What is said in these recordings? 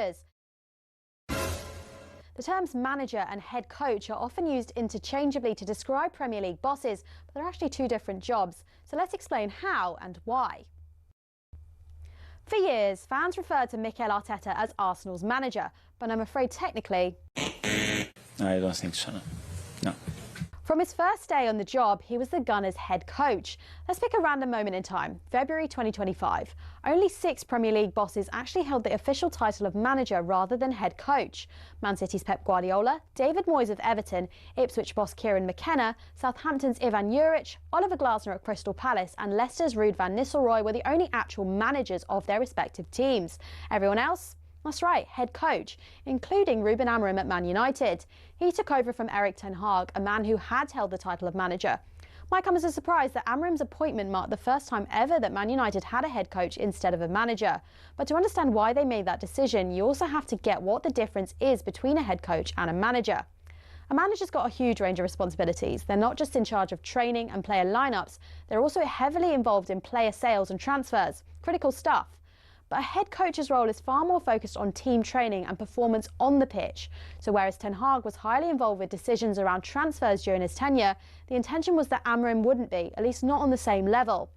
managers. The terms manager and head coach are often used interchangeably to describe Premier League bosses, but they're actually two different jobs. So let's explain how and why. For years, fans referred to Mikel Arteta as Arsenal's manager, but I'm afraid technically... I don't think so, no. From his first day on the job, he was the Gunners' head coach. Let's pick a random moment in time, February 2025. Only 6 Premier League bosses actually held the official title of manager rather than head coach. Man City's Pep Guardiola, David Moyes of Everton, Ipswich boss Kieran McKenna, Southampton's Ivan Juric, Oliver Glasner at Crystal Palace and Leicester's Ruud van Nistelrooy were the only actual managers of their respective teams. Everyone else? That's right, head coach, including Ruben Amorim at Man United. He took over from Erik ten Hag, a man who had held the title of manager. Might come as a surprise that Amorim's appointment marked the first time ever that Man United had a head coach instead of a manager. But to understand why they made that decision, you also have to get what the difference is between a head coach and a manager. A manager's got a huge range of responsibilities. They're not just in charge of training and player lineups, they're also heavily involved in player sales and transfers. Critical stuff. But a head coach's role is far more focused on team training and performance on the pitch. So whereas Ten Hag was highly involved with decisions around transfers during his tenure, the intention was that Amorim wouldn't be, at least not on the same level.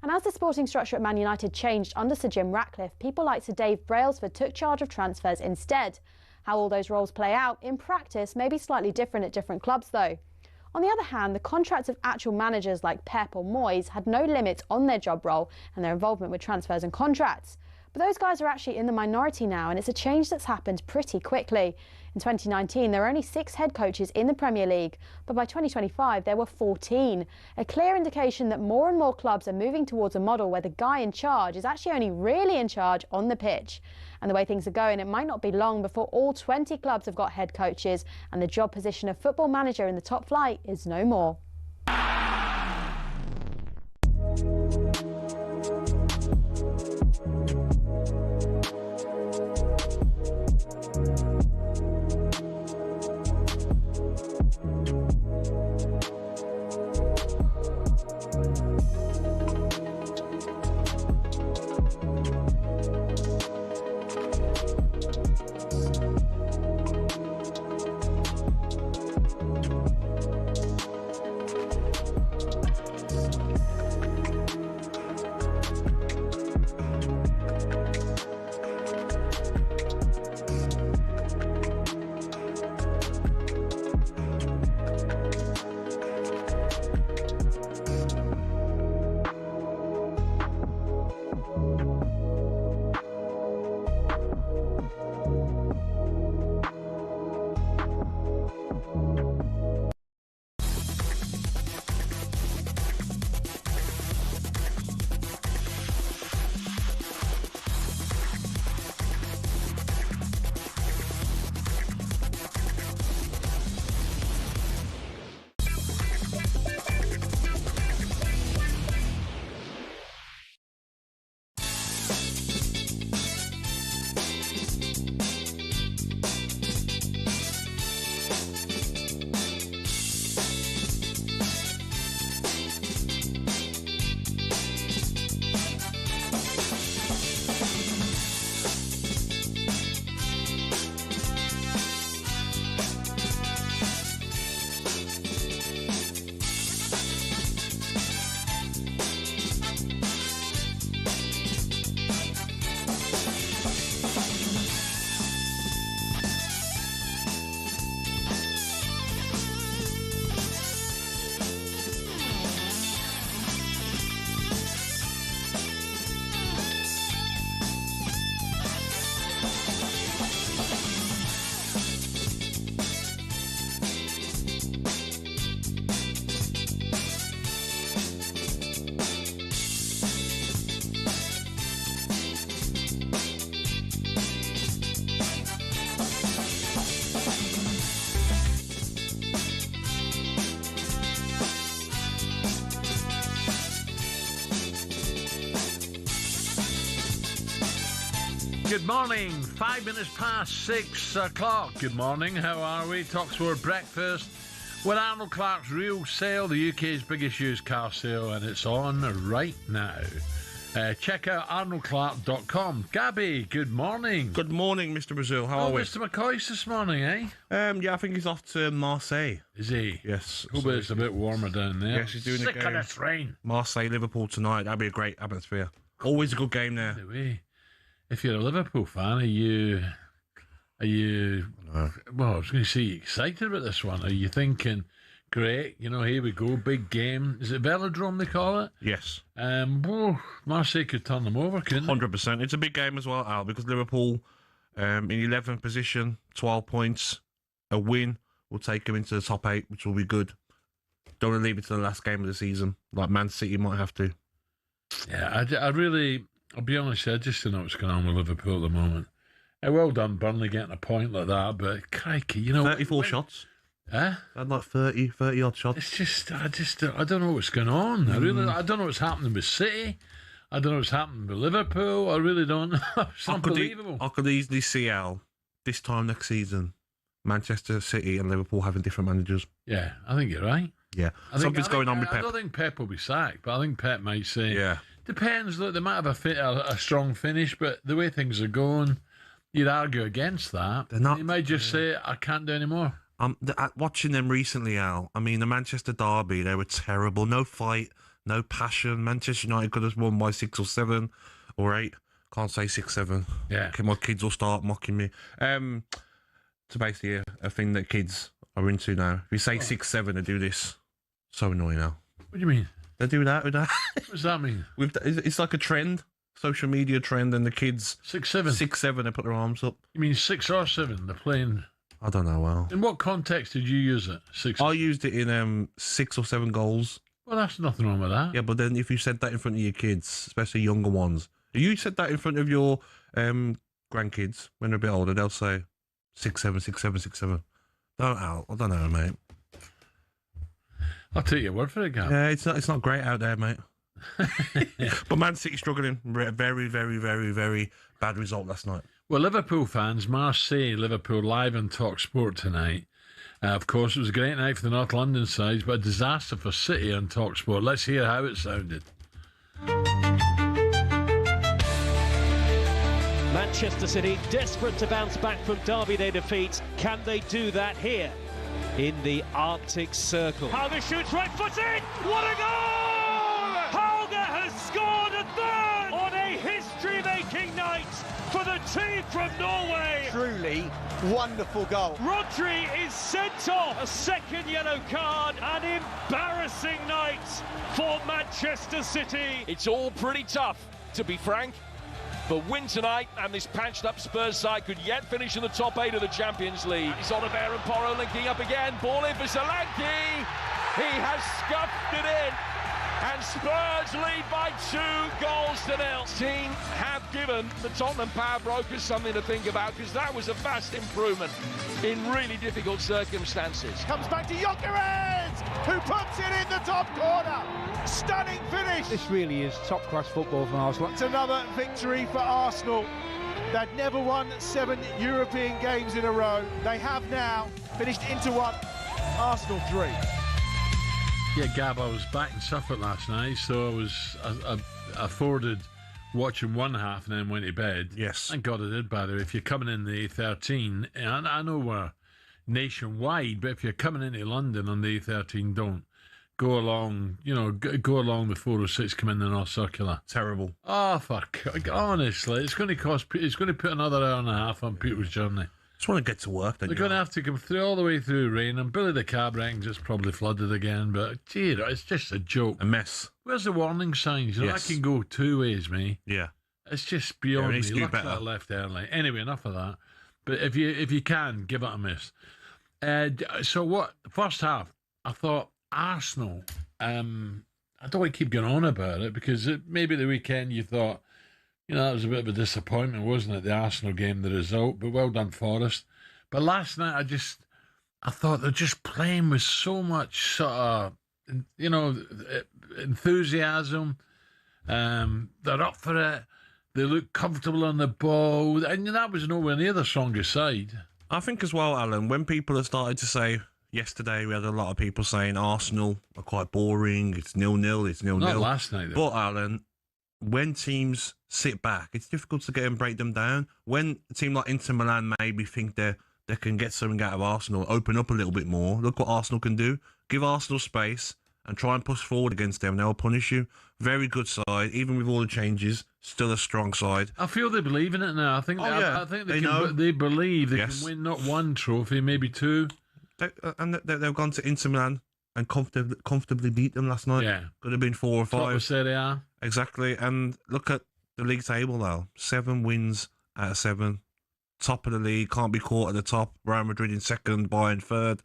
And as the sporting structure at Man United changed under Sir Jim Ratcliffe, people like Sir Dave Brailsford took charge of transfers instead. How all those roles play out in practice may be slightly different at different clubs though. On the other hand, the contracts of actual managers like Pep or Moyes had no limits on their job role and their involvement with transfers and contracts. But those guys are actually in the minority now, and it's a change that's happened pretty quickly. In 2019, there were only 6 head coaches in the Premier League, but by 2025, there were 14. A clear indication that more and more clubs are moving towards a model where the guy in charge is actually only really in charge on the pitch. And the way things are going, it might not be long before all 20 clubs have got head coaches, and the job position of football manager in the top flight is no more. Good morning, 5 minutes past 6 o'clock. Good morning, how are we? talkSPORT Breakfast with Arnold Clark's Real Sale, the UK's biggest used car sale, and it's on right now. Check out arnoldclark.com. Gabby, good morning. Good morning, Mr. Brazil. How are we? Mr. McCoy's this morning, eh? Yeah, I think he's off to Marseille. Is he? Yes. Hope it's a bit warmer down there. Yes, he's doing Sick a game. of this rain. Marseille, Liverpool tonight. That'd be a great atmosphere. Always a good game there. Anyway, if you're a Liverpool fan, are you? No. Well, I was going to say, excited about this one. Are you thinking, great, here we go, big game. Is it Velodrome they call it? Yes. Marseille could turn them over, couldn't they? 100%. It's a big game as well, Al, because Liverpool in 11th position, 12 points. A win will take them into the top 8, which will be good. Don't want to leave it to the last game of the season, like Man City might have to. Yeah, I'll be honest, I just don't know what's going on with Liverpool at the moment. Well done, Burnley, getting a point like that, but crikey, 34 shots. Huh? Had like 30 odd shots. It's just, I don't know what's going on. I don't know what's happening with City. I don't know what's happening with Liverpool. I really don't know. It's unbelievable. I could easily see Al this time next season, Manchester City and Liverpool having different managers. Yeah, I think you're right. Yeah, something's going on with Pep. I don't think Pep will be sacked, but I think Pep might say, yeah. Depends. Look, they might have a strong finish, but the way things are going, you'd argue against that. They're not. You might just say, I can't do any more. Watching them recently, Al, I mean, the Manchester derby, they were terrible. No fight, no passion. Manchester United could have won by 6 or 7 or 8. Can't say 6-7. Yeah. Okay, my kids will start mocking me. It's basically a thing that kids are into now. If you say 6-7, they do this. So annoying now. What do you mean? They do that with that. What does that mean? It's like a trend, social media trend, and the kids 6-7. 6-7, they put their arms up. You mean 6 or 7? They're playing. I don't know. Well, In what context did you use it? 6. I used it in 6 or 7 goals. Well, that's nothing wrong with that. Yeah, but then if you said that in front of your kids, especially younger ones, if you said that in front of your grandkids when they're a bit older, they'll say 6-7, 6-7, 6-7. Don't Al. I don't know, mate. I'll take your word for it, Gav. Yeah, it's not great out there, mate. But Man City struggling. Very, very, very, very bad result last night. Well, Liverpool fans, Marseille, Liverpool live on talkSPORT tonight. Of course, it was a great night for the North London sides, but a disaster for City on talkSPORT. Let's hear how it sounded. Manchester City desperate to bounce back from Derby Day defeats. Can they do that here in the Arctic Circle? Hauger shoots right-footed. What a goal! Hauger has scored a third on a history-making night for the team from Norway. Truly wonderful goal. Rodri is sent off. A second yellow card. An embarrassing night for Manchester City. It's all pretty tough, to be frank. But win tonight, and this patched-up Spurs side could yet finish in the top 8 of the Champions League. It's Oliver and Porro linking up again. Ball in for Solanke. He has scuffed it in. And Spurs lead by 2-0. Team have given the Tottenham power brokers something to think about, because that was a vast improvement in really difficult circumstances. Comes back to Gyökeres, who puts it in the top corner. Stunning finish. This really is top-class football from Arsenal. It's another victory for Arsenal. They'd never won 7 European games in a row. They have now finished into 1. Arsenal 3. Yeah, Gab, I was back in Suffolk last night, so I was afforded watching one half and then went to bed. Yes. Thank God I did, by the way. If you're coming in the A13, and I know we're nationwide, but if you're coming into London on the A13, don't. Go along, go along the 406, come in the North Circular. Terrible. Oh, fuck. Honestly, it's going to put another hour and a half on people's journey. Just want to get to work. They're going to have to come through all the way through rain, and Billy the cab ranks is probably flooded again, but gee, it's just a joke. A mess. Where's the warning signs? Yes. That can go 2 ways, mate. Yeah. It's just beyond me. Do Look better. that left early. Anyway, enough of that. But if you can, give it a miss. So what? First half, I thought Arsenal. I don't want to keep going on about it, because maybe the weekend you thought, that was a bit of a disappointment, wasn't it? The Arsenal game, the result, but well done, Forest. But last night, I thought they're just playing with so much sort of, enthusiasm. They're up for it. They look comfortable on the ball, and that was nowhere near the strongest side. I think as well, Alan, when people have started to say, yesterday we had a lot of people saying Arsenal are quite boring, it's 0-0, it's 0-0. Not last night, though. But, Alan, when teams sit back, it's difficult to get and break them down. When a team like Inter Milan maybe think they can get something out of Arsenal, open up a little bit more. Look what Arsenal can do. Give Arsenal space and try and push forward against them. They'll punish you. Very good side, even with all the changes. Still a strong side. I feel they believe in it now. I think I think they believe they can win not one trophy, maybe two. They've gone to Inter Milan and comfortably beat them last night. Yeah. Could have been 4 or 5. Top of Serie A. Exactly. And look at the league table now. 7 wins out of 7. Top of the league. Can't be caught at the top. Real Madrid in second. Bayern third.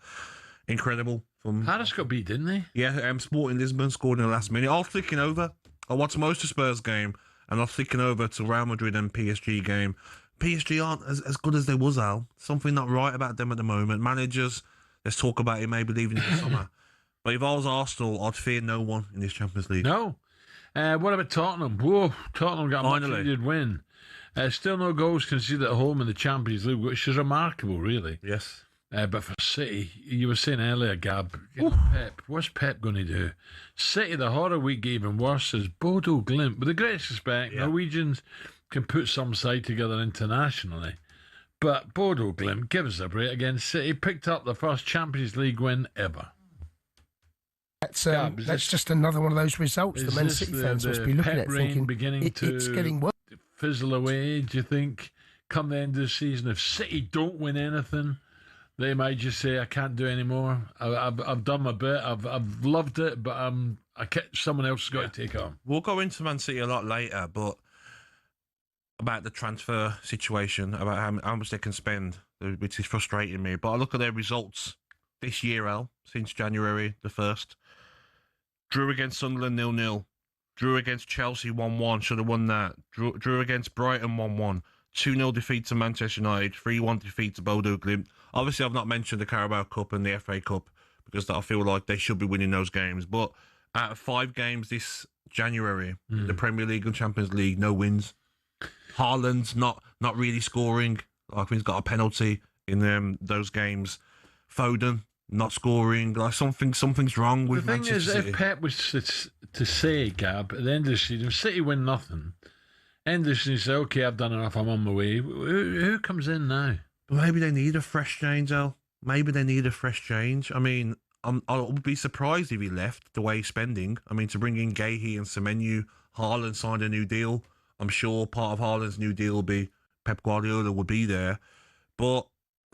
Incredible. Paris got beat, didn't they? Yeah, Sporting Lisbon scored in the last minute. I was flicking over. I watched most of Spurs game and I was flicking over to Real Madrid and PSG game. PSG aren't as good as they was, Al. Something not right about them at the moment. Managers, let's talk about it, maybe leaving in the summer. But if I was Arsenal, I'd fear no one in this Champions League. No. What about Tottenham? Whoa, Tottenham got a much-needed win. Still no goals conceded at home in the Champions League, which is remarkable, really. Yes. But for City, you were saying earlier, Gab, Pep, what's Pep going to do? City, the horror week even worse is Bodo Glimt. With the greatest respect, Norwegians can put some side together internationally. But Bodo Glimt, give us a break against City, picked up the first Champions League win ever. That's just another one of those results the Man City fans must be looking at, thinking it's getting worse. Fizzle away, do you think, come the end of the season, if City don't win anything, they might just say, I can't do any more. I've done my bit. I've loved it, but someone else has got to take on. We'll go into Man City a lot later, but about the transfer situation, about how much they can spend, which is frustrating me. But I look at their results this year, Al, since January the 1st. Drew against Sunderland 0-0. Drew against Chelsea 1-1. Should have won that. Drew against Brighton 1-1. 2-0 defeat to Manchester United. 3-1 defeat to Bodo Glimt. Obviously, I've not mentioned the Carabao Cup and the FA Cup because I feel like they should be winning those games. But out of 5 games this January, the Premier League and Champions League, no wins. Haaland's not really scoring. I think he's got a penalty in those games. Foden not scoring. Like something's wrong with Manchester City. The thing is, if Pep was to say, Gab, at the end of the season, if City win nothing, end of the season, say, okay, I've done enough, I'm on my way. Who comes in now? Maybe they need a fresh change, Al. Maybe they need a fresh change. I mean, I would be surprised if he left the way he's spending. I mean, to bring in Gahey and Semenyo, Haaland signed a new deal. I'm sure part of Haaland's new deal will be Pep Guardiola will be there. But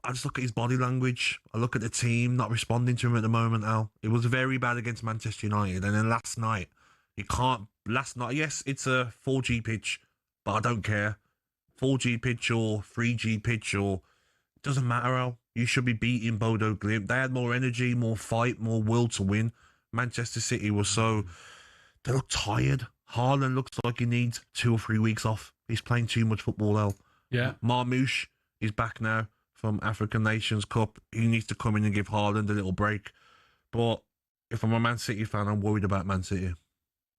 I just look at his body language. I look at the team not responding to him at the moment, Al. It was very bad against Manchester United. And then last night, yes, it's a 4G pitch, but I don't care. 4G pitch or 3G pitch or... It doesn't matter, Al. You should be beating Bodo Glimt. They had more energy, more fight, more will to win. Manchester City was they look tired. Haaland looks like he needs 2 or 3 weeks off. He's playing too much football, Al. Yeah. Marmoush is back now from African Nations Cup. He needs to come in and give Haaland a little break. But if I'm a Man City fan, I'm worried about Man City.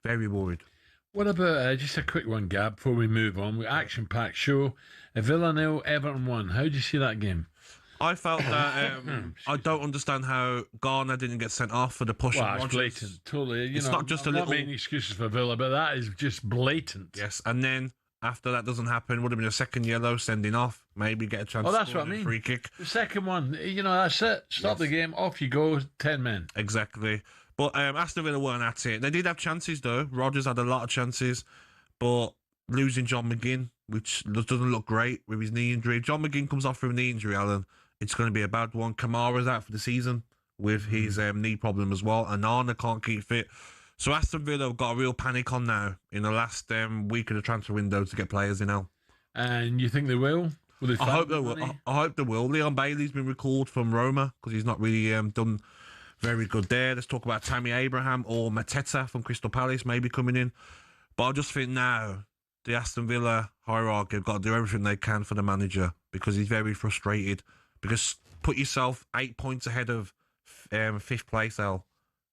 Very worried. What about, just a quick one, Gab, before we move on? Action-packed show. Villa 0, Everton 1. How did you see that game? I felt that I don't understand how Garner didn't get sent off for the push. Well, it's blatant. Totally. It's not just I'm not making excuses for Villa, but that is just blatant. Yes, and then after that doesn't happen, would have been a second yellow, sending off, maybe get a chance to that's score what I mean. Free kick. The second one, that's it. Stop the game, off you go, 10 men. Exactly. But Aston Villa weren't at it. They did have chances, though. Rodgers had a lot of chances, but losing John McGinn, which doesn't look great with his knee injury. If John McGinn comes off from a knee injury, Alan, it's going to be a bad one. Kamara's out for the season with his knee problem as well. And Arna can't keep fit. So Aston Villa have got a real panic on now in the last week of the transfer window to get players in, Al. And you think they will? I hope they will. I hope they will. Leon Bailey's been recalled from Roma because he's not really done very good there. Let's talk about Tammy Abraham or Mateta from Crystal Palace maybe coming in. But I just think now the Aston Villa hierarchy have got to do everything they can for the manager because he's very frustrated. Because put yourself 8 points ahead of 5th place, Al.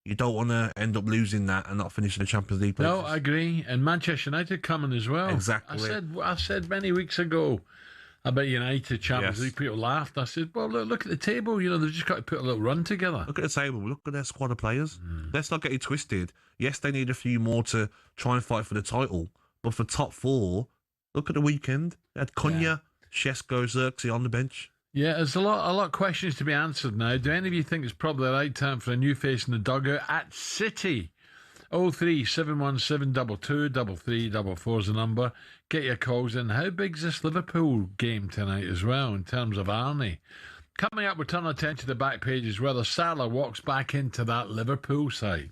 You don't want to end up losing that and not finishing the Champions League places. No, I agree. And Manchester United coming as well. Exactly. I said many weeks ago about United Champions League. People laughed. I said, well, look at the table. They've just got to put a little run together. Look at the table. Look at their squad of players. Let's not get it twisted. Yes, they need a few more to try and fight for the title. But for top four, look at the weekend. They had Cunha, Shesko, Xerxes on the bench. Yeah, there's a lot of questions to be answered now. Do any of you think it's probably the right time for a new face in the dugout at City? 03717 22 is the number. Get your calls in. How big's this Liverpool game tonight as well in terms of Arnie? Coming up, we'll turn our attention to the back pages whether Salah walks back into that Liverpool side.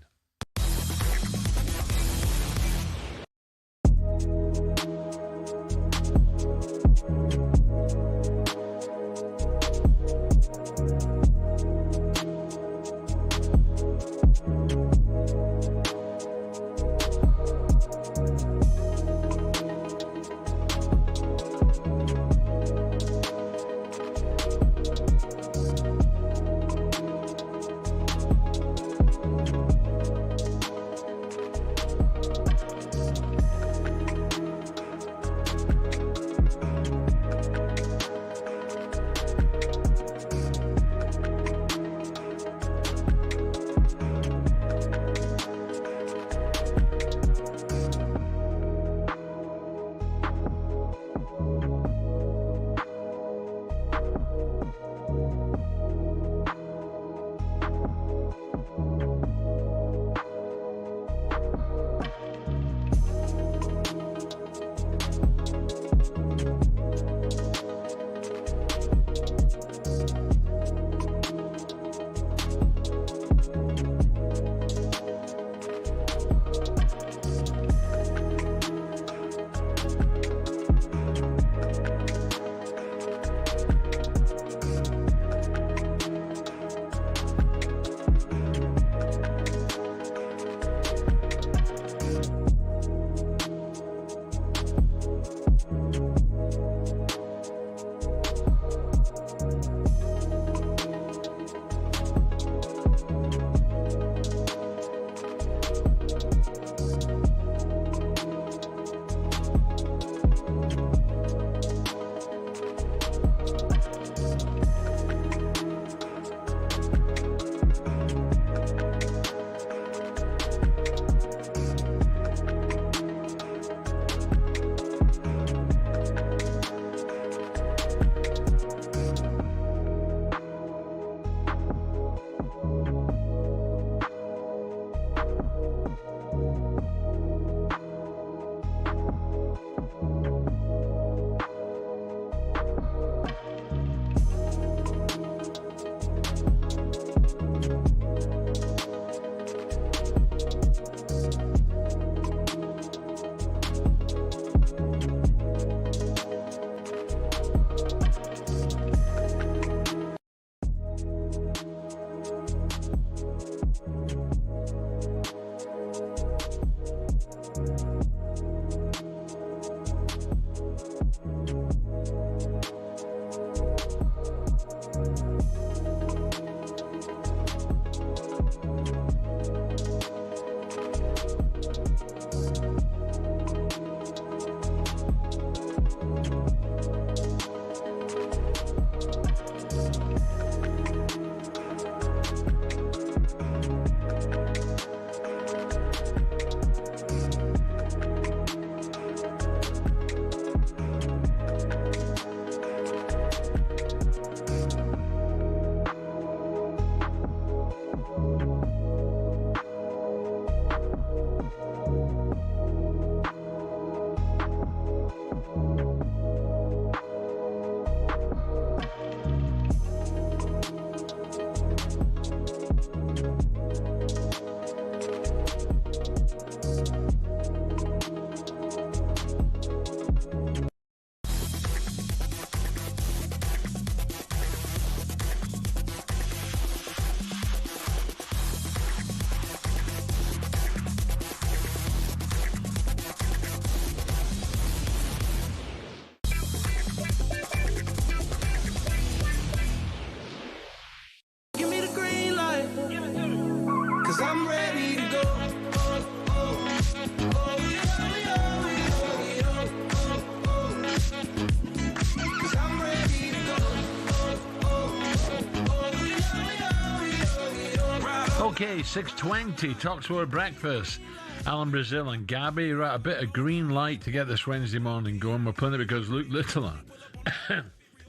Okay, 6:20, talkSPORT breakfast. Alan Brazil and Gabby, right, a bit of green light to get this Wednesday morning going. We're playing it because Luke Littler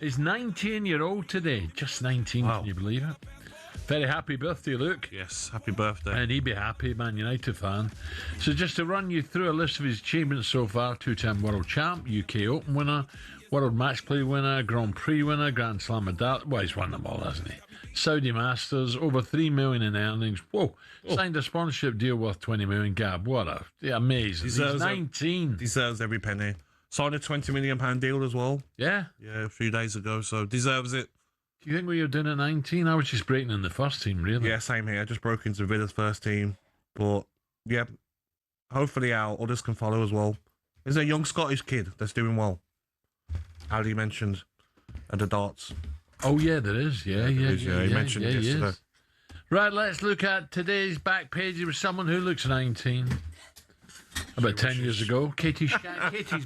is 19-year-old today. Just 19, wow. Can you believe it? Very happy birthday, Luke. Yes, happy birthday. And he'd be happy, Man United fan. So just to run you through a list of his achievements so far: two-time world champ, UK Open winner, World Match Play winner, Grand Prix winner, Grand Slam medal. Well, he's won them all, hasn't he? Saudi Masters, over $3 million in earnings. Whoa! Signed a sponsorship deal worth $20 million. Gab, what amazing! He's 19. Deserves every penny. Signed a £20 million deal as well. Yeah, a few days ago. So deserves it. Do you think what you're doing at 19? I was just breaking in the first team, really. Yeah, same here. I just broke into Villa's first team, but yeah, hopefully others can follow as well. There's a young Scottish kid that's doing well. Ali mentioned at the darts. Oh, yeah, there is. Yeah. He mentioned it yesterday. Right, let's look at today's back page with someone who looks 19. About 10 years ago. Katie's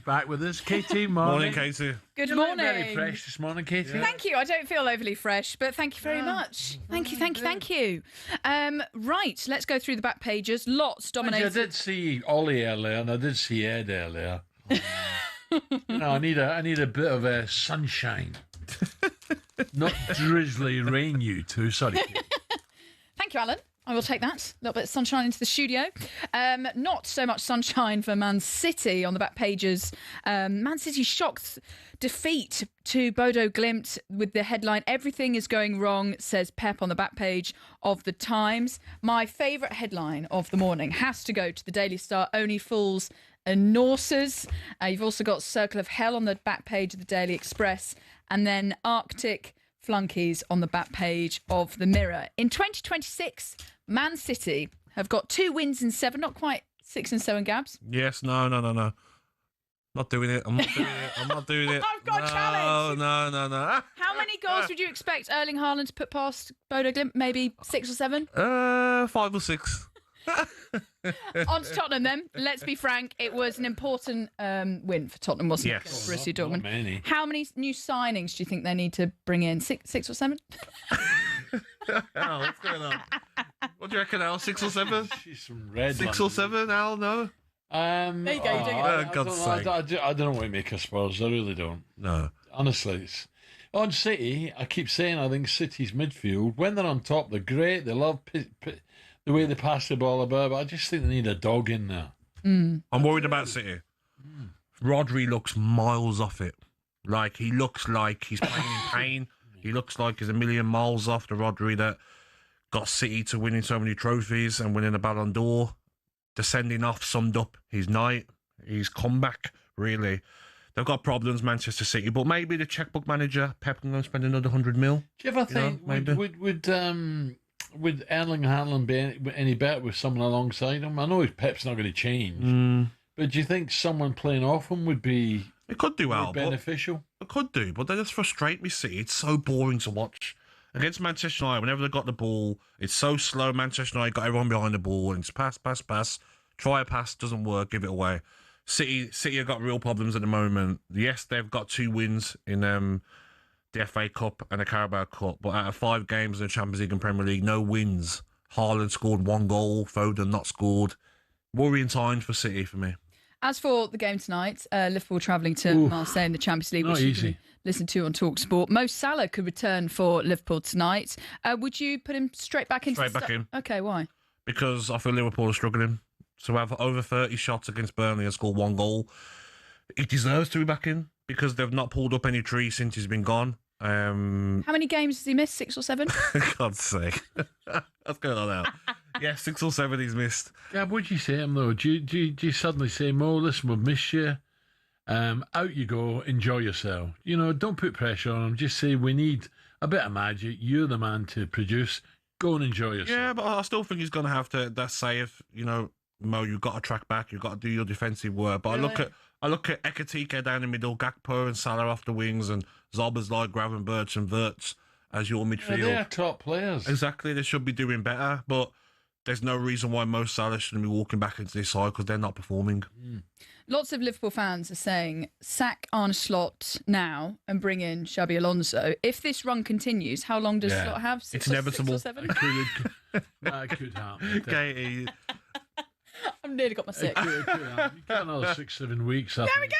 back with us. Katie, morning. Morning, Katie. Good morning. Very fresh this morning, Katie. Yeah. Thank you. I don't feel overly fresh, but thank you very much. Thank you. Right, let's go through the back pages. Lots dominated. I did see Ollie earlier, and I did see Ed earlier. I need a bit of sunshine. Not drizzly rain, you two. Sorry. Thank you, Alan. I will take that. A little bit of sunshine into the studio. Not so much sunshine for Man City on the back pages. Man City shocked defeat to Bodo Glimt with the headline, "Everything is going wrong," says Pep on the back page of the Times. My favourite headline of the morning has to go to the Daily Star, "Only Fools and Norses." You've also got "Circle of Hell" on the back page of the Daily Express, and then "Arctic Flunkies" on the back page of the Mirror. In 2026, Man City have got 2 wins in 7, not quite 6 and 7, Gabs. Yes, no. Not doing it. I'm not doing it. I've got a challenge. No. How many goals would you expect Erling Haaland to put past Bodo Glimt? Maybe 6 or 7? 5 or 6. On to Tottenham then. Let's be frank, it was an important win for Tottenham, wasn't it? Yes. Borussia Dortmund. Many. How many new signings do you think they need to bring in? 6 or 7? Al, what's going on? What do you reckon, Al? 6 or 7? She's from Red 6 or 7, Al? No? There you go. God's sake. I don't know what to make of Spurs. I really don't. No. Honestly, on City, I keep saying I think City's midfield, when they're on top, they're great. They love the way they pass the ball about, but I just think they need a dog in there. I'm worried about City. Rodri looks miles off it. Like, he looks like he's playing in pain. He looks like he's a million miles off the Rodri that got City to winning so many trophies and winning a Ballon d'Or. The sending off summed up his night, his comeback, really. They've got problems, Manchester City, but maybe the checkbook manager, Pep, can go spend another 100 mil. Do you ever think, would Erling Haaland be any better with someone alongside him? I know Pep's not going to change, but do you think someone playing off him would be beneficial? It could do, but they just frustrate me, City. It's so boring to watch. Against Manchester United, whenever they got the ball, it's so slow. Manchester United got everyone behind the ball, and it's pass. Try a pass, doesn't work, give it away. City have got real problems at the moment. Yes, they've got 2 wins in the FA Cup and the Carabao Cup, but out of 5 games in the Champions League and Premier League, no wins. Haaland scored 1 goal, Foden not scored. Worrying times for City for me. As for the game tonight, Liverpool travelling to Marseille in the Champions League, which you can listen to on talkSPORT. Mo Salah could return for Liverpool tonight. Would you put him straight back into in? Okay, why? Because I feel Liverpool are struggling. To have over 30 shots against Burnley and score 1 goal, he deserves to be back in because they've not pulled up any trees since he's been gone. How many games has he missed? 6 or 7? God's sake. What's going on now? Yeah, 6 or 7 he's missed. Yeah, would you say him though? Do you suddenly say, Mo, listen, we've missed you. Out you go, enjoy yourself. Don't put pressure on him. Just say, we need a bit of magic. You're the man to produce. Go and enjoy yourself. Yeah, but I still think he's going to have to. That save, Mo, you've got to track back. You've got to do your defensive work. But really? I look at Ekatike down the middle, Gakpo and Salah off the wings, and Zoboszlai, Gravenberch and Wirtz as your midfield. Yeah, they're top players. Exactly, they should be doing better. But there's no reason why Mo Salah shouldn't be walking back into this side because they're not performing. Lots of Liverpool fans are saying, sack Arne Slot now and bring in Xabi Alonso. If this run continues, how long does Slot have? It's inevitable. 6 or 7? That could happen. Katie. I've nearly got my 6. You got another 6-7 weeks. There we go.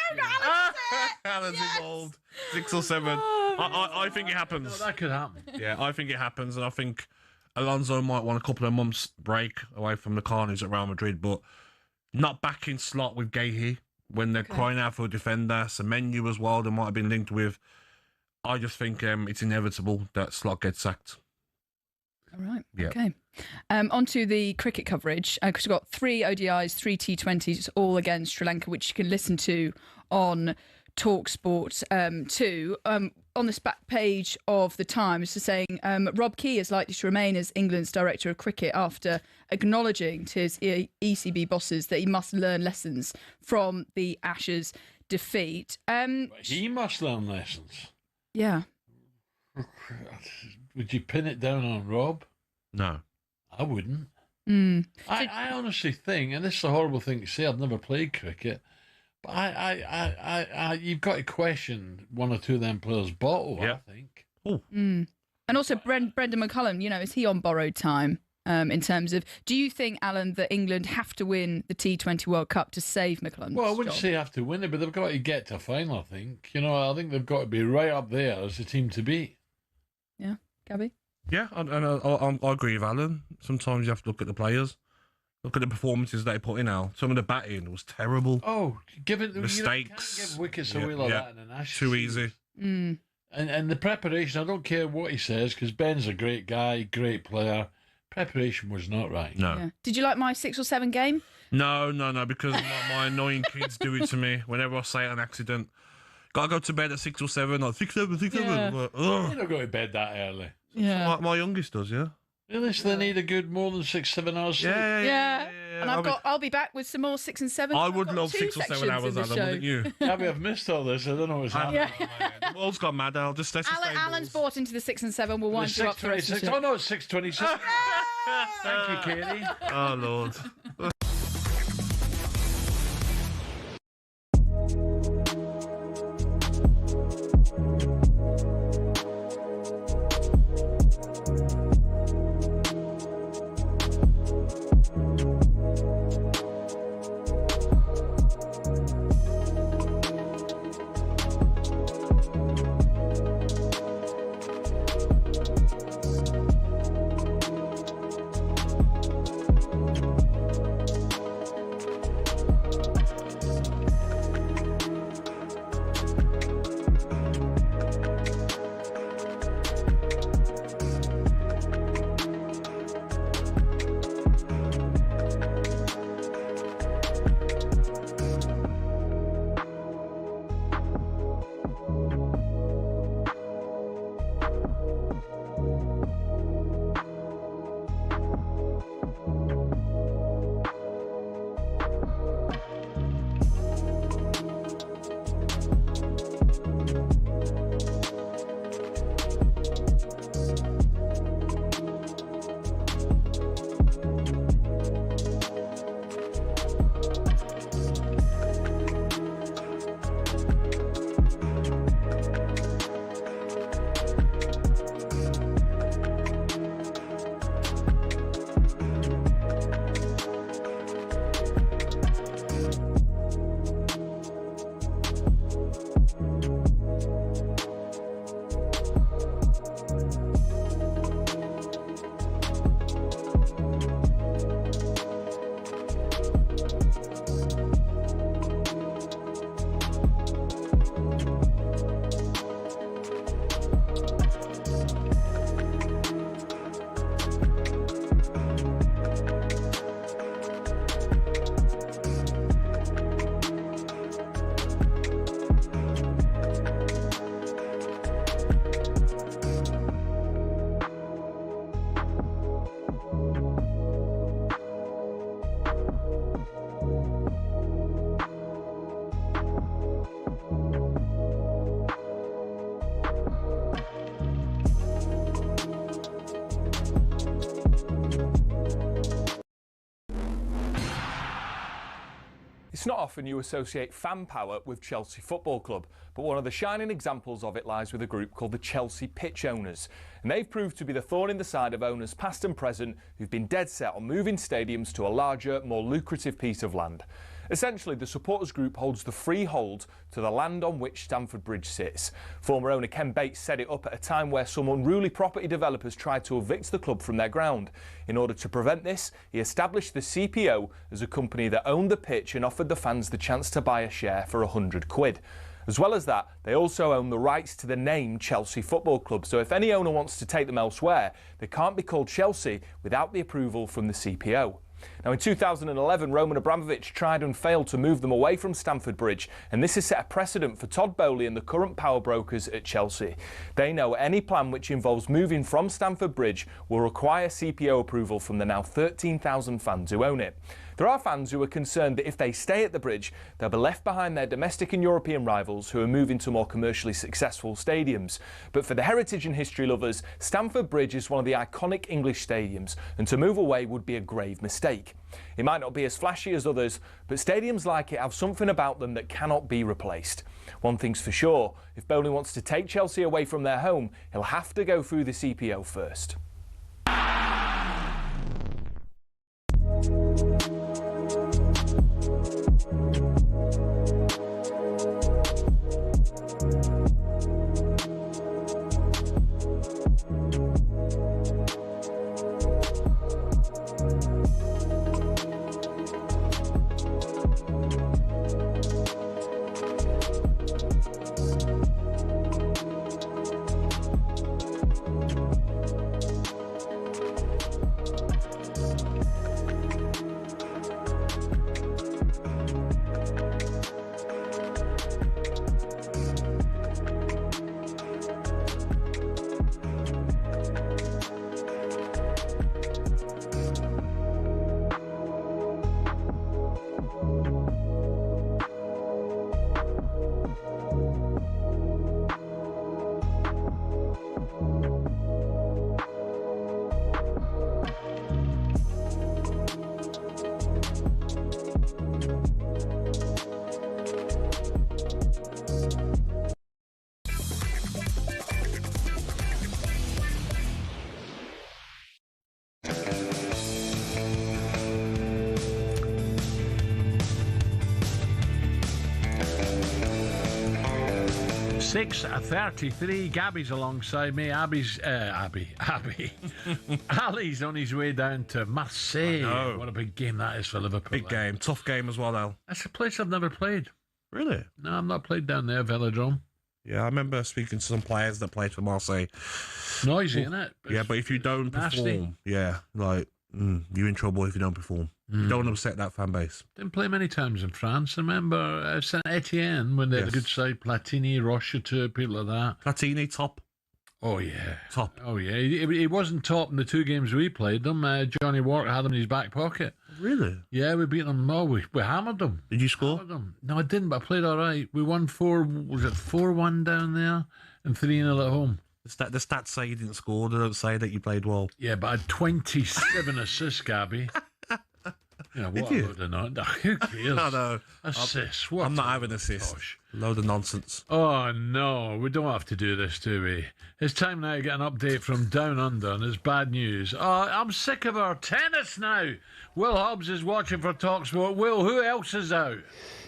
Alan's involved. 6 or 7. I think it happens. No, that could happen. Yeah, I think it happens, and I think Alonso might want a couple of months break away from the carnage at Real Madrid, but not back in slot with Gahey when they're crying out for a defender. Semenyo as well, they might have been linked with. I just think it's inevitable that Slot gets sacked. All right. Yeah. Okay. On to the cricket coverage, because we've got 3 ODIs, 3 T20s, all against Sri Lanka, which you can listen to on talkSPORT 2. On this back page of the Times, is saying Rob Key is likely to remain as England's director of cricket after acknowledging to his ECB bosses that he must learn lessons from the Ashes defeat. He must learn lessons. Yeah. Would you pin it down on Rob? No. I wouldn't. I honestly think, and this is a horrible thing to say, I've never played cricket, but you've got to question one or two of them players' bottle, I think. Oh. And also Brendan McCullum, is he on borrowed time in terms of, do you think, Alan, that England have to win the T20 World Cup to save McCullum? Well, I wouldn't say have to win it, but they've got to get to a final, I think. I think they've got to be right up there as the team to beat. Yeah, Gabby? Yeah, and I agree with Alan. Sometimes you have to look at the players. Look at the performances they put in now. Some of the batting was terrible. Oh, mistakes. You can't give wickets away like that in an Ashes Too series. easy. And the preparation, I don't care what he says, because Ben's a great guy, great player. Preparation was not right. No. Yeah. Did you like my 6 or 7 game? No, because my annoying kids do it to me whenever I say it on accident. Gotta go to bed at 6 or 7, or 6, 7, 6, 7. Yeah. Like, You don't go to bed that early. Yeah. My youngest does, yeah. Really? So they need a good more than 6-7 hours sleep? Yeah. And I'll be back with some more 6 and 7. I would love 6 or 7 hours, Alan, wouldn't you? Gabby, I've missed all this. I don't know what's happening. The world's gone mad. I'll just Alan's bought into the 6 and 7. We'll wind you up the rest of the show. Oh, no, it's 6:26. Thank you, Katie. Oh, Lord. It's not often you associate fan power with Chelsea Football Club, but one of the shining examples of it lies with a group called the Chelsea Pitch Owners. And they've proved to be the thorn in the side of owners past and present who've been dead set on moving stadiums to a larger, more lucrative piece of land. Essentially, the supporters group holds the freehold to the land on which Stamford Bridge sits. Former owner Ken Bates set it up at a time where some unruly property developers tried to evict the club from their ground. In order to prevent this, he established the CPO as a company that owned the pitch and offered the fans the chance to buy a share for £100. As well as that, they also own the rights to the name Chelsea Football Club, so if any owner wants to take them elsewhere, they can't be called Chelsea without the approval from the CPO. Now, in 2011, Roman Abramovich tried and failed to move them away from Stamford Bridge, and this has set a precedent for Todd Boehly and the current power brokers at Chelsea. They know any plan which involves moving from Stamford Bridge will require CPO approval from the now 13,000 fans who own it. There are fans who are concerned that if they stay at the bridge, they'll be left behind their domestic and European rivals who are moving to more commercially successful stadiums. But for the heritage and history lovers, Stamford Bridge is one of the iconic English stadiums, and to move away would be a grave mistake. It might not be as flashy as others, but stadiums like it have something about them that cannot be replaced. One thing's for sure, if Bolo wants to take Chelsea away from their home, he'll have to go through the CPO first. 6:33. Gabby's alongside me. Ali's on his way down to Marseille. What a big game that is for Liverpool. Big game. Tough game as well, Al. That's a place I've never played. Really? No, I've not played down there, Velodrome. Yeah, I remember speaking to some players that played for Marseille. Noisy, isn't it? Yeah, but if you don't perform, you're in trouble if you don't perform. You don't want to upset that fan base. Didn't play many times in France. I remember Saint Etienne when they had a good side. Platini, Rocheteau, people like that. Platini, top. Oh, yeah. Top. Oh, yeah. He wasn't top in the two games we played them. Johnny Walker had them in his back pocket. Really? Yeah, we beat them. Oh, we hammered them. Did you score? No, I didn't, but I played all right. We won 4-1 down there and 3-0 at home. The stats say you didn't score. They don't say that you played well. Yeah, but I had 27 assists, Gabby. You know, what Did you? No, who cares? No. Assists. I'm not having assists. Load of nonsense. Oh, no. We don't have to do this, do we? It's time now to get an update from Down Under, and it's bad news. Oh, I'm sick of our tennis now. Will Hobbs is watching for talkSPORT. Will, who else is out?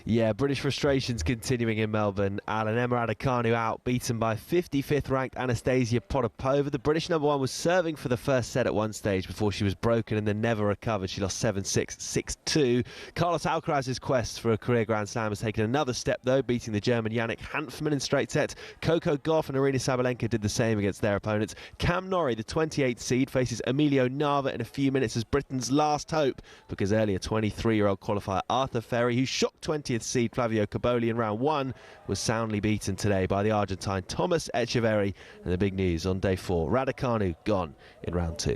Yeah, British frustrations continuing in Melbourne. Alan Raducanu out, beaten by 55th ranked Anastasia Potapova. The British number one was serving for the first set at one stage before she was broken and then never recovered. She lost 7-6, 6-2. Carlos Alcaraz's quest for a career Grand Slam has taken another step though, beating the German Yannick Hanfmann in straight sets. Coco Gauff and Aryna Sabalenka did the same against their opponents. Cam Norrie, the 28th seed, faces Emilio Nava in a few minutes as Britain's last hope, because earlier 23-year-old qualifier Arthur Ferry, who shocked 20th seed Flavio Caboli in round one, was soundly beaten today by the Argentine Thomas Echeverry. And the big news on day 4, Raducanu gone in round 2.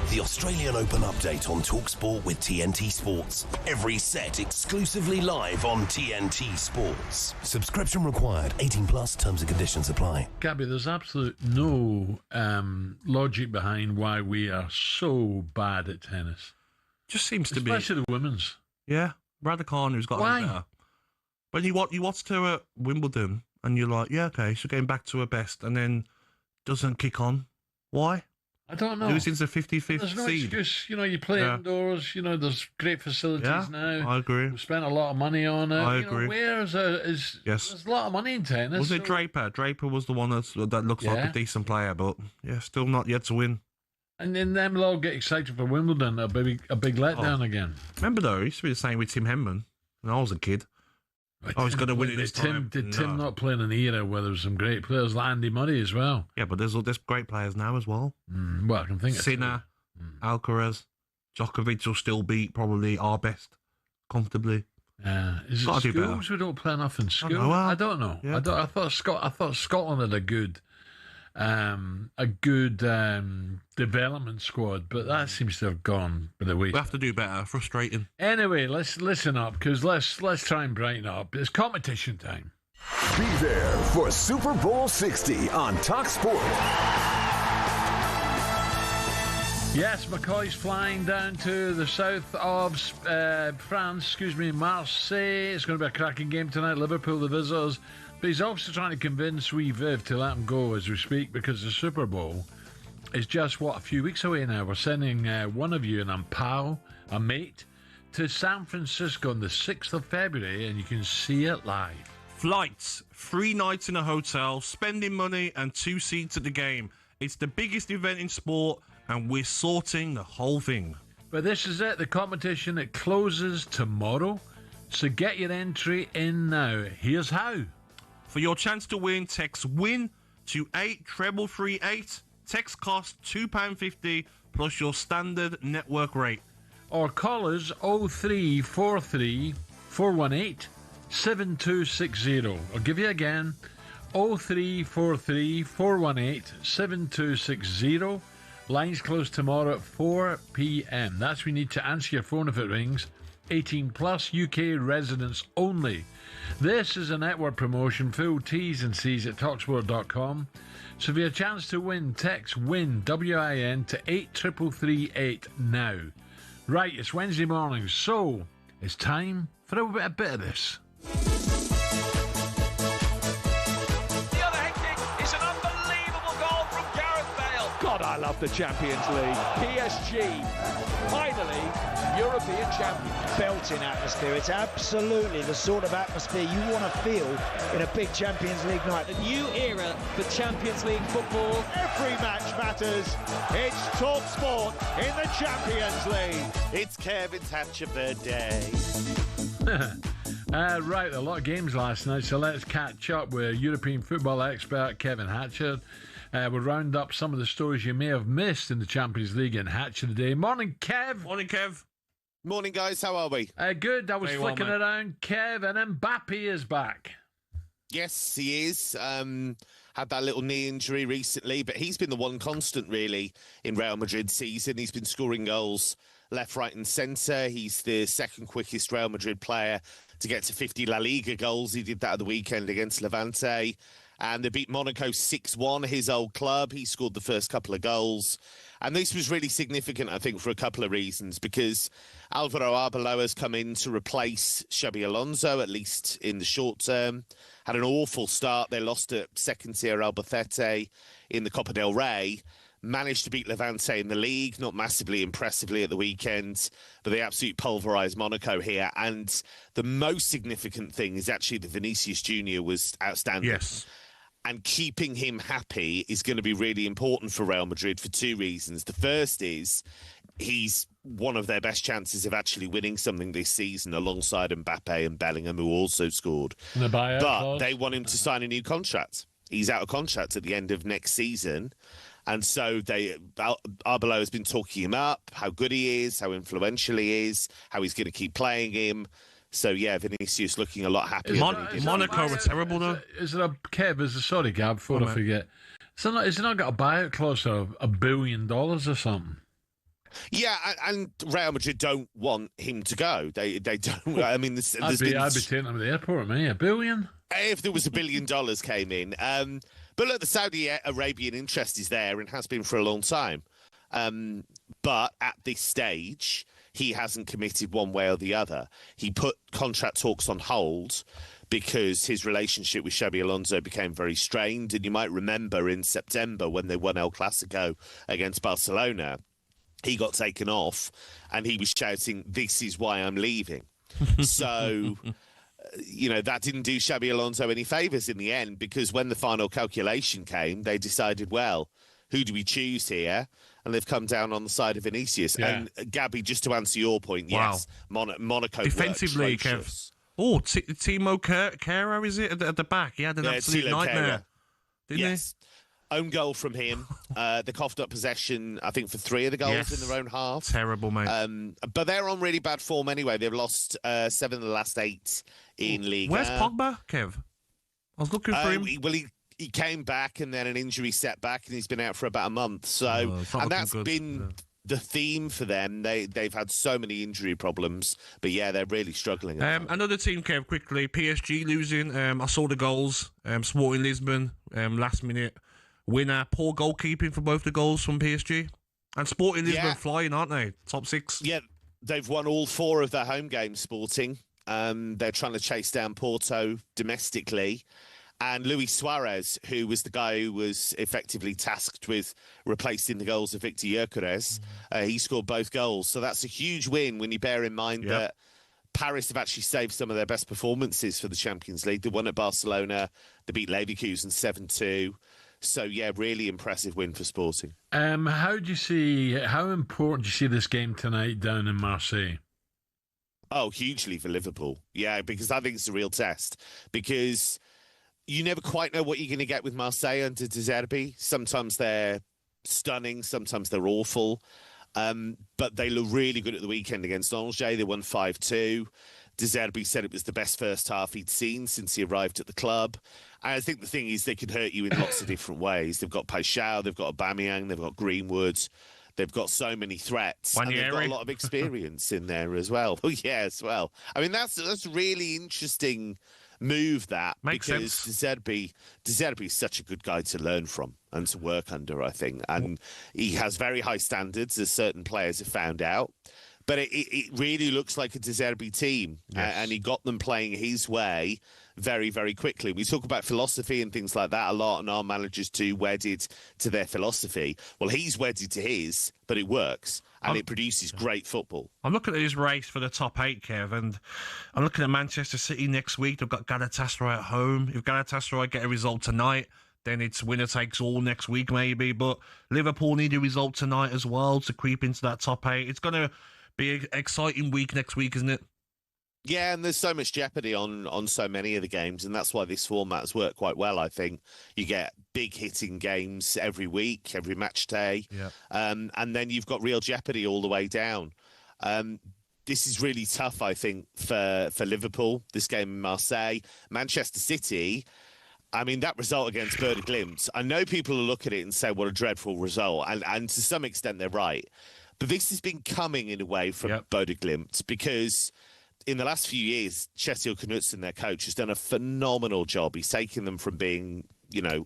The Australian Open update on talkSPORT with TNT Sports. Every set exclusively live on TNT Sports. Subscription required. 18 plus. Terms and conditions apply. Gabby, there's absolute no logic behind why we are so bad at tennis. Just seems to be. Especially the women's. Yeah. Raducanu's got a bit better. But you watch her at Wimbledon, and you're like, yeah, okay, she's getting back to her best, and then doesn't kick on. Why? I don't know. Losing the 55th There's no seed. excuse. You play indoors. There's great facilities now. I agree. We've spent a lot of money on it. I agree. There's a lot of money in tennis. Was it Draper? Draper was the one that looks like a decent player, but still not yet to win. And then them will all get excited for Wimbledon. A big letdown again. Remember though, it used to be the same with Tim Henman when I was a kid. He's going to win it this time. Did Tim not play in an era where there was some great players like Andy Murray as well? Yeah, but there's great players now as well. Well, I can think of Sinner, Alcaraz, Djokovic will still beat probably our best comfortably. Is it schools we don't play enough in school? I don't know. Yeah. I thought Scotland had a good development squad, but that seems to have gone by the way. We have to do better. Frustrating. Anyway, let's listen up, because let's try and brighten up. It's competition time. Be there for Super Bowl 60 on talkSPORT. Yes, McCoy's flying down to the south of France, Marseille. It's going to be a cracking game tonight. Liverpool, the visitors. But he's also trying to convince wee Viv to let him go as we speak, because the Super Bowl is just, a few weeks away now. We're sending one of you, and I'm pal, a mate, to San Francisco on the 6th of February, and you can see it live. Flights, 3 nights in a hotel, spending money, and 2 seats at the game. It's the biggest event in sport, and we're sorting the whole thing. But this is it, the competition. It closes tomorrow, so get your entry in now. Here's how. For your chance to win, text WIN to 83338. Text cost £2.50 plus your standard network rate. Or call us 0343 418 7260. I'll give you again 0343 418 7260. Lines close tomorrow at 4 p.m. That's when you need to answer your phone if it rings. 18 plus, UK residents only. This is a network promotion. Full T's and C's at talksport.com. So for your chance to win, text WIN, W-I-N, to 83338 now. Right, it's Wednesday morning, so it's time for a bit of this. The other head kick is an unbelievable goal from Gareth Bale. God, I love the Champions League. PSG, finally, European champion. Belting atmosphere. It's absolutely the sort of atmosphere you want to feel in a big Champions League night. A new era for Champions League football. Every match matters. It's talkSPORT in the Champions League. It's Kevin's Hatcher birthday. Right, a lot of games last night, so let's catch up with European football expert Kevin Hatcher. We'll round up some of the stories you may have missed in the Champions League in Hatcher today. Morning, Kev. Morning, Kev. Morning, guys. How are we? Good. I was flicking around, Kev, and Mbappe is back. Yes, he is. Had that little knee injury recently, but he's been the one constant, really, in Real Madrid's season. He's been scoring goals left, right and centre. He's the second quickest Real Madrid player to get to 50 La Liga goals. He did that at the weekend against Levante. And they beat Monaco 6-1, his old club. He scored the first couple of goals. And this was really significant, I think, for a couple of reasons, because Alvaro Arbeloa has come in to replace Xabi Alonso, at least in the short term. Had an awful start. They lost at second-tier Albacete in the Copa del Rey. Managed to beat Levante in the league, not massively impressively at the weekend, but they absolutely pulverised Monaco here. And the most significant thing is actually that Vinicius Junior was outstanding. Yes. And keeping him happy is going to be really important for Real Madrid for 2 reasons. The first is he's one of their best chances of actually winning something this season alongside Mbappe and Bellingham, who also scored. But they want him to sign a new contract. He's out of contract at the end of next season. And so Arbeloa has been talking him up, how good he is, how influential he is, how he's going to keep playing him. So, yeah, Vinicius looking a lot happier. Monaco were terrible, though. Sorry, Gab, before I forget. Is it not got a buyout clause of $1 billion or something? Yeah, and Real Madrid don't want him to go. They don't. I mean, I'd be taking him to the airport, man. $1 billion? If there was $1 billion came in. But look, the Saudi Arabian interest is there and has been for a long time. But at this stage, he hasn't committed one way or the other. He put contract talks on hold because his relationship with Xabi Alonso became very strained. And you might remember in September when they won El Clasico against Barcelona, he got taken off and he was shouting, "This is why I'm leaving." So, that didn't do Xabi Alonso any favours in the end, because when the final calculation came, they decided, well, who do we choose here? And they've come down on the side of Vinicius. Yeah. And Gabby, just to answer your point, yes, Monaco defensively, Kev. Oh, Timo Kehrer, is it, at the back? He had an absolute nightmare. Didn't he? Own goal from him. They coughed up possession, I think, for 3 of the goals in their own half. Terrible, mate. But they're on really bad form anyway. They've lost 7 of the last 8 in Liga. Where's Pogba, Kev? I was looking for him. He came back and then an injury setback, and he's been out for about a month. So, and that's been the theme for them. They've had so many injury problems, but yeah, they're really struggling. Another team, Kev, quickly. PSG losing. I saw the goals. Sporting Lisbon, last minute winner. Poor goalkeeping for both the goals from PSG. And Sporting Lisbon flying, aren't they? Top 6. Yeah, they've won all 4 of their home games, Sporting. They're trying to chase down Porto domestically. And Luis Suarez, who was the guy who was effectively tasked with replacing the goals of Victor Gyökeres, he scored both goals. So that's a huge win when you bear in mind that Paris have actually saved some of their best performances for the Champions League. They won at Barcelona. They beat Leverkusen 7-2. So, yeah, really impressive win for Sporting. How important do you see this game tonight down in Marseille? Oh, hugely for Liverpool. Yeah, because I think it's a real test. Because you never quite know what you're going to get with Marseille under De Zerbi. Sometimes they're stunning, sometimes they're awful. But they look really good at the weekend against Angers. They won 5-2. De Zerbi said it was the best first half he'd seen since he arrived at the club. And I think the thing is they can hurt you in lots of different ways. They've got Paixão, they've got Aubameyang, they've got Greenwood. They've got so many threats. And they've got a lot of experience in there as well. Oh, yeah, as well. I mean, that's a really interesting move, that. Makes because sense. De Zerbi is such a good guy to learn from and to work under, I think. And he has very high standards, as certain players have found out. But it really looks like a De Zerbi team. Yes. And he got them playing his way very, very quickly. We talk about philosophy and things like that a lot, and our managers too wedded to their philosophy. Well, he's wedded to his, but it works, and it produces great football. I'm looking at his race for the top 8, Kev, and I'm looking at Manchester City next week. They've got Galatasaray at home. If Galatasaray get a result tonight, then it's winner takes all next week maybe. But Liverpool need a result tonight as well to creep into that top 8. It's going to be an exciting week next week, isn't it? Yeah, and there's so much jeopardy on so many of the games, and that's why this format has worked quite well, I think. You get big hitting games every week, every match day, and then you've got real jeopardy all the way down. This is really tough, I think, for Liverpool, this game in Marseille. Manchester City, I mean, that result against Werder Glimt, I know people will look at it and say, what a dreadful result, and to some extent they're right. But this has been coming in a way from Werder Glimt, because in the last few years, Kjetil Knutsen, their coach, has done a phenomenal job. He's taken them from being,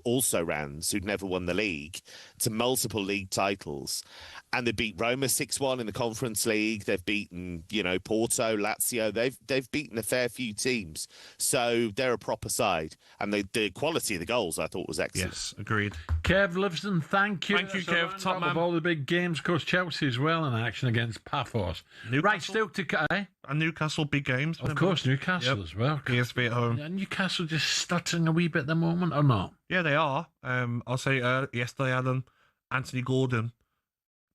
also-rans who'd never won the league to multiple league titles. And they beat Roma 6-1 in the Conference League. They've beaten, Porto, Lazio. They've beaten a fair few teams. So they're a proper side. And the quality of the goals, I thought, was excellent. Yes, agreed. Kev Livingston, thank you. Thank you, Kev. Top man. Of all the big games, of course, Chelsea as well in action against Paphos. Right, still to... And Newcastle, big games. Of course, Newcastle as well. PSV at home. And Newcastle just stuttering a wee bit at the moment, or not? Yeah, they are. I'll say yesterday, Alan, Anthony Gordon,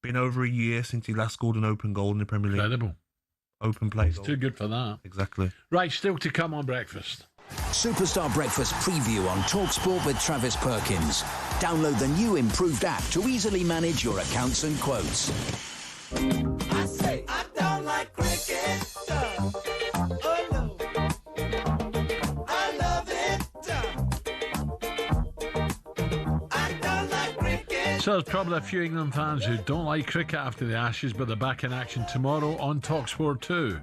been over a year since he last scored an open goal in the Premier League. Incredible. Open play. It's too good for that. Exactly. Right, still to come on breakfast. Superstar Breakfast preview on talkSPORT with Travis Perkins. Download the new improved app to easily manage your accounts and quotes. I say I don't like cricket. Oh no, I love it. I don't like cricket. So there's probably a few England fans who don't like cricket after the Ashes, but they're back in action tomorrow on talkSPORT 2.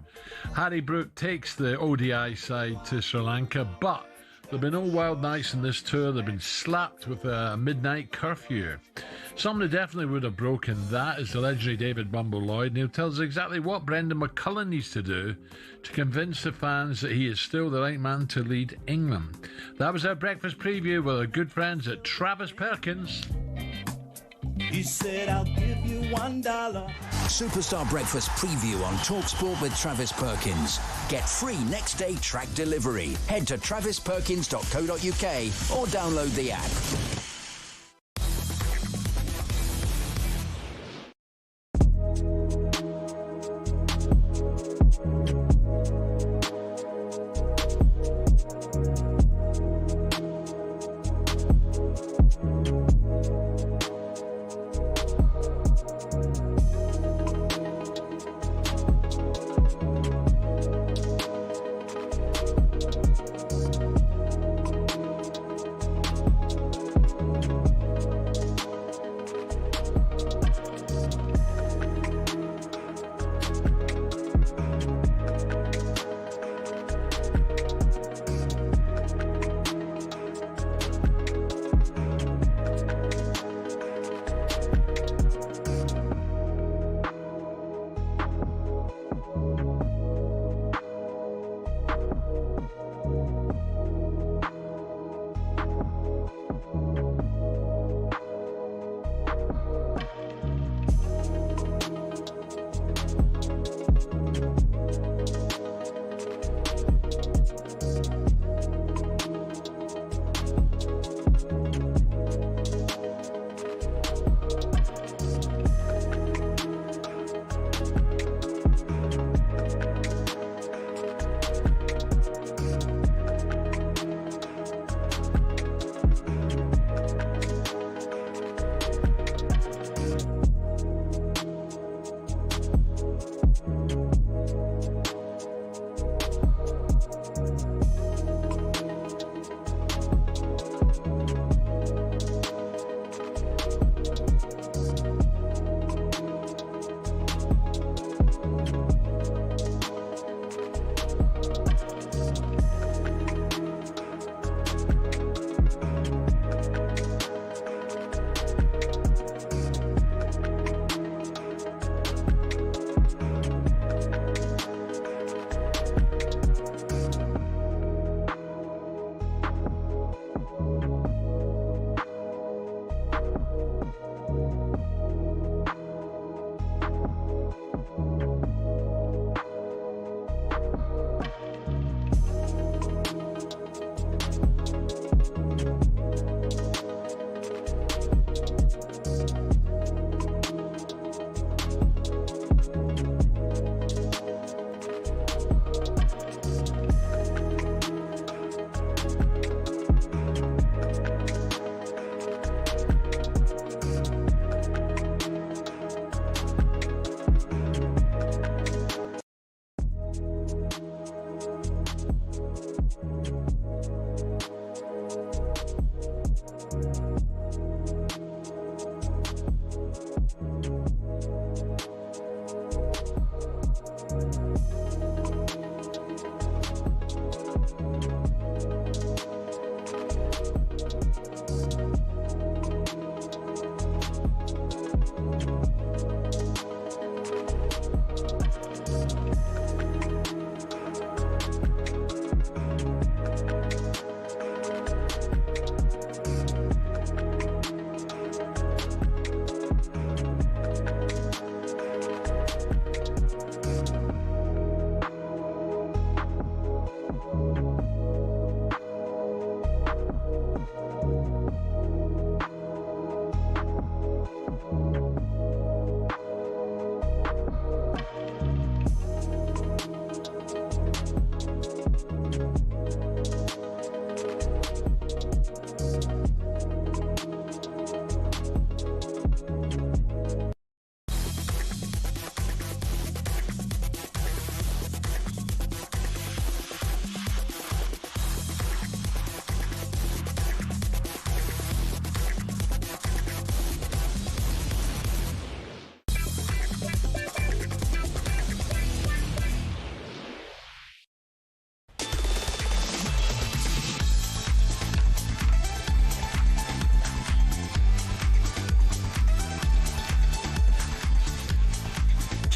Harry Brook takes the ODI side to Sri Lanka, but There have been no wild nights in this tour. They've been slapped with a midnight curfew. Somebody definitely would have broken that is the legendary David Bumble Lloyd, and he'll tell us exactly what Brendan McCullum needs to do to convince the fans that he is still the right man to lead England. That was our breakfast preview with our good friends at Travis Perkins. He said, I'll give you $1. Superstar Breakfast preview on talkSPORT with Travis Perkins. Get free next day track delivery. Head to travisperkins.co.uk or download the app.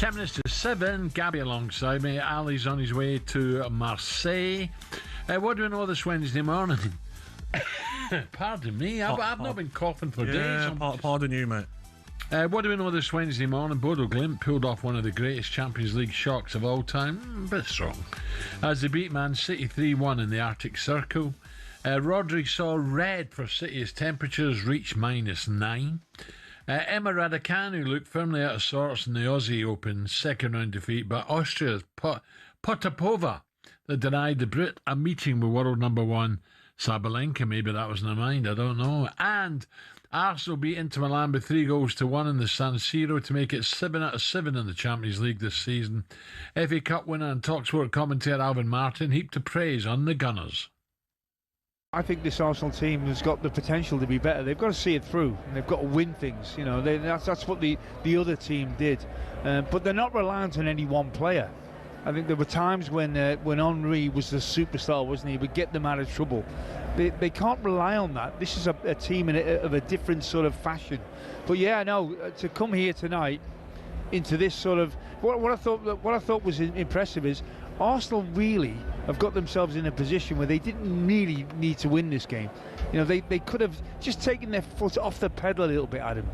10 minutes to 7. Gabby alongside me. Ali's on his way to Marseille. What do we know this Wednesday morning? Pardon me. I've not been coughing for days. Pardon you, mate. What do we know this Wednesday morning? Bodo Glimt pulled off one of the greatest Champions League shocks of all time, a bit strong, as they beat Man City 3-1 in the Arctic Circle. Rodri saw red for City as temperatures reached -9. Emma Raducanu looked firmly out of sorts in the Aussie Open second round defeat, but Austria's Potapova that denied the Brit a meeting with world number 1 Sabalenka. Maybe that was in her mind, I don't know. And Arsenal beat Inter Milan by 3-1 in the San Siro to make it 7 out of 7 in the Champions League this season. FA Cup winner and talkSPORT commentator Alvin Martin heaped to praise on the Gunners. I think this Arsenal team has got the potential to be better. They've got to see it through, and they've got to win things. You know, that's what the other team did. But they're not reliant on any one player. I think there were times when Henry was the superstar, wasn't he? He would get them out of trouble. They can't rely on that. This is a team of a different sort of fashion. But yeah, no, to come here tonight into this sort of what I thought was impressive is Arsenal really have got themselves in a position where they didn't really need to win this game. You know, they could have just taken their foot off the pedal a little bit, Adam.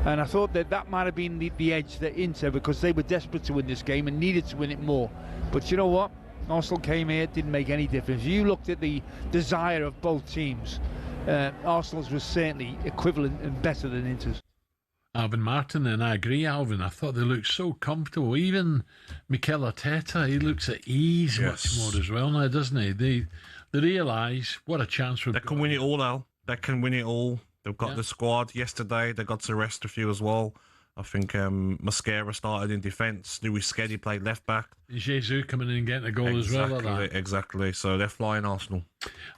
And I thought that might have been the edge that Inter, because they were desperate to win this game and needed to win it more. But you know what? Arsenal came here, it didn't make any difference. You looked at the desire of both teams. Arsenal's was certainly equivalent and better than Inter's. Alvin Martin, and I agree, Alvin. I thought they looked so comfortable. Even Mikel Arteta, he looks at ease much more as well now, doesn't he? They realise what a chance we've got. They can win it all, Al. They can win it all. They've got the squad yesterday. They got to rest a few as well. I think Mascara started in defence. Louis Skedy played left back. Jesus coming in and getting a goal as well. Like that. Exactly. So they're flying, Arsenal.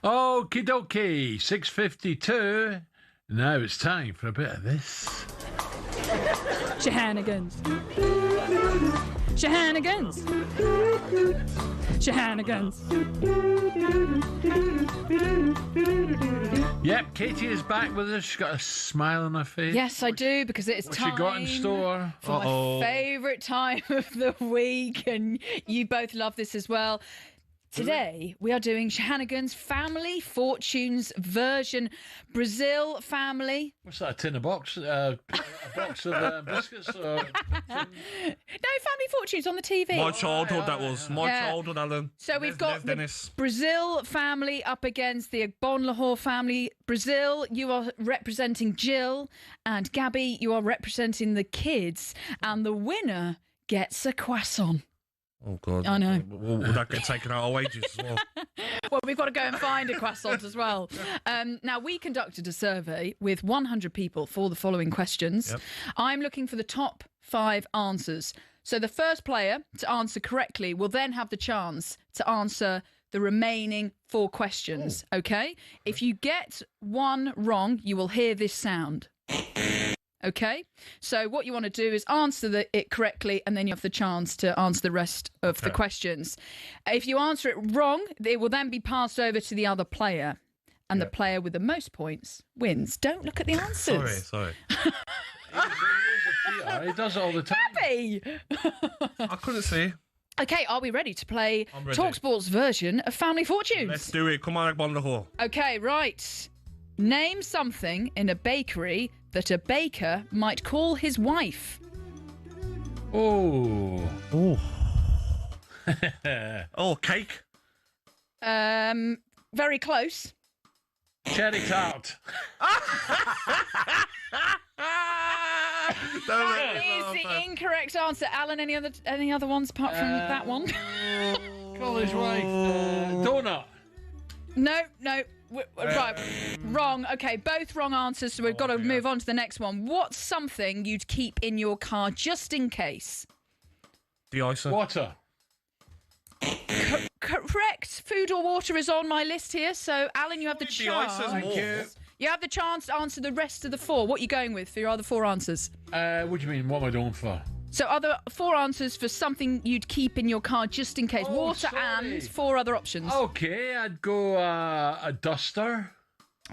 Okie dokie. 6:52. Now it's time for a bit of this. Shenanigans. Shenanigans. Shenanigans. Yep, Katie is back with us. She's got a smile on her face. Yes, I do, because it's what time she got in store for my favourite time of the week, and you both love this as well. Today, we are doing Shenanigans Family Fortunes version. Brazil family. What's that, a tin of box? A box of biscuits? Or... No, Family Fortunes on the TV. My childhood, that was. My childhood, Alan. So we've got the Brazil family up against the Agbonlahor family. Brazil, you are representing Jill, and Gabby, you are representing the kids, and the winner gets a croissant. Oh, God. I know. Will that get taken out of wages as well? Well, we've got to go and find a croissant as well. Now, we conducted a survey with 100 people for the following questions. Yep. I'm looking for the top 5 answers. So the first player to answer correctly will then have the chance to answer the remaining 4 questions, okay? If you get one wrong, you will hear this sound. Okay, so what you want to do is answer it correctly, and then you have the chance to answer the rest of the questions. If you answer it wrong, it will then be passed over to the other player, and the player with the most points wins. Don't look at the answers. Sorry. He does it all the time. Gabby! I couldn't see. Okay, are we ready to play talkSPORT's version of Family Fortunes? Let's do it. Come on, Agbonlahor. Okay, right. Name something in a bakery that a baker might call his wife. Oh. Oh, cake. Very close. Cherry tart. That is the incorrect answer. Alan, any other ones apart from that one? Call his wife. Donut. No. Right, wrong. Okay, both wrong answers, so we've got to move on to the next one. What's something you'd keep in your car just in case? De-icer. Water. Correct. Food or water is on my list here, so Alan, you have the chance. You have the chance to answer the rest of the 4. What are you going with for your other 4 answers? What do you mean? What am I doing for? So other 4 answers for something you'd keep in your car just in case. Water and 4 other options. Okay, I'd go a duster.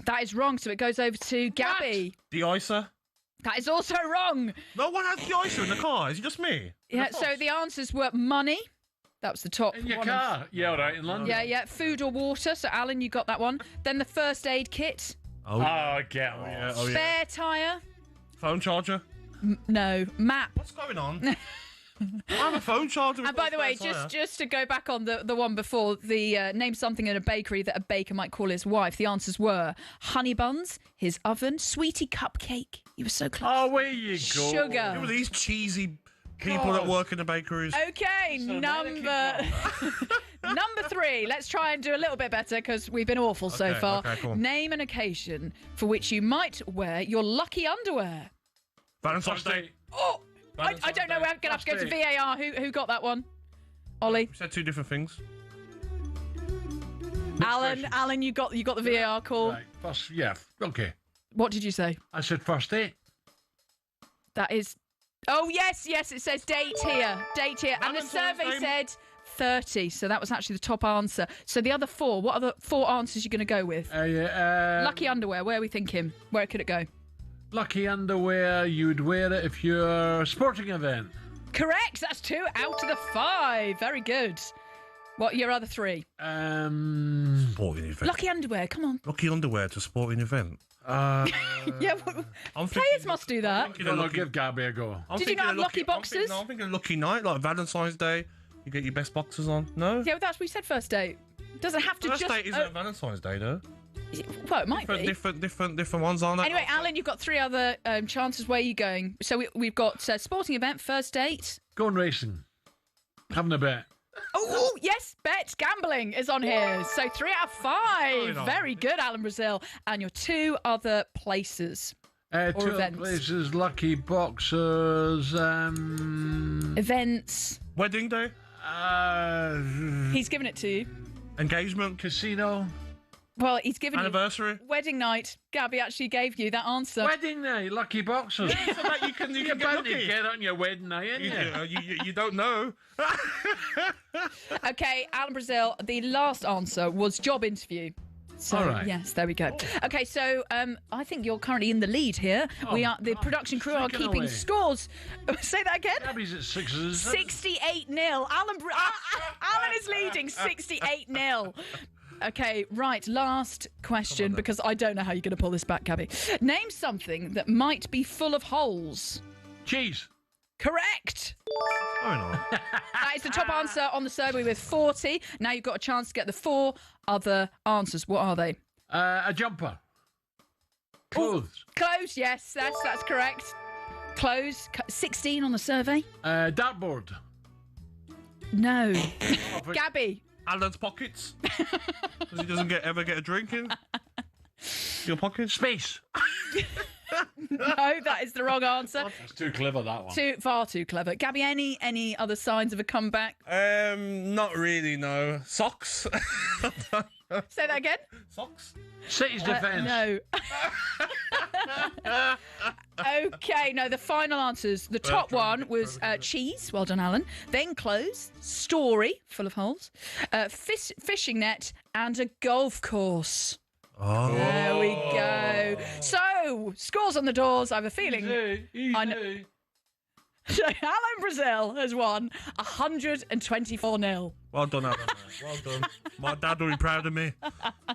That is wrong, so it goes over to Gabby. De-icer. That is also wrong. No one has the ISO in the car. Is it just me? Yeah, so the answers were money. That was the top In your one. car. Yeah, all right, in London. Yeah. Food or water. So, Alan, you got that one. Then the first aid kit. Oh, get on. Spare tyre. Phone charger. No. Map. What's going on? I have a phone charger. And by the way, just to go back on the one before, the name something in a bakery that a baker might call his wife. The answers were honey buns, his oven, sweetie cupcake. You were so close. Oh, where you go. Sugar. Who are these cheesy people that work in the bakeries? Okay, number 3. Let's try and do a little bit better because we've been awful so far. Okay, cool. Name an occasion for which you might wear your lucky underwear. Valentine's Day. Oh, I don't know. We're going to have to go to VAR. Who got that one? Ollie. We said 2 different things. Alan, you got the VAR call. Right. First, yeah. Okay. What did you say? I said first date. That is. Oh yes. It says date here, and the survey said 30. So that was actually the top answer. So the other 4. What are the 4 answers you're going to go with? Lucky underwear. Where are we thinking? Where could it go? Lucky underwear, you would wear it if you're a sporting event. Correct. That's 2 out of the 5. Very good. What are your other 3? Sporting event. Lucky underwear. Come on. Lucky underwear to a sporting event. Yeah, players must do that. I'll give Gabby a go. Did you not have lucky boxers? I'm thinking lucky night, like Valentine's Day. You get your best boxers on. No? Yeah, that's what we said first date. Doesn't have to First just. date isn't Valentine's Day, though. Well, it might be. Different ones, aren't they? Anyway, Alan, you've got 3 other chances. Where are you going? So we've got sporting event, first date. Going racing. Having a bet. Oh, yes, bet. Gambling is on here. So 3 out of 5. Very good, Alan Brazil. And your 2 other places. 2 or other places, lucky boxers. Events. Wedding day. He's given it to you. Engagement. Casino. Well, he's given Anniversary. You wedding night. Gabby actually gave you that answer. Wedding night, lucky boxers. Yeah, so that you can get lucky. To get on your wedding night, ain't you? You don't know. Okay, Alan Brazil, the last answer was job interview. So, all right. Yes, there we go. Okay, so I think you're currently in the lead here. The production crew are keeping scores. Say that again? Gabby's at 6. 68-0. Alan is leading 68-0. Okay, right, last question, because I don't know how you're going to pull this back, Gabby. Name something that might be full of holes. Cheese. Correct. Oh, no. That is the top answer on the survey with 40. Now you've got a chance to get the 4 other answers. What are they? A jumper. Clothes. Clothes, yes, that's correct. Clothes, 16 on the survey. Dartboard. No. Gabby. Alan's pockets. Because he doesn't ever get a drink in. Your pockets. Space. No, that is the wrong answer. That's too clever, that one. Far too clever. Gabby, any other signs of a comeback? Not really, no. Socks. Say that again. Socks. City's defence. No. Okay, no, the final answers. The top one was cheese. Well done, Alan. Then clothes, story, full of holes, fishing net, and a golf course. Oh. There we go. So, scores on the doors. I have a feeling. Easy. I know. So Alan Brazil has won 124-0. Well done, Alan. Well done. My dad will be proud of me.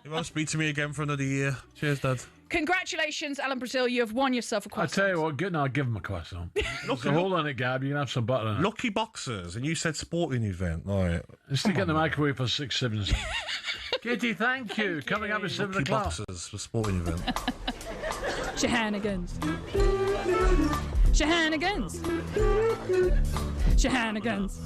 He won't speak to me again for another year. Cheers, Dad. Congratulations, Alan Brazil. You have won yourself a croissant. I tell you what, I'll give him a croissant. So hold on it, Gab. You can have some butter on it. Lucky boxers, and you said sporting event. Right. Stick it in the microwave for 6, 7 seconds. Kitty, thank you. Coming up at 7 Lucky o'clock. boxers for sporting event. Shenanigans. Shenanigans. Shenanigans.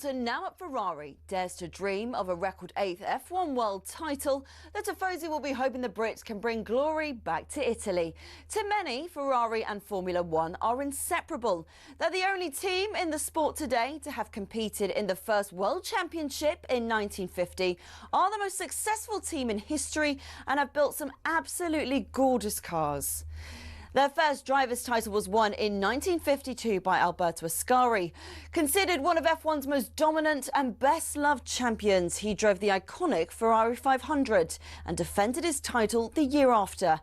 Hamilton, now at Ferrari, dares to dream of a record 8th F1 world title. The Tifosi will be hoping the Brits can bring glory back to Italy. To many, Ferrari and Formula One are inseparable. They're the only team in the sport today to have competed in the first World Championship in 1950, are the most successful team in history, and have built some absolutely gorgeous cars. Their first driver's title was won in 1952 by Alberto Ascari. Considered one of F1's most dominant and best-loved champions, he drove the iconic Ferrari 500 and defended his title the year after.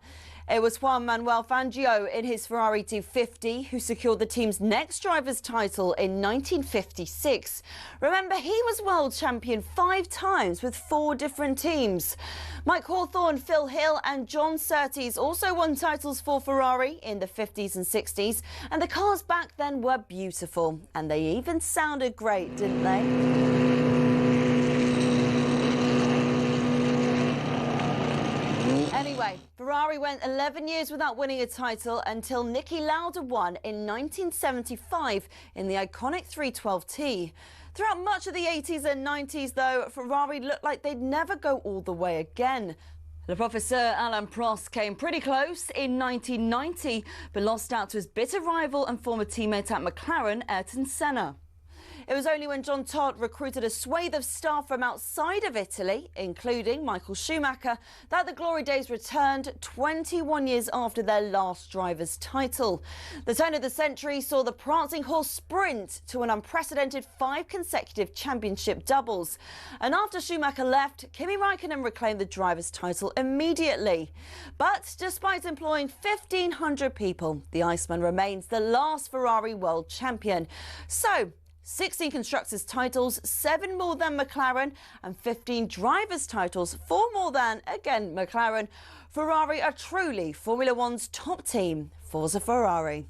It was Juan Manuel Fangio in his Ferrari 250 who secured the team's next driver's title in 1956. Remember, he was world champion 5 times with 4 different teams. Mike Hawthorne, Phil Hill and John Surtees also won titles for Ferrari in the 50s and 60s, and the cars back then were beautiful, and they even sounded great, didn't they? Anyway, Ferrari went 11 years without winning a title until Niki Lauda won in 1975 in the iconic 312T. Throughout much of the 80s and 90s, though, Ferrari looked like they'd never go all the way again. Le Professeur Alain Prost came pretty close in 1990, but lost out to his bitter rival and former teammate at McLaren, Ayrton Senna. It was only when John Todt recruited a swathe of staff from outside of Italy, including Michael Schumacher, that the glory days returned 21 years after their last driver's title. The turn of the century saw the prancing horse sprint to an unprecedented 5 consecutive championship doubles. And after Schumacher left, Kimi Raikkonen reclaimed the driver's title immediately. But despite employing 1,500 people, the Iceman remains the last Ferrari world champion. So, 16 constructors' titles, 7 more than McLaren, and 15 drivers' titles, 4 more than, again, McLaren. Ferrari are truly Formula One's top team. Forza Ferrari.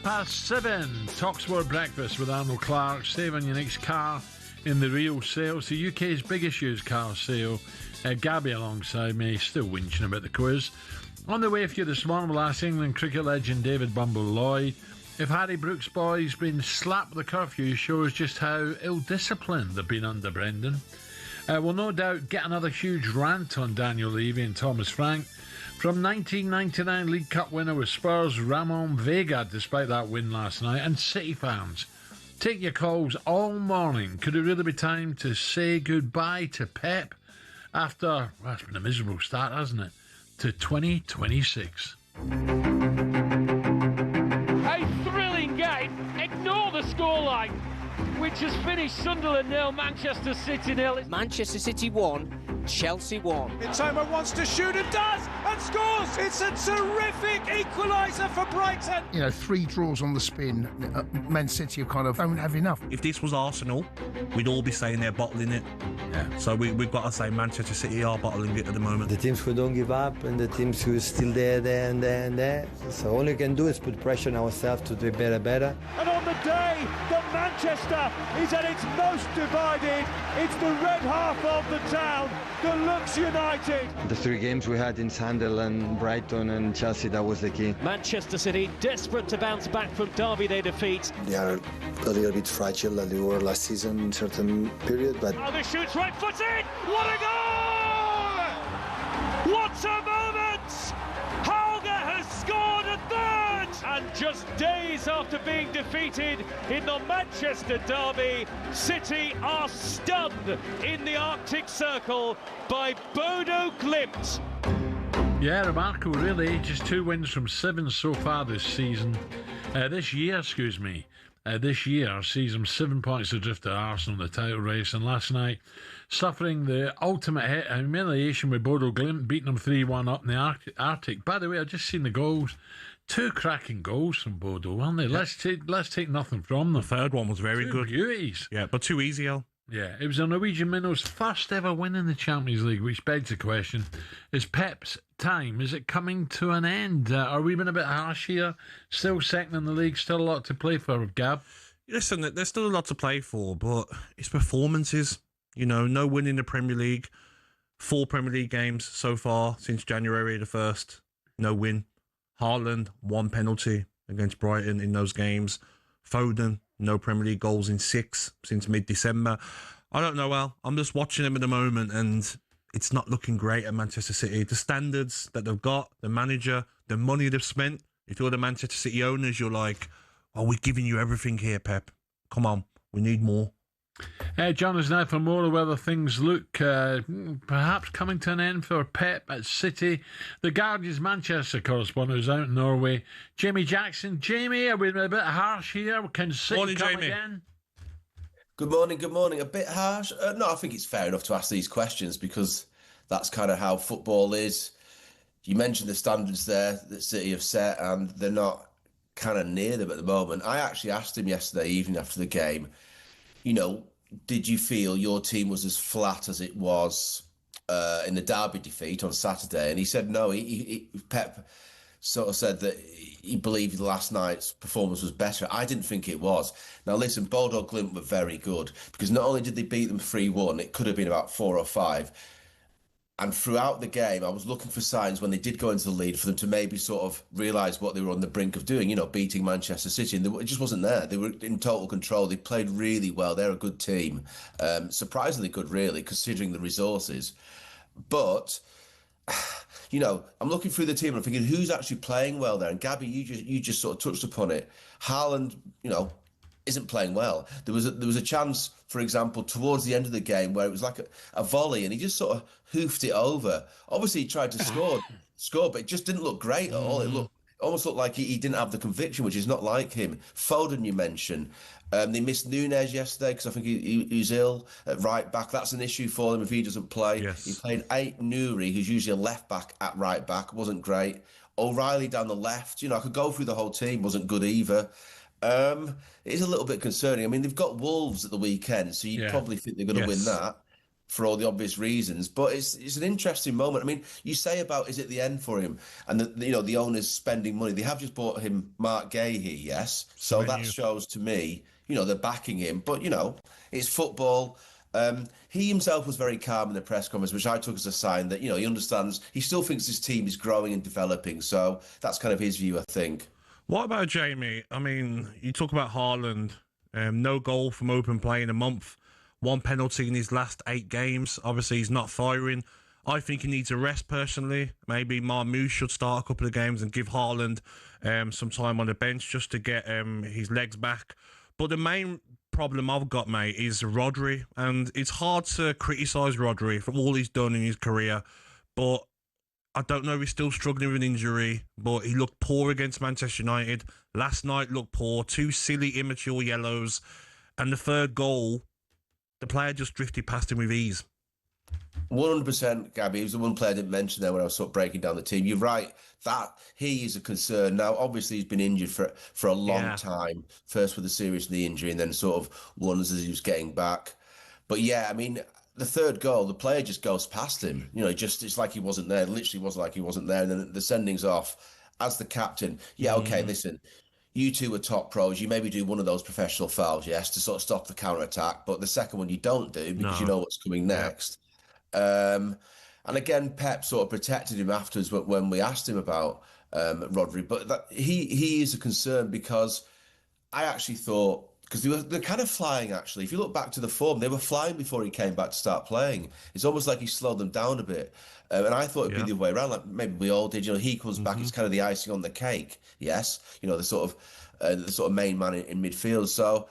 ~7, talkSPORT breakfast with Arnold Clark. Save on your next car in the real sale. It's the UK's biggest used car sale. Gabby alongside me, still whinging about the quiz. On the way for you this morning, we'll ask England cricket legend David Bumble Lloyd if Harry Brook's boys been slapped with the curfew shows just how ill-disciplined they've been under Brendan. We'll no doubt get another huge rant on Daniel Levy and Thomas Frank. From 1999 League Cup winner with Spurs, Ramon Vega, despite that win last night, and City fans. Take your calls all morning. Could it really be time to say goodbye to Pep after, well, it's been a miserable start, hasn't it, to 2026? A thrilling game. Ignore the scoreline, which has finished Sunderland 0, Manchester City 0. Manchester City 1, Chelsea 1. Mitoma wants to shoot and does, and scores. It's a terrific equaliser for Brighton. You know, 3 draws on the spin. Man City kind of don't have enough. If this was Arsenal, we'd all be saying they're bottling it. Yeah. So we've got to say Manchester City are bottling it at the moment. The teams who don't give up and the teams who are still there. So all you can do is put pressure on ourselves to do better. And on the day that Manchester is at its most divided, it's the red half of the town that looks united. The 3 games we had in Sunderland, Brighton and Chelsea, that was the key. Manchester City desperate to bounce back from Derby Day defeat. They are a little bit fragile like they were last season in certain period, but... Oh, this shoots right footed! What a goal! What a moment! Hauge has scored a third! And just days after being defeated in the Manchester derby, City are stunned in the Arctic Circle by Bodo Glimt. Yeah, remarkable, really. Just 2 wins from 7 so far this season. This year, sees them 7 points adrift to Arsenal in the title race, and last night suffering the ultimate humiliation with Bodo Glimt, beating them 3-1 up in the Arctic. By the way, I've just seen the goals. 2 cracking goals from Bodo, weren't they? Let's take nothing from them. The third one was very good. Beauties. Yeah, but too easy, Al. Yeah, it was a Norwegian minnow's first ever win in the Champions League, which begs the question, is Pep's time, is it coming to an end? Are we been a bit harsh here? Still second in the league, still a lot to play for, Gab? Listen, there's still a lot to play for, but it's performances. You know, no win in the Premier League. 4 Premier League games so far since January the 1st. No win. Haaland, 1 penalty against Brighton in those games. Foden, no Premier League goals in 6 since mid-December. I don't know, Al. I'm just watching them at the moment, and it's not looking great at Manchester City. The standards that they've got, the manager, the money they've spent. If you're the Manchester City owners, you're like, oh, we're giving you everything here, Pep. Come on, we need more. John is now for more of whether things look perhaps coming to an end for Pep at City. The Guardian's Manchester correspondent is out in Norway. Jamie Jackson. Jamie, are we a bit harsh here? Can City come again? Good morning. A bit harsh? No, I think it's fair enough to ask these questions because that's kind of how football is. You mentioned the standards there that City have set, and they're not kind of near them at the moment. I actually asked him yesterday evening after the game, you know, did you feel your team was as flat as it was in the Derby defeat on Saturday? And he said no. Pep sort of said that he believed last night's performance was better. I didn't think it was. Now, listen, Bodo Glimt were very good because not only did they beat them 3-1, it could have been about 4 or 5. And throughout the game, I was looking for signs when they did go into the lead for them to maybe sort of realise what they were on the brink of doing, you know, beating Manchester City. And it just wasn't there. They were in total control. They played really well. They're a good team. Surprisingly good, really, considering the resources. But, you know, I'm looking through the team and I'm thinking, who's actually playing well there? And Gabby, you just sort of touched upon it. Haaland, you know, isn't playing well. There was a chance, for example, towards the end of the game where it was like a volley and he just sort of hoofed it over. Obviously, he tried to score, but it just didn't look great at all. It almost looked like he didn't have the conviction, which is not like him. Foden, you mentioned. They missed Núñez yesterday because I think he's ill at right back. That's an issue for them if he doesn't play. Yes. He played Nouri, who's usually a left back, at right back. Wasn't great. O'Reilly down the left. You know, I could go through the whole team. Wasn't good either. It is a little bit concerning. I mean, they've got Wolves at the weekend, so you probably think they're going to win that for all the obvious reasons. But it's an interesting moment. I mean, you say about, is it the end for him? And, the owners spending money. They have just bought him Mark Gahey, yes. So that shows to me, they're backing him. But, it's football. He himself was very calm in the press conference, which I took as a sign that, he understands. He still thinks his team is growing and developing. So that's kind of his view, I think. What about Jamie? I mean, you talk about Haaland, no goal from open play in a month, 1 penalty in his last 8 games. Obviously, he's not firing. I think he needs a rest personally. Maybe Marmoush should start a couple of games and give Haaland some time on the bench just to get his legs back. But the main problem I've got, mate, is Rodri. And it's hard to criticise Rodri for all he's done in his career. But I don't know if he's still struggling with an injury, but he looked poor against Manchester United. Last night looked poor. 2 silly, immature yellows. And the third goal, the player just drifted past him with ease. 100%, Gabby. He was the one player I didn't mention there when I was sort of breaking down the team. You're right, that he is a concern. Now, obviously, he's been injured for a long time. First with a serious knee injury and then sort of ones as he was getting back. But yeah, I mean, the third goal, the player just goes past him. You know, it's like he wasn't there. It literally was like he wasn't there. And then the sending's off. As the captain, okay, listen, you two are top pros. You maybe do one of those professional fouls, yes, to sort of stop the counter-attack. But the second one you don't do because you know what's coming next. And again, Pep sort of protected him afterwards when we asked him about Rodri. But he is a concern because I actually thought, because they're kind of flying, actually. If you look back to the form, they were flying before he came back to start playing. It's almost like he slowed them down a bit. And I thought it'd be the other way around, like maybe we all did. You know, he comes back, it's kind of the icing on the cake, yes? You know, the sort of main man in midfield. So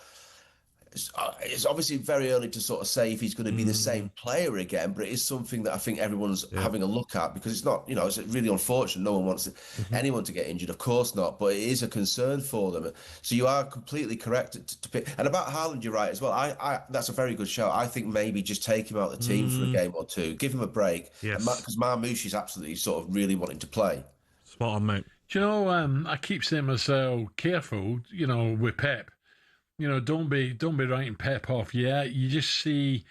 it's obviously very early to sort of say if he's going to be the same player again, but it is something that I think everyone's having a look at, because it's not, you know, it's really unfortunate. No one wants anyone to get injured, of course not, but it is a concern for them. So you are completely correct to pick. And about Haaland, you're right as well. I that's a very good shout. I think maybe just take him out of the team for a game or two, give him a break, because Marmoush is absolutely sort of really wanting to play. Spot on, mate. Do you know, I keep saying myself, careful, you know, with Pep. You know, don't be writing Pep off yet. You just see,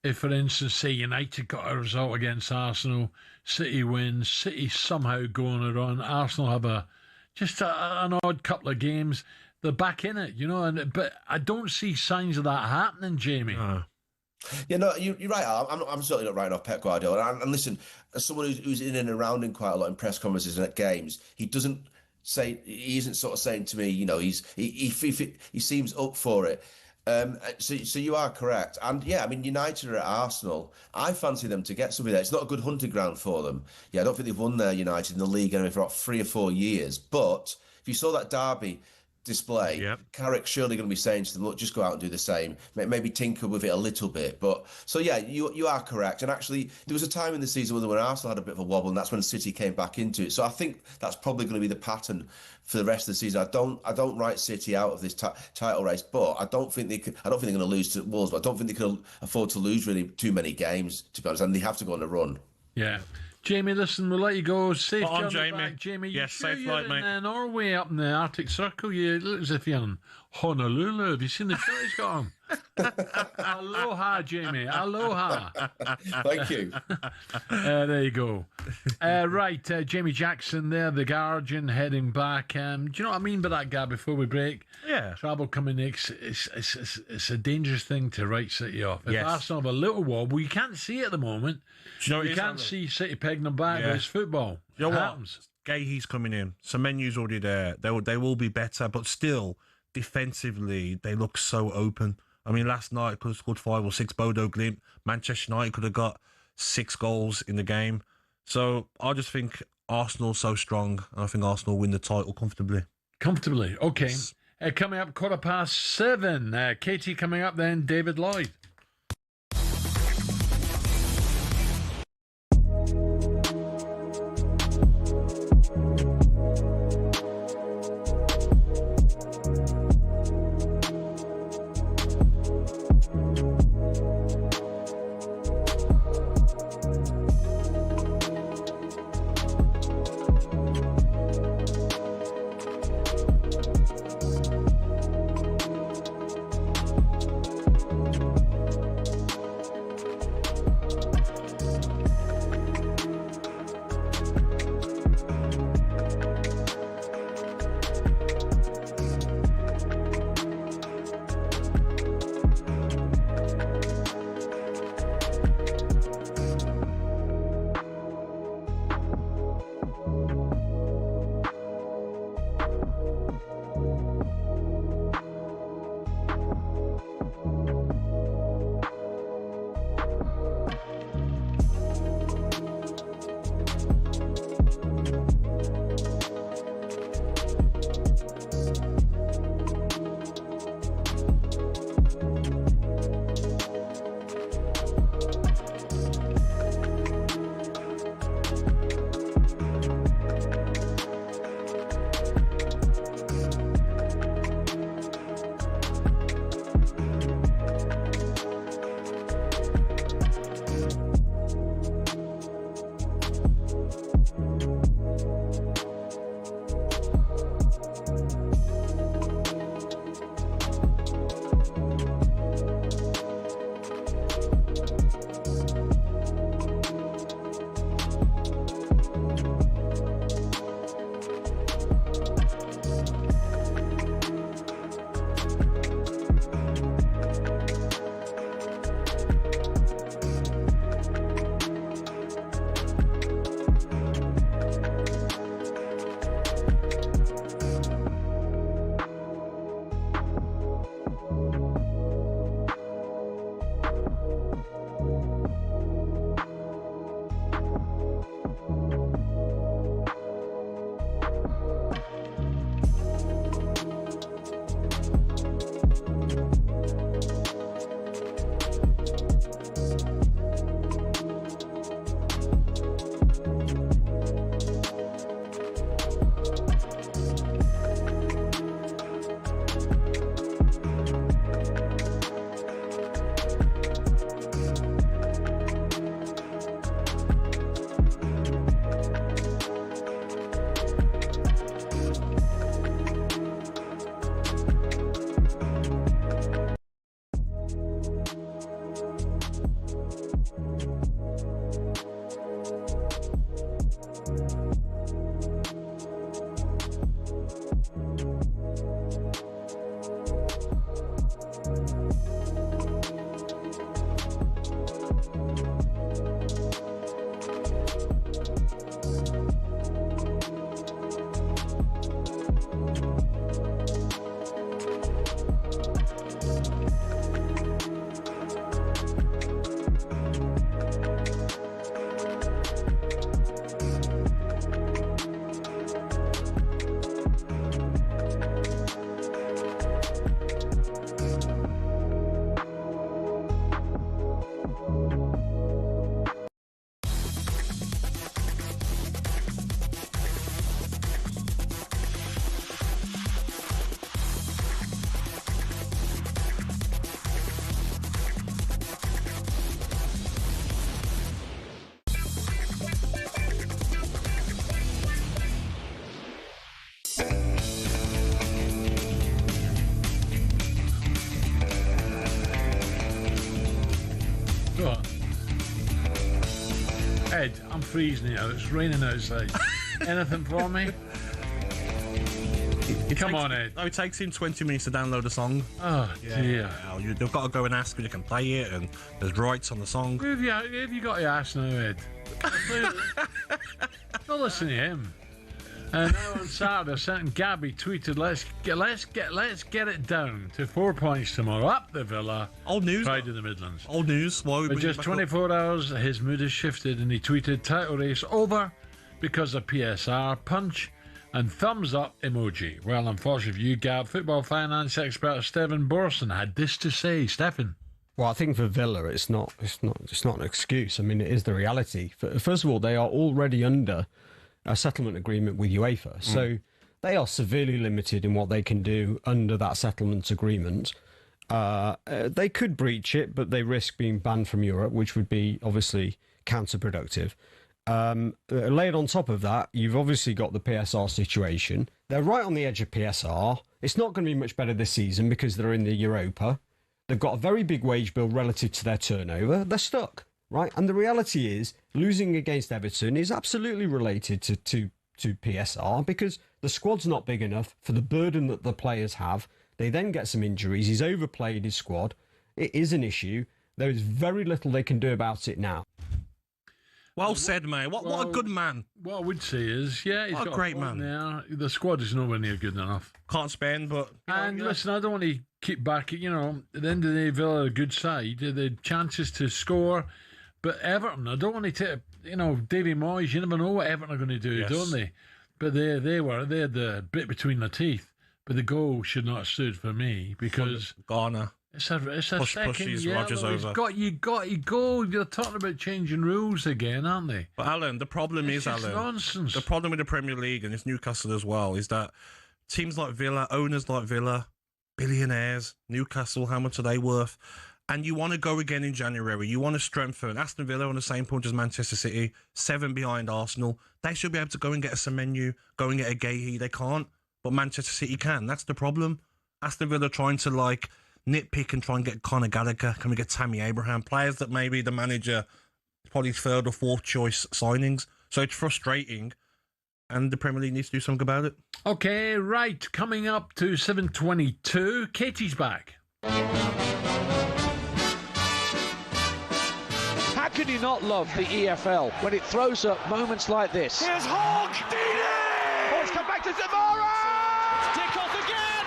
if for instance, say United got a result against Arsenal, City wins, City somehow go on a run, Arsenal have an odd couple of games, they're back in it, you know. But I don't see signs of that happening, Jamie. Yeah, no, you're right, Al. I'm certainly not writing off Pep Guardiola. And listen, as someone who's in and around him quite a lot in press conferences and at games, he isn't sort of saying to me, you know, he seems up for it. So you are correct. And yeah, I mean, United are at Arsenal. I fancy them to get something there. It's not a good hunting ground for them. Yeah, I don't think they've won there, United, in the league anyway for about 3 or 4 years. But if you saw that derby display, Carrick's surely going to be saying to them, look, just go out and do the same. Maybe tinker with it a little bit. But so yeah, you are correct. And actually, there was a time in the season when Arsenal had a bit of a wobble, and that's when City came back into it. So I think that's probably going to be the pattern for the rest of the season. I don't write City out of this title race, but I don't think they're going to lose to Wolves. But I don't think they can afford to lose really too many games, to be honest. And they have to go on a run. Yeah. Jamie, listen, we'll let you go. Safe on, Jamie. Back. Jamie, yes, sure safe flight, mate. In Norway, up in the Arctic Circle, you look as if you're in Honolulu. Have you seen the shirt he's got on? Aloha, Jamie. Aloha. Thank you. There you go. Right, Jamie Jackson there, the Guardian, heading back. Do you know what I mean by that, Gab, before we break? Yeah. Travel coming next. It's a dangerous thing to write City off. If Arsenal have a little wobble, you can't see it at the moment. You can't see City pegging them back, but it's football. You know what? Gahey's coming in. Semenyo's already there. They will be better, but still, defensively, they look so open. I mean, last night could have scored 5 or 6. Bodo Glimt. Manchester United could have got 6 goals in the game. So I just think Arsenal's so strong, and I think Arsenal win the title comfortably. Comfortably, okay. Yes. Coming up 7:15. Katie coming up then. David Lloyd. I'm freezing here. It's raining outside. Anything for me? Come on, Ed. No, it takes him 20 minutes to download a song. Oh, dear. They've got to go and ask if you can play it, and there's rights on the song. Who have you got your ass now, Ed? Don't listen to him. And now on Saturday, certain Gabby tweeted, let's get it down to 4 points tomorrow. Up the Villa. Old news. Pride of the Midlands. Old news. Why But just 24 hours, his mood has shifted, and he tweeted, title race over because of PSR, punch, and thumbs up emoji. Well, unfortunately for you, Gab, football finance expert Stephen Borson had this to say. Stephen. Well, I think for Villa, it's not an excuse. I mean, it is the reality. First of all, they are already under a settlement agreement with UEFA, so they are severely limited in what they can do under that settlement agreement. They could breach it, but they risk being banned from Europe, which would be obviously counterproductive. Laid on top of that, you've obviously got the PSR situation. They're right on the edge of PSR. It's not going to be much better this season because they're in the Europa. They've got a very big wage bill relative to their turnover. They're stuck, right? And the reality is, losing against Everton is absolutely related to PSR because the squad's not big enough for the burden that the players have. They then get some injuries. He's overplayed his squad. It is an issue. There is very little they can do about it now. Well said, mate. What a good man. What I would say is, he's what a got great point man. there. The squad is nowhere near good enough. Can't spend, but... And listen, I don't want to keep back, at the end of the day, Villa are a good side. The chances to score, but Everton, I don't want to take, Davy Moyes, you never know what Everton are going to do, don't they? But they had the bit between their teeth. But the goal should not have stood for me because... Ghana. It's a second pushes yellow. Rodgers over. You got to go. You're talking about changing rules again, aren't they? But Alan, the problem is, nonsense. The problem with the Premier League, and it's Newcastle as well, is that teams like Villa, owners like Villa, billionaires, Newcastle, how much are they worth? And you want to go again in January. You want to strengthen. Aston Villa on the same point as Manchester City, 7 behind Arsenal. They should be able to go and get a Semenyo, go and get a Gahey. They can't, but Manchester City can. That's the problem. Aston Villa trying to nitpick and try and get Conor Gallagher. Can we get Tammy Abraham? Players that maybe the manager is probably third or fourth choice signings. So it's frustrating, and the Premier League needs to do something about it. Okay, right. Coming up to 7:22. Katie's back. How can you not love the EFL when it throws up moments like this? Here's Hawk! Deeney! Oh, it's come back to Zamora! Tick off again!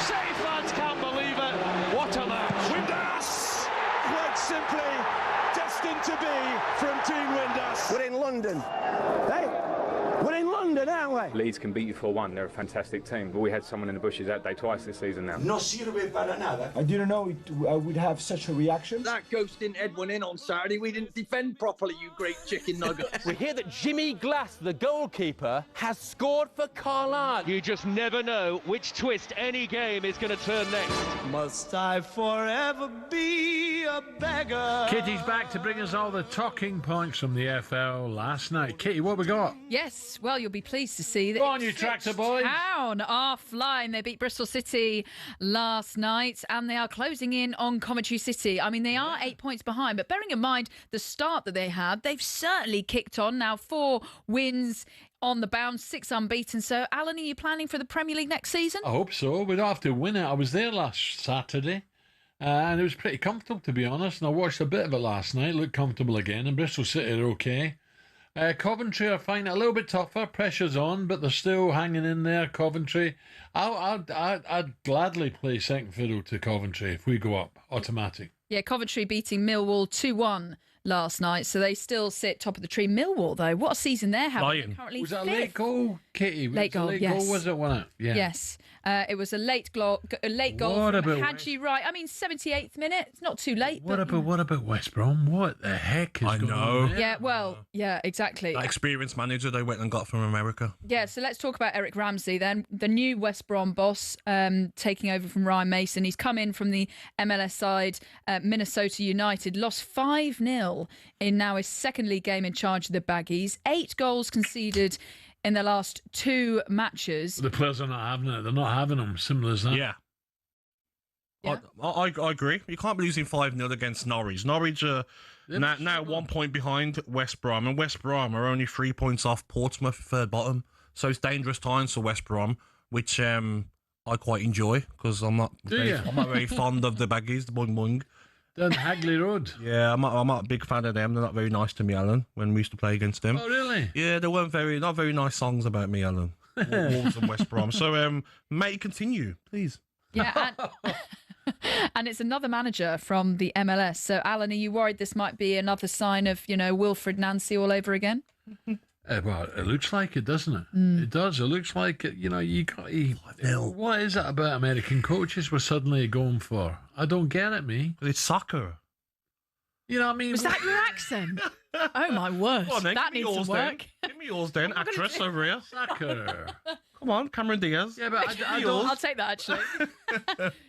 City fans can't believe it. What a match! Windass! Quite simply destined to be from Team Windass. We're in London. We're in London, aren't we? Leeds can beat you 4-1. They're a fantastic team. But we had someone in the bushes that day twice this season now. No sirve para nada. I didn't know I would have such a reaction. That ghost didn't head one in on Saturday. We didn't defend properly, you great chicken nugget. We hear that Jimmy Glass, the goalkeeper, has scored for Carlisle. You just never know which twist any game is going to turn next. Must I forever be a beggar? Katie's back to bring us all the talking points from the FL last night. Katie, what we got? Yes, well, you'll be pleased to see that. Go on, you tractor boys. Town are flying. They beat Bristol City last night, and they are closing in on Coventry City. I mean, they are 8 points behind, but bearing in mind the start that they had, they've certainly kicked on. Now 4 wins on the bounce, 6 unbeaten. So, Alan, are you planning for the Premier League next season? I hope so. We don't have to win it. I was there last Saturday, and it was pretty comfortable, to be honest. And I watched a bit of it last night. Looked comfortable again. And Bristol City are okay. Coventry are finding it a little bit tougher. Pressure's on, but they're still hanging in there. Coventry, I'd gladly play second fiddle to Coventry if we go up automatic. Yeah, Coventry beating Millwall 2-1 last night, so they still sit top of the tree. Millwall, though, what a season they're having. Currently was that a fifth. late goal, Kitty? Late goal, yes. Was it, wasn't it? Yeah. Yes. It was a late goal What from about Hadji Wright. I mean, 78th minute. It's not too late. What about West Brom? What the heck is going on there? Yeah, well, yeah, exactly. That experienced manager they went and got from America. Yeah, so let's talk about Eric Ramsey then. The new West Brom boss taking over from Ryan Mason. He's come in from the MLS side. Minnesota United lost 5-0 in now his second league game in charge of the Baggies. 8 goals conceded in the last 2 matches. The players are not having it. They're not having them. Simple as that. Yeah. I agree. You can't be losing 5-0 against Norwich. Norwich are Now 1 point behind West Brom, and West Brom are only 3 points off Portsmouth, third bottom. So it's dangerous times for West Brom, which I quite enjoy because I'm not very fond of the baggies, the boing boing. Down Hagley Road. Yeah, I'm not a big fan of them. They're not very nice to me, Alan, when we used to play against them. Oh, really? Yeah, they weren't not very nice songs about me, Alan. Wolves and West Brom. So, mate, continue, please. Yeah, and it's another manager from the MLS. So, Alan, are you worried this might be another sign of, Wilfred Nancy all over again? Well, it looks like it, doesn't it? It does. It looks like it. What is it about American coaches we're suddenly going for? I don't get it, me. It's soccer. You know what I mean? Was that your accent? Oh, my word. Well, then, that needs to work. Give me yours then, actress over here. Soccer. Come on, Cameron Diaz. Yeah, but I'll take that, actually.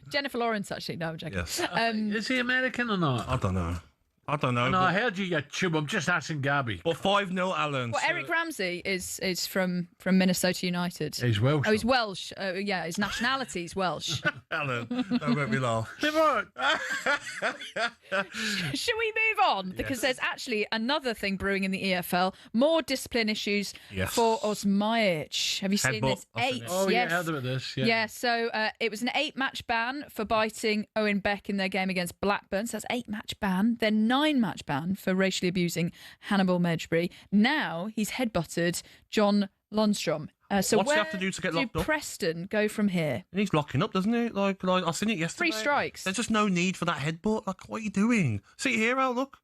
Jennifer Lawrence, actually. No, I'm joking. Yes. Is he American or not? I don't know. No, I heard you tube. I'm just asking Gabby. But 5-0, Alan. Well, Eric Ramsey is from Minnesota United. He's Welsh. Oh, he's Welsh. Yeah, his nationality is Welsh. Alan, don't make me laugh. Should we move on? Because there's actually another thing brewing in the EFL. More discipline issues for Osmajic. Have you seen this? 8. Oh, yeah, I heard about this. Yeah, so it was an 8-match ban for biting Owen Beck in their game against Blackburn. So that's 8-match ban. Then 9-match ban for racially abusing Hannibal Mejbri. Now he's headbutted John Lundstrom. So what's he have to do to get locked up? Preston go from here? And he's locking up, doesn't he? Like I seen it yesterday. 3 strikes. There's just no need for that headbutt. Like, what are you doing? See here, Al, look.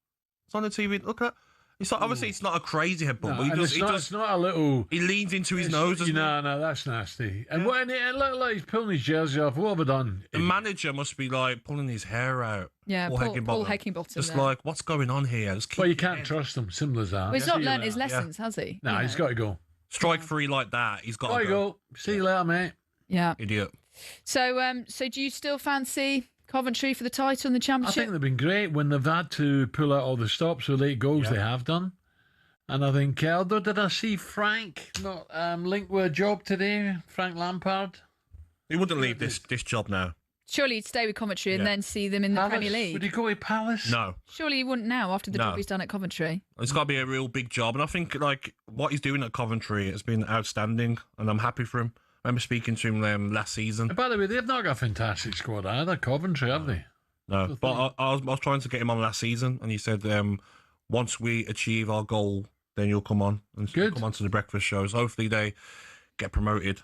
It's on the TV. Look at. It's not, obviously it's not a crazy headbutt, but it's not a little. He leans into his nose. No, that's nasty. And when it looked like he's pulling his jersey off, what have I done? The manager must be like pulling his hair out. Yeah, Paul Heckingbottom. Just like, what's going on here? Well, you can't trust him. Simple as that. Well, he's not learnt his lessons, has he? No, he's got to go. Strike 3 like that, he's got to go. See you later, mate. Yeah. Idiot. So, do you still fancy Coventry for the title in the Championship? I think they've been great when they've had to pull out all the stops with late goals. They have done. And I think, although did I see Frank not linked with a job today? Frank Lampard? He wouldn't leave this job now. Surely he'd stay with Coventry and then see them in the Premier League. Would he go with Palace? No. Surely he wouldn't now after the job he's done at Coventry. It's got to be a real big job. And I think like what he's doing at Coventry has been outstanding. And I'm happy for him. I remember speaking to him last season. By the way, they've not got a fantastic squad either, Coventry, have they? No. But I was trying to get him on last season. And he said, once we achieve our goal, then you'll come on and come on to the breakfast shows. Hopefully they get promoted.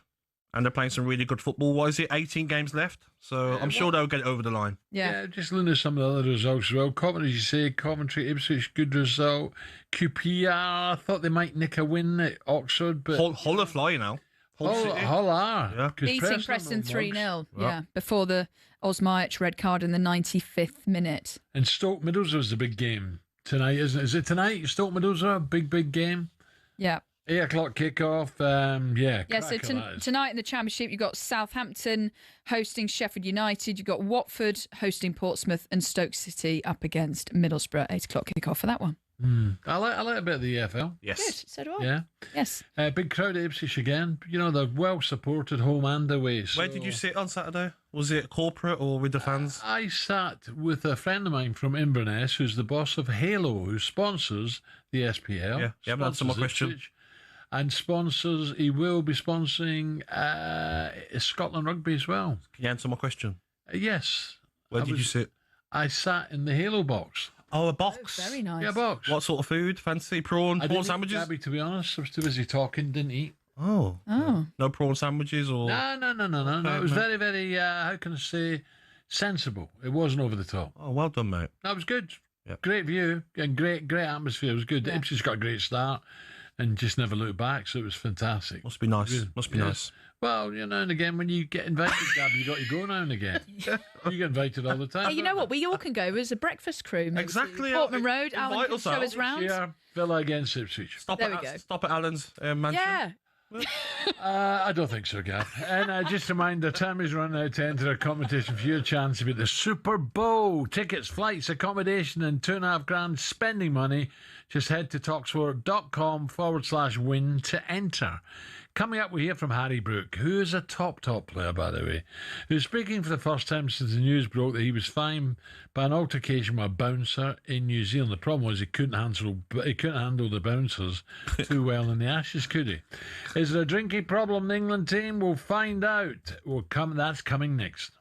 And they're playing some really good football. What is it? 18 games left. So I'm sure they'll get it over the line. Yeah. Just looking at some of the other results as well. Coventry, as you say, Coventry, Ipswich, good result. QPR, I thought they might nick a win at Oxford. But Hull are flying now. Hull are. Yeah. Beating Preston 3-0. Yeah. Before the Osmajic red card in the 95th minute. And Stoke Middlesbrough is the big game tonight, isn't it? Is it tonight? Stoke Middlesbrough, big game. Yeah. 8 o'clock kickoff. Yeah, so tonight in the Championship, you've got Southampton hosting Sheffield United. You've got Watford hosting Portsmouth and Stoke City up against Middlesbrough. 8 o'clock kickoff for that one. I like a bit of the EFL. Yes. Good, so do I. Yeah. Yes. Big crowd at Ipswich again. You know, they're well supported home and away. So. Where did you sit on Saturday? Was it corporate or with the fans? I sat with a friend of mine from Inverness, who's the boss of Halo, who sponsors the SPL. Yeah, answer my question. And he will be sponsoring Scotland Rugby as well. Can you answer my question? Yes. Where did you sit? I sat in the Halo box. Oh, a box. Oh, very nice. Yeah, box. What sort of food? Fancy prawn sandwiches? Gabby, to be honest, I was too busy talking, didn't eat. Oh. No prawn sandwiches or? No. It was very, very, how can I say, sensible. It wasn't over the top. Oh, well done, mate. That was good. Yep. Great view and great atmosphere. It was good. Yeah. Ipswich got a great start and just never looked back, so it was fantastic. Must be nice. Must be nice. Well, now and again, when you get invited, Gabby, you got to go now and again. You get invited all the time. Hey, you know what? We all can go as a breakfast crew. Exactly. Portman Road, Alan can show us round. Yeah, Villa against Ipswich. There we go. Stop at Alan's mansion. Yeah. I don't think so, Gav. And just a reminder, time is running out to enter a competition for your chance to be the Super Bowl. Tickets, flights, accommodation, and £2.5 spending money. Just head to talksport.com/win to enter. Coming up, we hear from Harry Brook, who is a top player, by the way, who's speaking for the first time since the news broke that he was fined by an altercation with a bouncer in New Zealand. The problem was he couldn't handle the bouncers too well in the Ashes, could he? Is there a drinking problem in the England team? We'll find out. That's coming next.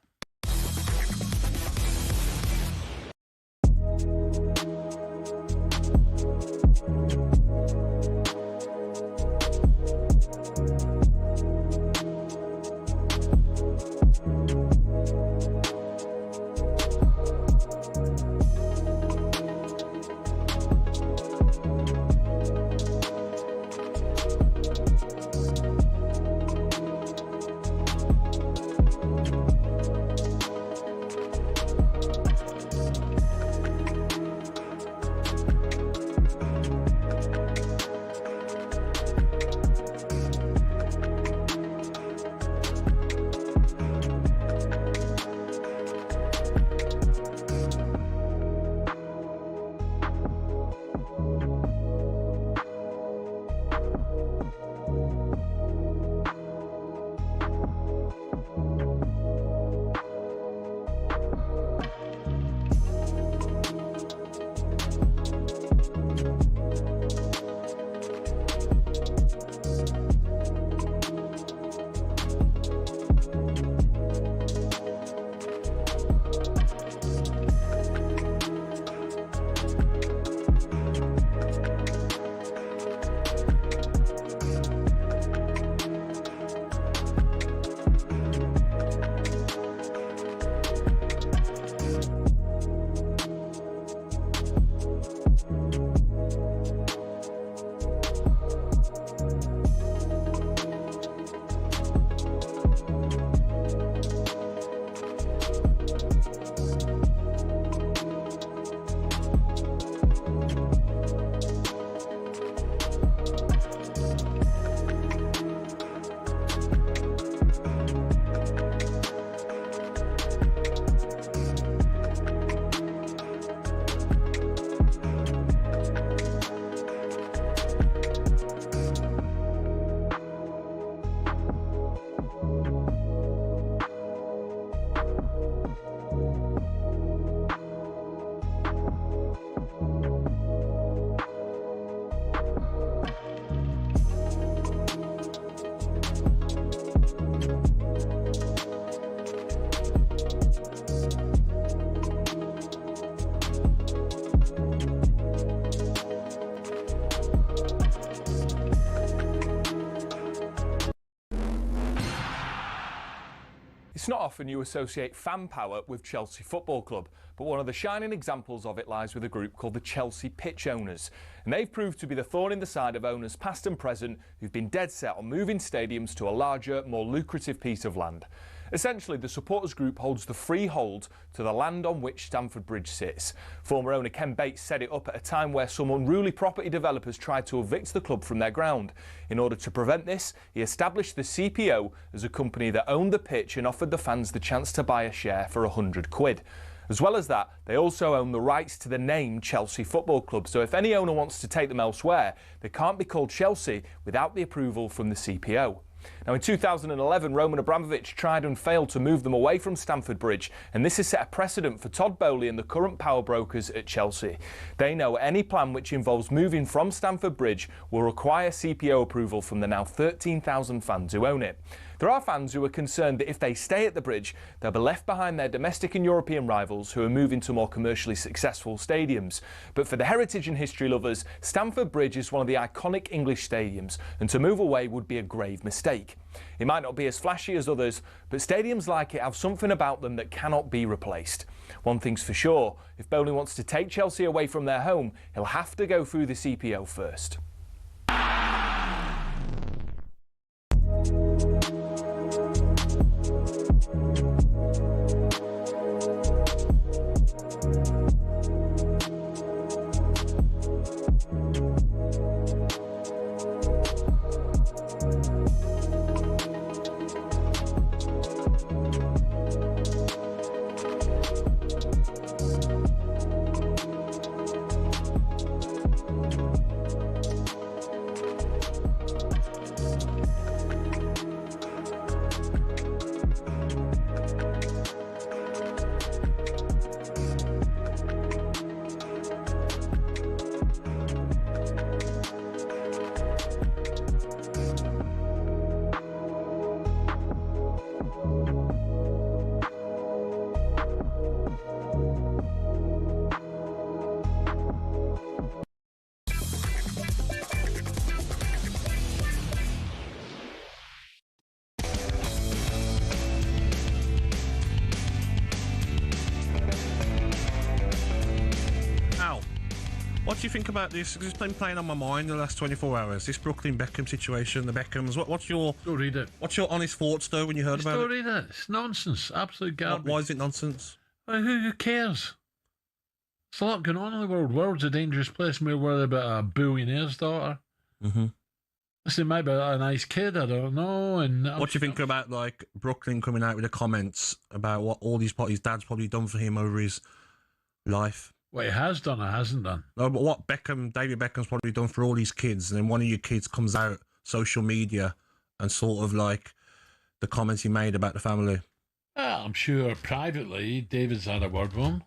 It's not often you associate fan power with Chelsea Football Club, but one of the shining examples of it lies with a group called the Chelsea Pitch Owners. And they've proved to be the thorn in the side of owners past and present who've been dead set on moving stadiums to a larger, more lucrative piece of land. Essentially, the supporters group holds the freehold to the land on which Stamford Bridge sits. Former owner Ken Bates set it up at a time where some unruly property developers tried to evict the club from their ground. In order to prevent this, he established the CPO as a company that owned the pitch and offered the fans the chance to buy a share for £100. As well as that, they also own the rights to the name Chelsea Football Club, so if any owner wants to take them elsewhere, they can't be called Chelsea without the approval from the CPO. Now in 2011, Roman Abramovich tried and failed to move them away from Stamford Bridge, and this has set a precedent for Todd Bowley and the current power brokers at Chelsea. They know any plan which involves moving from Stamford Bridge will require CPO approval from the now 13,000 fans who own it. There are fans who are concerned that if they stay at the bridge, they'll be left behind their domestic and European rivals who are moving to more commercially successful stadiums. But for the heritage and history lovers, Stamford Bridge is one of the iconic English stadiums, and to move away would be a grave mistake. It might not be as flashy as others, but stadiums like it have something about them that cannot be replaced. One thing's for sure, if Bowley wants to take Chelsea away from their home, he'll have to go through the CPO first. What do you think about this? Because it's been playing on my mind the last 24 hours. This Brooklyn Beckham situation, the Beckhams. What's your? Don't read it. What's your honest thoughts though when you heard about it? Don't read it. It's nonsense. Absolute garbage. Why is it nonsense? Who cares? There's a lot going on in the world. The world's a dangerous place. We're worried about a billionaire's daughter. Mm-hmm. Listen, maybe a nice kid. I don't know. And what do you think about like Brooklyn coming out with the comments about what all his dad's probably done for him over his life? What he has done or hasn't done? No, but what David Beckham's probably done for all his kids, and then one of your kids comes out social media and sort of like the comments he made about the family. I'm sure privately David's had a word with him.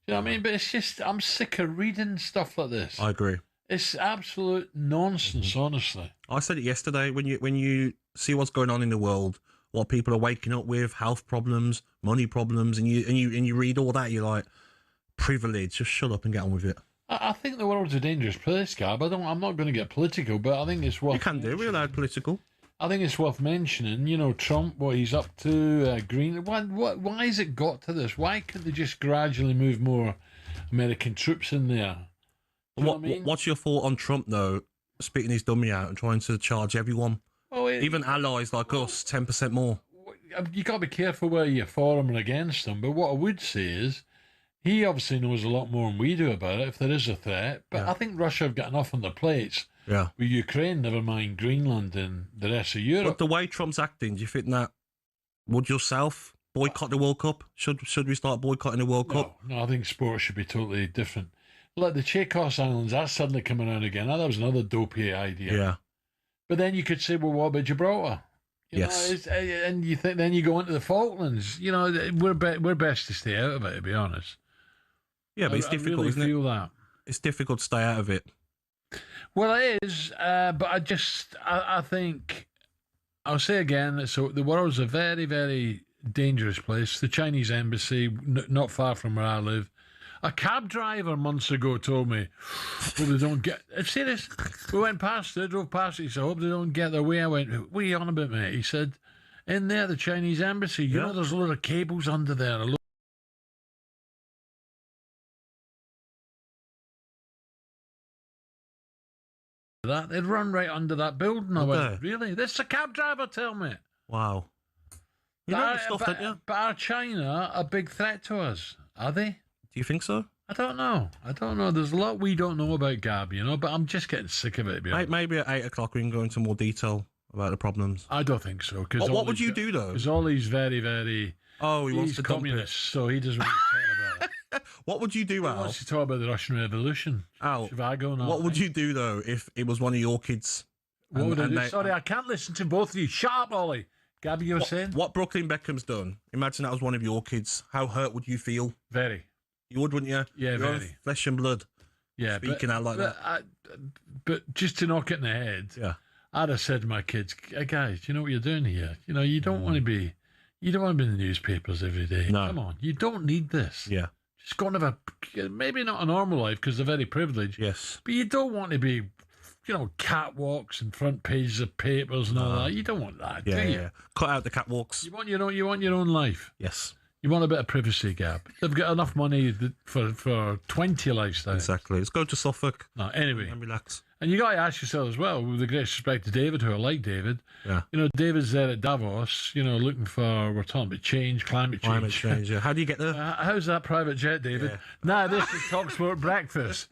You know what I mean? But it's just, I'm sick of reading stuff like this. I agree. It's absolute nonsense, honestly. I said it yesterday. When you see what's going on in the world, what people are waking up with, health problems, money problems, and you read all that, you're like, privilege. Just shut up and get on with it. I think the world's a dangerous place, Gab. I'm not going to get political, but I think it's worth. You can do. We're allowed political. I think it's worth mentioning. You know, Trump, what he's up to, Green. Why has it got to this? Why couldn't they just gradually move more American troops in there? What's your thought on Trump though, spitting his dummy out and trying to charge everyone, even allies like us, 10% more? You got to be careful whether you're for him or against him. But what I would say is, he obviously knows a lot more than we do about it if there is a threat. But I think Russia have got enough on their plates. Yeah. With Ukraine, never mind Greenland and the rest of Europe. But the way Trump's acting, do you think that would yourself boycott the World Cup? Should we start boycotting the World Cup? No, I think sport should be totally different. Like the Chagos Islands, that's suddenly coming around again. That was another dopey idea. Yeah. But then you could say, well, what about Gibraltar? Yes. And you think then you go into the Falklands. You know, we're best to stay out of it, to be honest. Yeah, but it's difficult, really isn't it? Feel that. It's difficult to stay out of it. Well, it is, but I think, I'll say again, so the world's a very, very dangerous place. The Chinese embassy, not far from where I live. A cab driver months ago told me, well, they don't get... I'm serious. We went past it, drove past it. He said, I hope they don't get their way. I went, what are you on about, mate? He said, in there, the Chinese embassy, you know, there's a lot of cables under there. That they'd run right under that building. I went, really? This is a cab driver, tell me. Wow. You know the stuff, don't you? But are China a big threat to us? Are they? Do you think so? I don't know. There's a lot we don't know about Gab, you know, but I'm just getting sick of it. Maybe at 8 o'clock we can go into more detail about the problems. I don't think so. What would you do, though? Because all these very, very... Oh, he wants to dump it. So he doesn't want to talk about it. What would you do, Al? He wants to talk about the Russian Revolution. Al, Zhivago now. What would you do, though, if it was one of your kids? What would I do? Sorry, I can't listen to both of you. Shut up, Ollie. Gabby, you were saying? What Brooklyn Beckham's done, imagine that was one of your kids. How hurt would you feel? Very. You would, wouldn't you? Yeah, your very. Flesh and blood. Yeah, speaking out like that. But just to knock it in the head, I'd have said to my kids, hey, guys, you know what you're doing here? You know, you don't want to be in the newspapers every day. No. Come on, you don't need this. Yeah. Just go and have maybe not a normal life because they're very privileged. Yes. But you don't want to be, you know, catwalks and front pages of papers and all that. You don't want that, do you? Yeah. Cut out the catwalks. You want your own life. Yes. You want a bit of privacy, Gab. They've got enough money for 20 lifestyles. Exactly. Let's go to Suffolk. No, anyway. And relax. And you got to ask yourself as well, with the greatest respect to David, who I like David. Yeah. You know, David's there at Davos, you know, looking for, we're talking about change, climate change. Climate change, yeah. How do you get there? How's that private jet, David? Yeah. Now, this is talkSPORT Breakfast.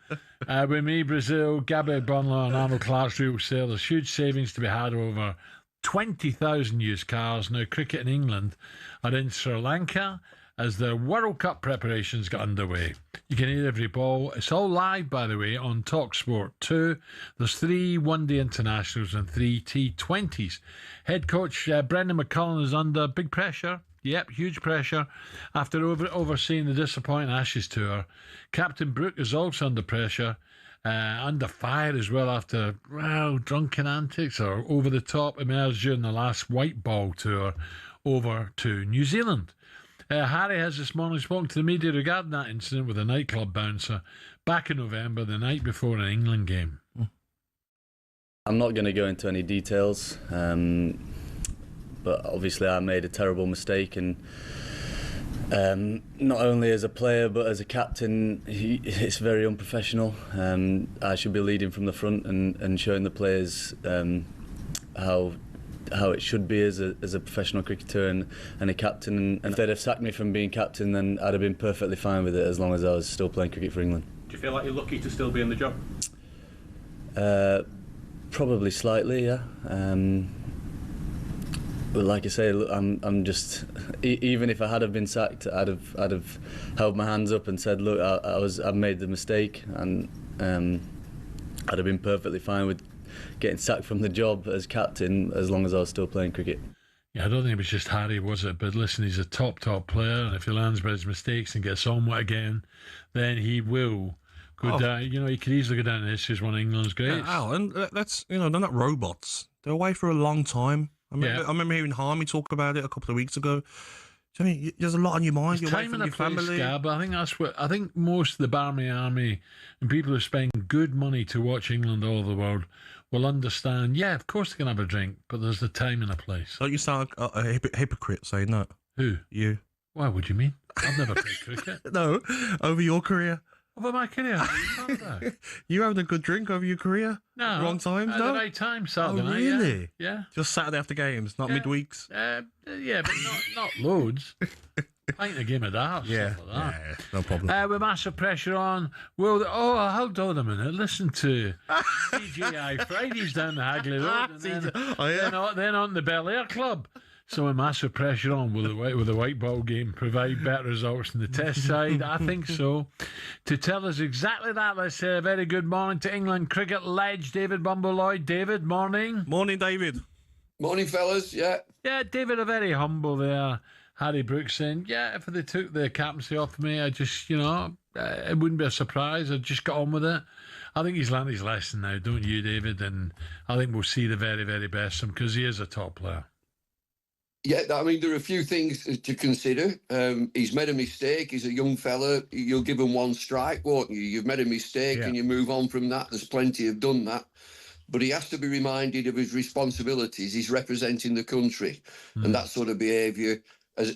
With me, Brazil, Gabby Agbonlahor and Arnold Clark's real sale. There's huge savings to be had over 20,000 used cars. Now, cricket in England are in Sri Lanka as the World Cup preparations get underway. You can hear every ball. It's all live, by the way, on talkSPORT 2. There's 3 one-day internationals and 3 T20s. Head coach Brendan McCullum is under big pressure. Yep, huge pressure after overseeing the disappointing Ashes tour. Captain Brook is also under pressure, under fire as well after drunken antics or over-the-top emerged during the last white ball tour over to New Zealand. Harry has this morning spoken to the media regarding that incident with a nightclub bouncer back in November, the night before an England game. I'm not going to go into any details, but obviously I made a terrible mistake and Not only as a player but as a captain, it's very unprofessional. I should be leading from the front and showing the players how it should be as a professional cricketer and a captain. And if they'd have sacked me from being captain, then I'd have been perfectly fine with it as long as I was still playing cricket for England. Do you feel like you're lucky to still be in the job? Probably slightly, yeah. But like I say, I'm just. Even if I had have been sacked, I'd have held my hands up and said, "Look, I made the mistake," and I'd have been perfectly fine with getting sacked from the job as captain as long as I was still playing cricket. Yeah, I don't think it was just Harry, was it? But listen, he's a top player, and if he learns about his mistakes and gets on with it again, then he will go down. You know, he could easily go down in history as one of England's greats. Yeah, Alan, that's, they're not robots. They're away for a long time. I remember hearing Harmy talk about it a couple of weeks ago. So, I mean, there's a lot on your mind. You're away from your family. But I think that's what I think most of the Barmy Army and people who spend good money to watch England all over the world will understand. Yeah, of course they can have a drink, but there's a time and a place. Don't you sound like a hypocrite saying that? Who? You. Why? What do you mean? I've never played cricket. No, over your career. Over my career? What are you talking about? You having a good drink over your career? No. Wrong times, at no? the right time, Saturday night. Really? Yeah. Just Saturday after games, not midweeks? Yeah, but not loads. Pint a game of darts. Yeah, Like that. yeah, no problem. With massive pressure on. Well, hold on a minute. Listen to CGI Fridays down the Hagley Road, and then on the Bel Air Club. So with massive pressure on, will the white ball game provide better results than the test side? I think so. To tell us exactly that, let's say a very good morning to England cricket ledge, David Bumble-Lloyd. David, morning. Morning, David. Morning, fellas. Yeah. Yeah, David, a very humble there. Harry Brooks saying, yeah, if they took the captaincy off me, I just, it wouldn't be a surprise. I'd just got on with it. I think he's learned his lesson now, don't you, David? And I think we'll see the very, very best of him because he is a top player. Yeah, I mean, there are a few things to consider. He's made a mistake. He's a young fella. You'll give him one strike, won't you? You've made a mistake and you move on from that. There's plenty have done that. But he has to be reminded of his responsibilities. He's representing the country. And that sort of behaviour,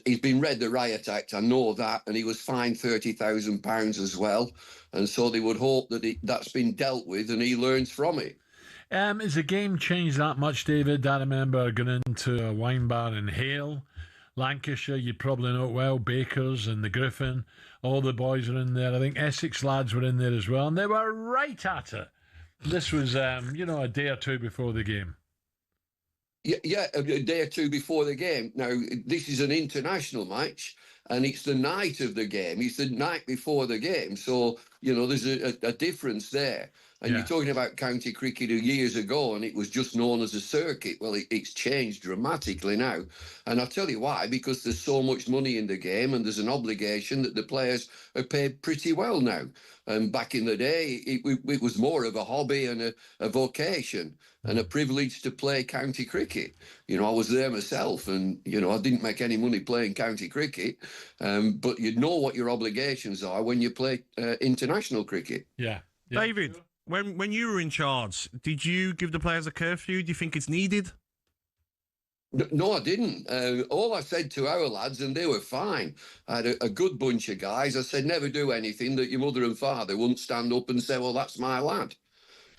he's been read the Riot Act, I know that, and he was fined £30,000 as well. And so they would hope that that's been dealt with and he learns from it. Has the game changed that much, David? I remember going into a wine bar in Hale, Lancashire. You probably know it well. Bakers and the Griffin. All the boys are in there. I think Essex lads were in there as well. And they were right at it. This was, a day or two before the game. Yeah, a day or two before the game. Now, this is an international match, and it's the night of the game. It's the night before the game. So, there's a difference there. And you're talking about county cricket years ago, and it was just known as a circuit. Well, it's changed dramatically now. And I'll tell you why, because there's so much money in the game, and there's an obligation that the players are paid pretty well now. And back in the day, it was more of a hobby and a vocation and a privilege to play county cricket. I was there myself, and, I didn't make any money playing county cricket, but you know what your obligations are when you play international cricket. Yeah. David, when you were in charge, did you give the players a curfew? Do you think it's needed? No, I didn't. All I said to our lads, and they were fine. I had a good bunch of guys. I said, never do anything that your mother and father won't stand up and say, well, that's my lad.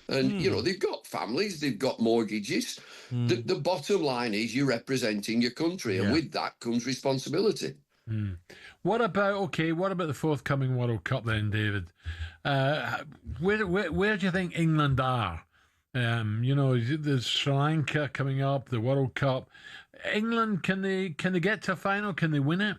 And, they've got families, they've got mortgages. The bottom line is you're representing your country, and with that comes responsibility. What about the forthcoming World Cup then, David? Where do you think England are? There's Sri Lanka coming up, the World Cup. England, can they get to a final? Can they win it?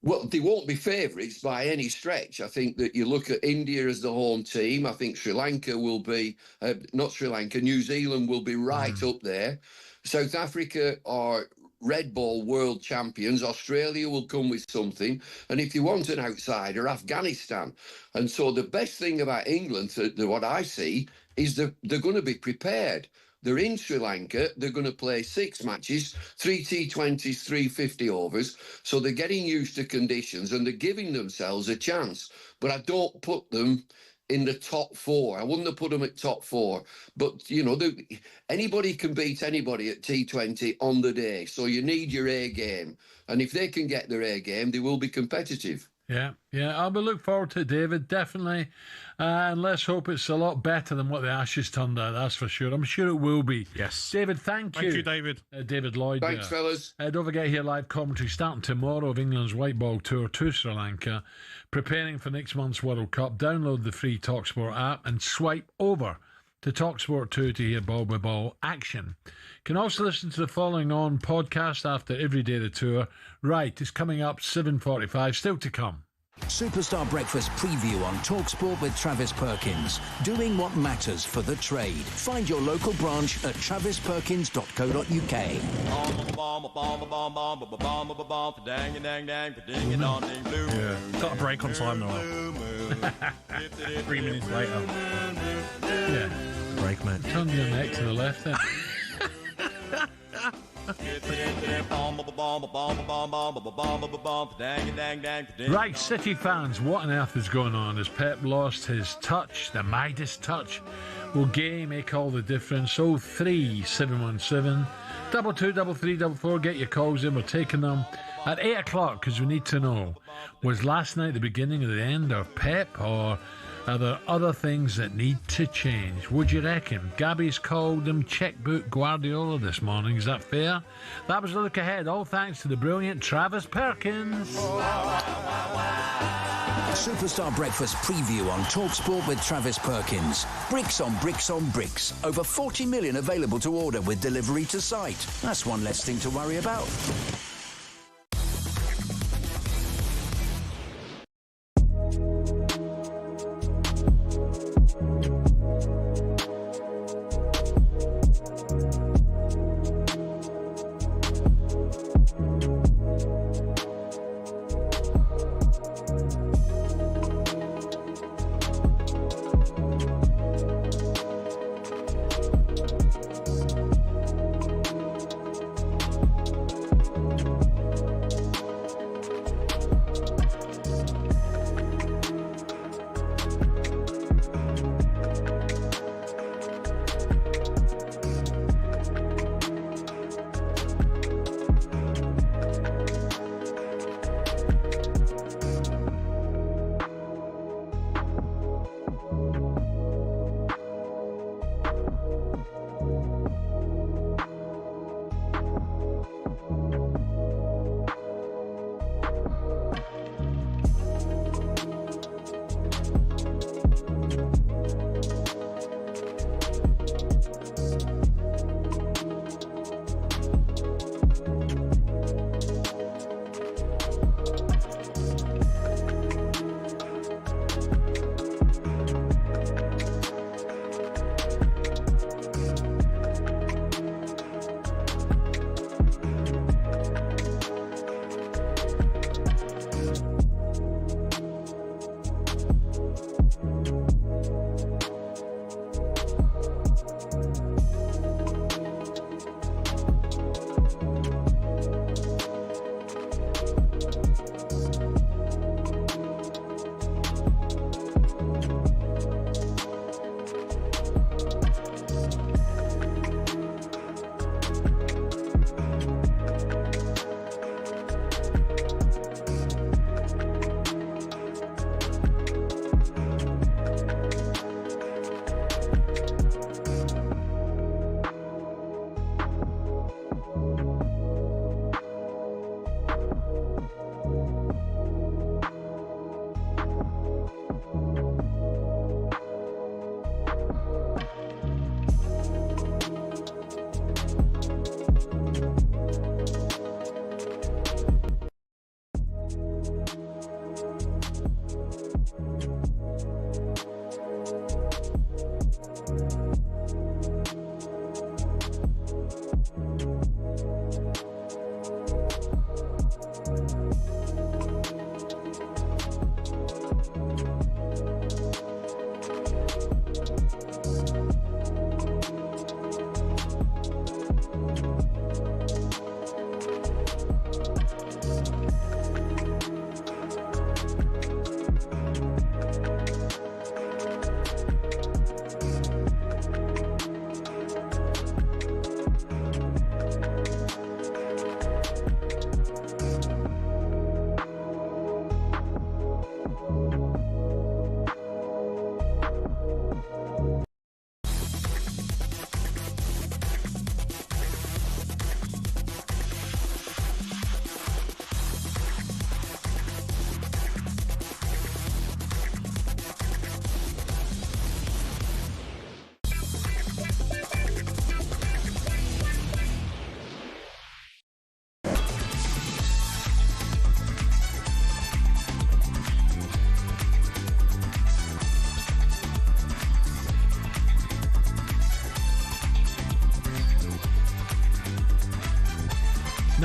Well, they won't be favourites by any stretch. I think that you look at India as the home team. I think Sri Lanka will be, New Zealand will be right up there. South Africa are red ball world champions. Australia will come with something. And if you want an outsider, Afghanistan. And so the best thing about England, what I see, is that they're going to be prepared. They're in Sri Lanka. They're going to play 6 matches, 3 T20s, 350 overs. So they're getting used to conditions and they're giving themselves a chance. But I don't put them in the top 4. I wouldn't have put them at top 4. But, you know, anybody can beat anybody at T20 on the day. So you need your A game. And if they can get their A game, they will be competitive. Yeah. I will look forward to it, David, definitely. And let's hope it's a lot better than what the Ashes turned out, that's for sure. I'm sure it will be. Yes. David, thank you. Thank you, David. David Lloyd. Thanks, fellas. Don't forget here, live commentary starting tomorrow of England's white ball tour to Sri Lanka, preparing for next month's World Cup. Download the free talkSPORT app and swipe over to talkSPORT 2 to hear ball by ball action. You can also listen to the following on podcast after every day of the tour. Right, it's coming up 7:45, still to come. Superstar Breakfast preview on talkSPORT with Travis Perkins. Doing what matters for the trade. Find your local branch at travisperkins.co.uk. Yeah, got a break on time now. 3 minutes later. Yeah. Break, mate. Turn your neck to the left then. Right, City fans, what on earth is going on? Has Pep lost his touch, the Midas touch? Will Gay make all the difference? 03717 223344. Get your calls in, we're taking them at 8 o'clock because we need to know, was last night the beginning of the end of Pep, or are there other things that need to change? Would you reckon? Gabby's called him checkbook Guardiola this morning. Is that fair? That was a look ahead, all thanks to the brilliant Travis Perkins. Superstar Breakfast preview on talkSPORT with Travis Perkins. Bricks on bricks on bricks. Over 40 million available to order with delivery to site. That's one less thing to worry about.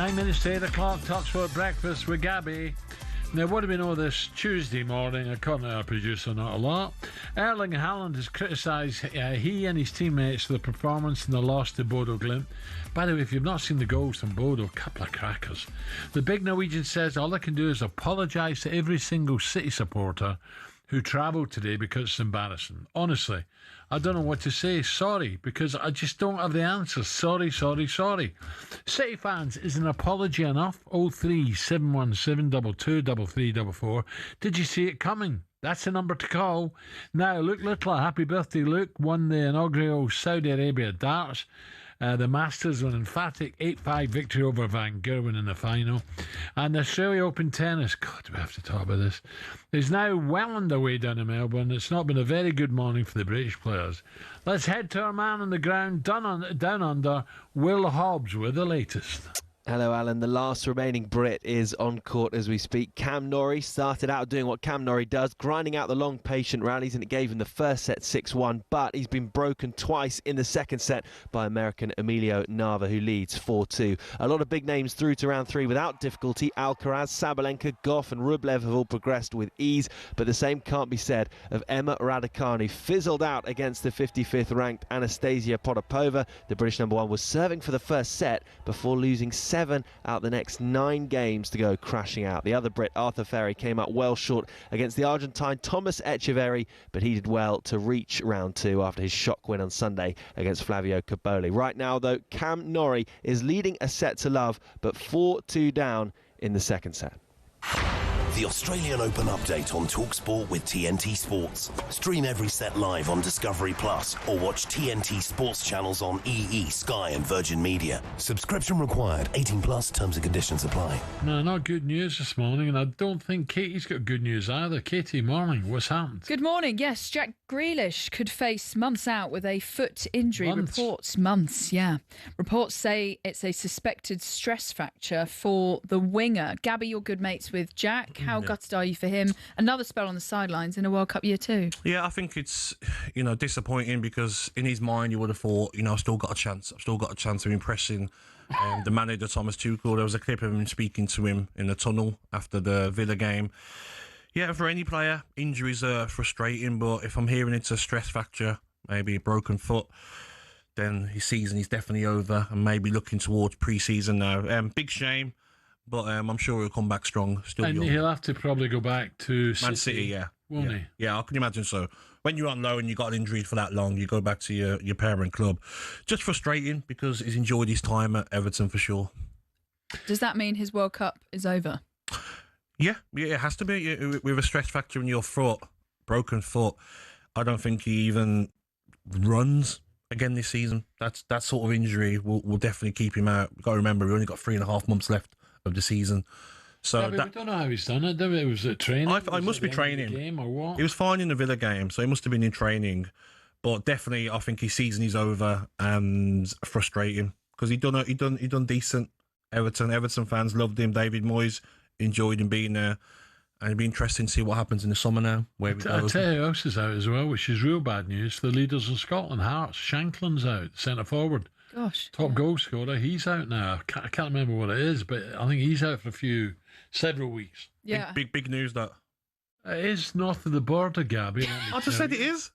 9 minutes to 8 o'clock, talkSPORT Breakfast with Gabby. Now, what do we know this Tuesday morning? According to our producer, not a lot. Erling Haaland has criticised he and his teammates for the performance in the loss to Bodo Glimt. By the way, if you've not seen the goals from Bodo, a couple of crackers. The big Norwegian says all I can do is apologise to every single City supporter who travelled today because it's embarrassing. Honestly, I don't know what to say. Sorry, because I just don't have the answers. Sorry. City fans, is an apology enough? 03717 223344. Did you see it coming? That's the number to call. Now, Luke Littler, happy birthday, Luke. Won the inaugural Saudi Arabia darts. The Masters won an emphatic 8-5 victory over Van Gerwen in the final. And the Australia Open tennis, God, we have to talk about this, is now well underway down in Melbourne. It's not been a very good morning for the British players. Let's head to our man on the ground, down under, Will Hobbs with the latest. Hello, Alan. The last remaining Brit is on court as we speak. Cam Norrie started out doing what Cam Norrie does, grinding out the long, patient rallies, and it gave him the first set 6-1, but he's been broken twice in the second set by American Emilio Nava, who leads 4-2. A lot of big names through to round 3 without difficulty. Alcaraz, Sabalenka, Goff and Rublev have all progressed with ease, but the same can't be said of Emma Raducanu. Fizzled out against the 55th ranked Anastasia Potapova. The British number 1 was serving for the first set before losing 7 out the next 9 games to go crashing out. The other Brit, Arthur Ferry, came up well short against the Argentine Thomas Echeverry, but he did well to reach round 2 after his shock win on Sunday against Flavio Cobolli. Right now, though, Cam Norrie is leading a set to love, but 4-2 down in the second set. The Australian Open update on talkSPORT with TNT Sports. Stream every set live on Discovery Plus or watch TNT Sports channels on EE, Sky and Virgin Media. Subscription required. 18 plus. Terms and conditions apply. No, not good news this morning, and I don't think Katie's got good news either. Katie, morning. What's happened? Good morning. Yes, Jack Grealish could face months out with a foot injury. Months, yeah. Reports say it's a suspected stress fracture for the winger. Gabby, you're good mates with Jack. How gutted are you for him? Another spell on the sidelines in a World Cup year too. Yeah, I think it's, disappointing because in his mind you would have thought, I've still got a chance. I've still got a chance of impressing the manager, Thomas Tuchel. There was a clip of him speaking to him in the tunnel after the Villa game. Yeah, for any player, injuries are frustrating, but if I'm hearing it's a stress fracture, maybe a broken foot, then his season is definitely over and maybe looking towards pre-season now. Big shame. But I'm sure he'll come back strong. Still and young. He'll have to probably go back to Man City, yeah. Won't he? Yeah, I can imagine so. When you're on loan and you got an injury for that long, you go back to your parent club. Just frustrating because he's enjoyed his time at Everton for sure. Does that mean his World Cup is over? Yeah, it has to be. With a stress fracture in your foot, broken foot, I don't think he even runs again this season. That sort of injury will definitely keep him out. You've got to remember, we only got 3.5 months left of the season. So we don't know how he's done it. It was a training. I must be training. Game or what? He was fine in the Villa game, so he must have been in training. But definitely, I think his season is over and frustrating because he done decent. Everton fans loved him. David Moyes enjoyed him being there, and it'd be interesting to see what happens in the summer now. I tell you who else is out as well, which is real bad news for the leaders in Scotland. Hearts, Shanklin's out, centre forward. Gosh. Top goal scorer. He's out now. I can't remember what it is, but I think he's out for several weeks. Yeah. Big news that. It is north of the border, Gabby. I just said it is.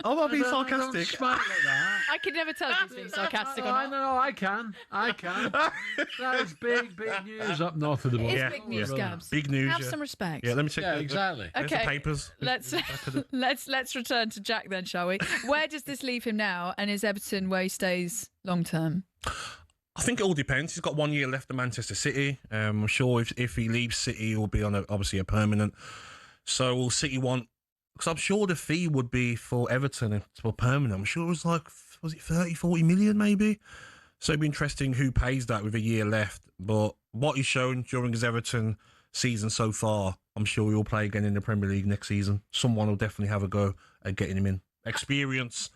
I'm not being sarcastic. Don't smile like that. I could never tell if he's being sarcastic or not. No, I can. That is big news up north of the border. It's big news, Gabs. Big news. Have some respect. Yeah, let me check. Exactly. Okay. The papers. Let's return to Jack then, shall we? Where does this leave him now? And is Everton where he stays long term? I think it all depends. He's got 1 year left at Manchester City. I'm sure if he leaves City, he'll be on obviously a permanent. So will City want? Because I'm sure the fee would be for Everton for permanent. I'm sure it was was it 30, 40 million maybe? So it'd be interesting who pays that with a year left. But what he's shown during his Everton season so far, I'm sure he'll play again in the Premier League next season. Someone will definitely have a go at getting him in. Experience,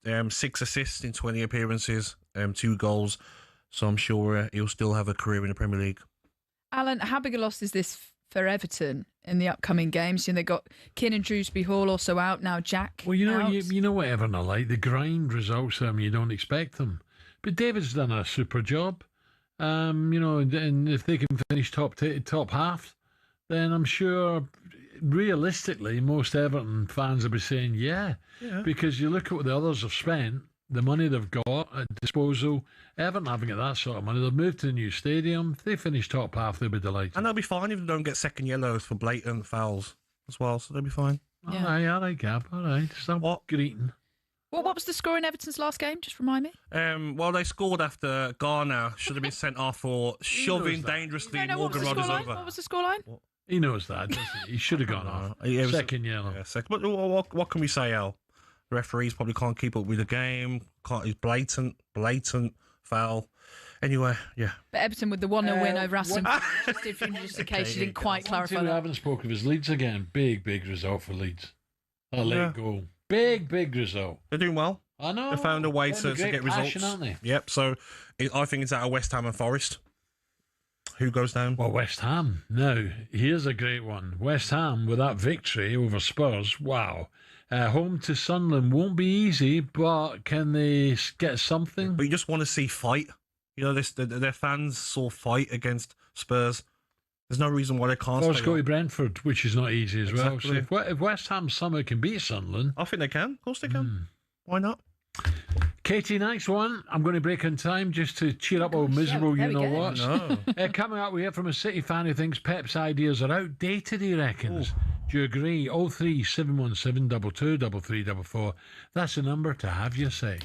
6 assists in 20 appearances, 2 goals. So I'm sure he'll still have a career in the Premier League. Alan, how big a loss is this for Everton in the upcoming games? They've got Kiernan Dewsbury-Hall also out now. Jack. Well, you know what Everton are like. They grind results. You don't expect them. But David's done a super job. And if they can finish top half, then I'm sure, realistically, most Everton fans will be saying, yeah. Because you look at what the others have spent, the money they've got at disposal. Everton haven't got that sort of money. They've moved to a new stadium. If they finish top half, they'll be delighted. And they'll be fine if they don't get second yellows for blatant fouls as well, so they'll be fine. All right, Gab. All right. Stop greeting. What was the score in Everton's last game? Just remind me. Well, they scored after Garner should have been sent off for shoving dangerously in Morgan Rogers over. What was the scoreline? He knows that, doesn't he? He should have gone off. Second yellow. Yeah, but what can we say, Al? The referees probably can't keep up with the game. It's blatant foul. Anyway, yeah. But Everton with the 1-0 win over Aston Villa, just in case you didn't quite clarify that. We haven't spoken of his Leeds again. Big result for Leeds. That late goal. Big result. They're doing well. I know. They found a way to get results. Aren't they? Yep, so I think it's out of West Ham and Forest. Who goes down? Well, West Ham. Now, here's a great one. West Ham with that victory over Spurs. Wow. Home to Sunderland won't be easy, but can they get something? But you just want to see fight. Their fans saw fight against Spurs. There's no reason why they can't. Well, go to Brentford, which is not easy as well. Exactly. So if West Ham somehow can beat Sunderland, I think they can. Of course they can. Why not? Katie, next one. I'm going to break on time just to cheer up old miserable you-know-what. No. Coming up, we hear from a City fan who thinks Pep's ideas are outdated, he reckons. Do you agree? 03717 22 3344. That's the number to have your say.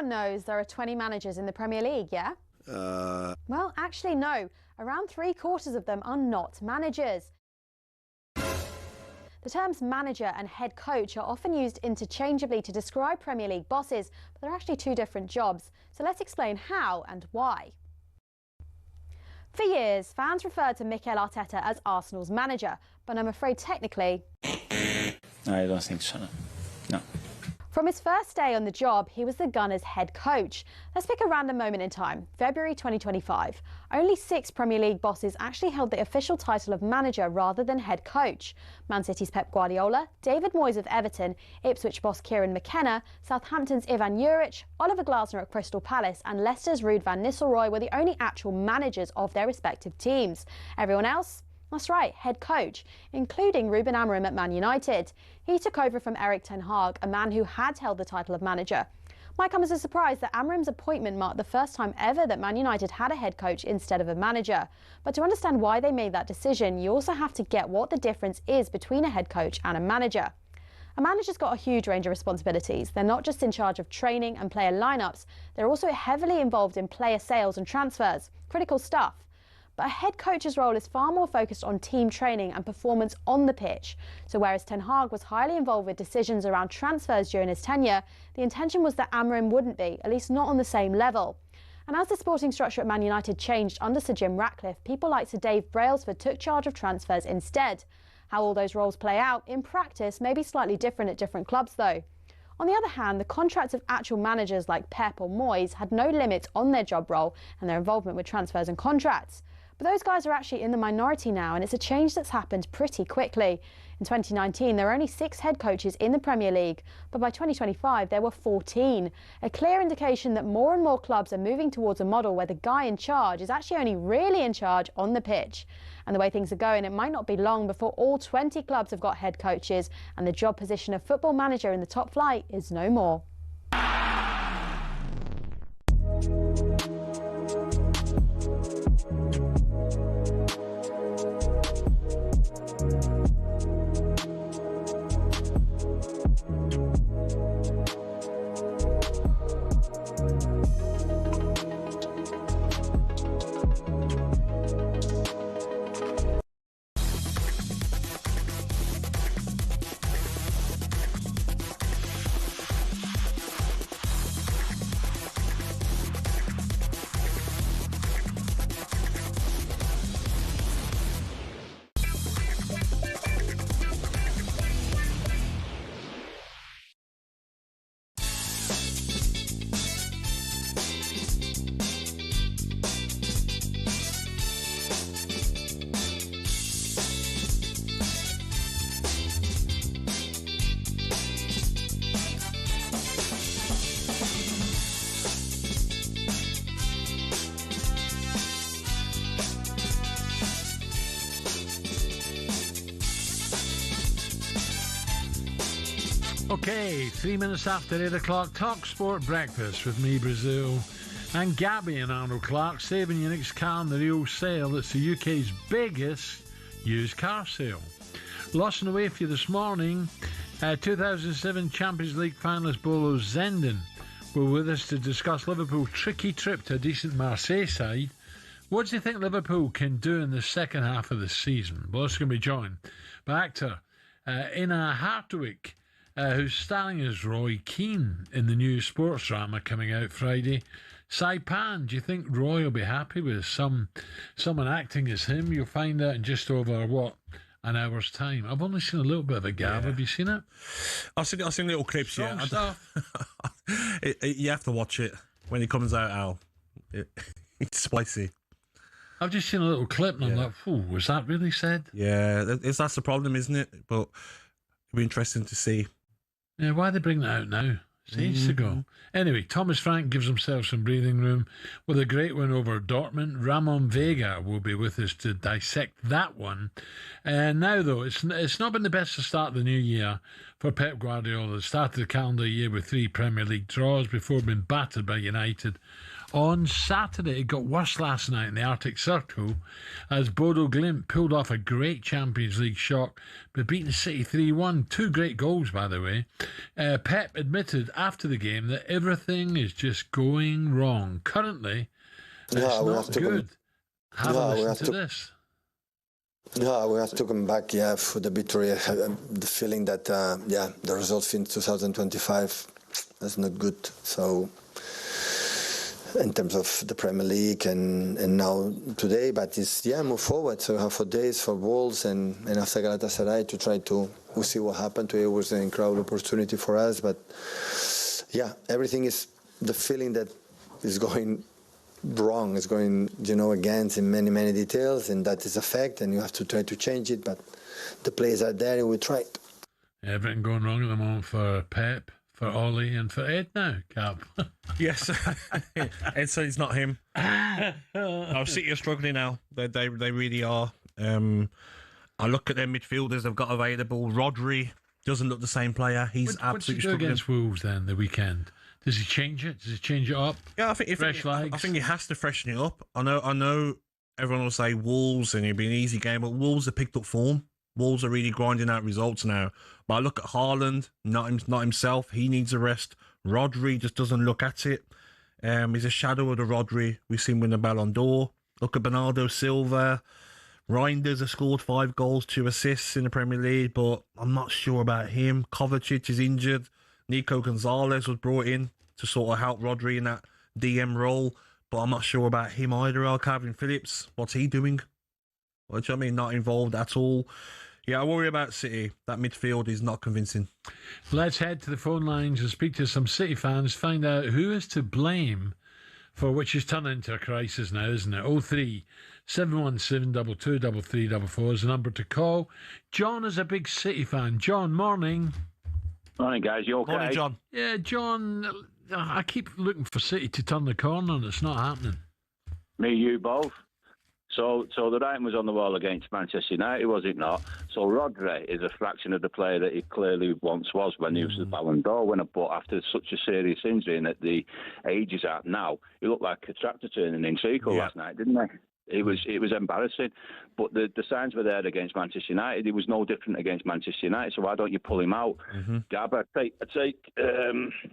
Knows there are 20 managers in the Premier League, yeah? Well, actually, no. Around 3/4 of them are not managers. The terms manager and head coach are often used interchangeably to describe Premier League bosses, but they're actually two different jobs. So let's explain how and why. For years, fans referred to Mikel Arteta as Arsenal's manager, but I'm afraid technically... I don't think so, no. From his first day on the job, he was the Gunners' head coach. Let's pick a random moment in time, February 2025. Only 6 Premier League bosses actually held the official title of manager rather than head coach. Man City's Pep Guardiola, David Moyes of Everton, Ipswich boss Kieran McKenna, Southampton's Ivan Juric, Oliver Glasner at Crystal Palace and Leicester's Ruud van Nistelrooy were the only actual managers of their respective teams. Everyone else? That's right, head coach, including Ruben Amorim at Man United. He took over from Erik ten Hag, a man who had held the title of manager. Might come as a surprise that Amorim's appointment marked the first time ever that Man United had a head coach instead of a manager. But to understand why they made that decision, you also have to get what the difference is between a head coach and a manager. A manager's got a huge range of responsibilities. They're not just in charge of training and player lineups, they're also heavily involved in player sales and transfers. Critical stuff. But a head coach's role is far more focused on team training and performance on the pitch. So whereas Ten Hag was highly involved with decisions around transfers during his tenure, the intention was that Amorim wouldn't be, at least not on the same level. And as the sporting structure at Man United changed under Sir Jim Ratcliffe, people like Sir Dave Brailsford took charge of transfers instead. How all those roles play out in practice may be slightly different at different clubs though. On the other hand, the contracts of actual managers like Pep or Moyes had no limits on their job role and their involvement with transfers and contracts. But those guys are actually in the minority now, and it's a change that's happened pretty quickly. In 2019, there were only 6 head coaches in the Premier League, but by 2025, there were 14. A clear indication that more and more clubs are moving towards a model where the guy in charge is actually only really in charge on the pitch. And the way things are going, it might not be long before all 20 clubs have got head coaches, and the job position of football manager in the top flight is no more. Okay, 3 minutes after 8 o'clock, talkSPORT breakfast with me, Brazil, and Gabby and Arnold Clark, saving your next car on the real sale. It's the UK's biggest used car sale. Lost and away for you this morning, 2007 Champions League finalist Bolo Zenden were with us to discuss Liverpool's tricky trip to a decent Marseille side. What do you think Liverpool can do in the second half of the season? Well, it's going to be joined by actor Ina Hartwig, who's starring as Roy Keane in the new sports drama coming out Friday. Saipan, do you think Roy will be happy with someone acting as him? You'll find out in just over, an hour's time. I've only seen a little bit of it, Gav. Yeah. Have you seen it? I've seen little clips, Strong stuff. You have to watch it when it comes out, Al. It's spicy. I've just seen a little clip and I'm like, was that really said? Yeah, that's the problem, isn't it? But it'll be interesting to see. Yeah, why they bring that out now? It's ages ago. Anyway, Thomas Frank gives himself some breathing room with a great win over Dortmund. Ramon Vega will be with us to dissect that one. Now, though, it's not been the best to start the new year for Pep Guardiola. It started the calendar year with 3 Premier League draws before being battered by United. On Saturday, it got worse last night in the Arctic Circle as Bodo Glimt pulled off a great Champions League shock by beating City 3-1. 2 great goals, by the way. Pep admitted after the game that everything is just going wrong. Currently, it's not good. Have a listen to this. No, we have to come back, for the victory. The feeling that, the result in 2025 is not good. So, in terms of the Premier League and now today, but it's, move forward. So we have 4 days for Wolves and after Galatasaray to try to, we'll see what happened. Today was an incredible opportunity for us, but everything is the feeling that is going wrong, is going, against in many details, and that is a fact, and you have to try to change it, but the players are there and we try. Everything going wrong at the moment for Pep, for Ollie, and for Ed now, Cap. Yes, Ed said it's not him. City are struggling now. They really are. I look at their midfielders they've got available. Rodri doesn't look the same player. He's absolutely struggling. Against Wolves then the weekend. Does he change it? Does he change it up? Yeah, I think he has to freshen it up. I know everyone will say Wolves and it'll be an easy game, but Wolves have picked up form. Wolves are really grinding out results now. But I look at Haaland, not himself. He needs a rest. Rodri just doesn't look at it. He's a shadow of the Rodri we've seen win the Ballon d'Or. Look at Bernardo Silva. Reinders has scored 5 goals, 2 assists in the Premier League, but I'm not sure about him. Kovacic is injured. Nico Gonzalez was brought in to sort of help Rodri in that DM role, but I'm not sure about him either. Calvin Phillips, what's he doing? What do you know what I mean? Not involved at all. Yeah, I worry about City. That midfield is not convincing. Let's head to the phone lines and speak to some City fans, find out who is to blame for which is turning into a crisis now, isn't it? 03 717 22 3344 is the number to call. John is a big City fan. John, morning. Morning, guys. You okay? Morning, John. Yeah, John, I keep looking for City to turn the corner and it's not happening. Me, you both. So the writing was on the wall against Manchester United, was it not? So Rodri is a fraction of the player that he clearly once was when he was the Ballon d'Or winner. But after such a serious injury and at the age he's at now, he looked like a tractor turning in circle last night, didn't he? It was embarrassing, but the signs were there against Manchester United. It was no different against Manchester United. So why don't you pull him out, Gab? I take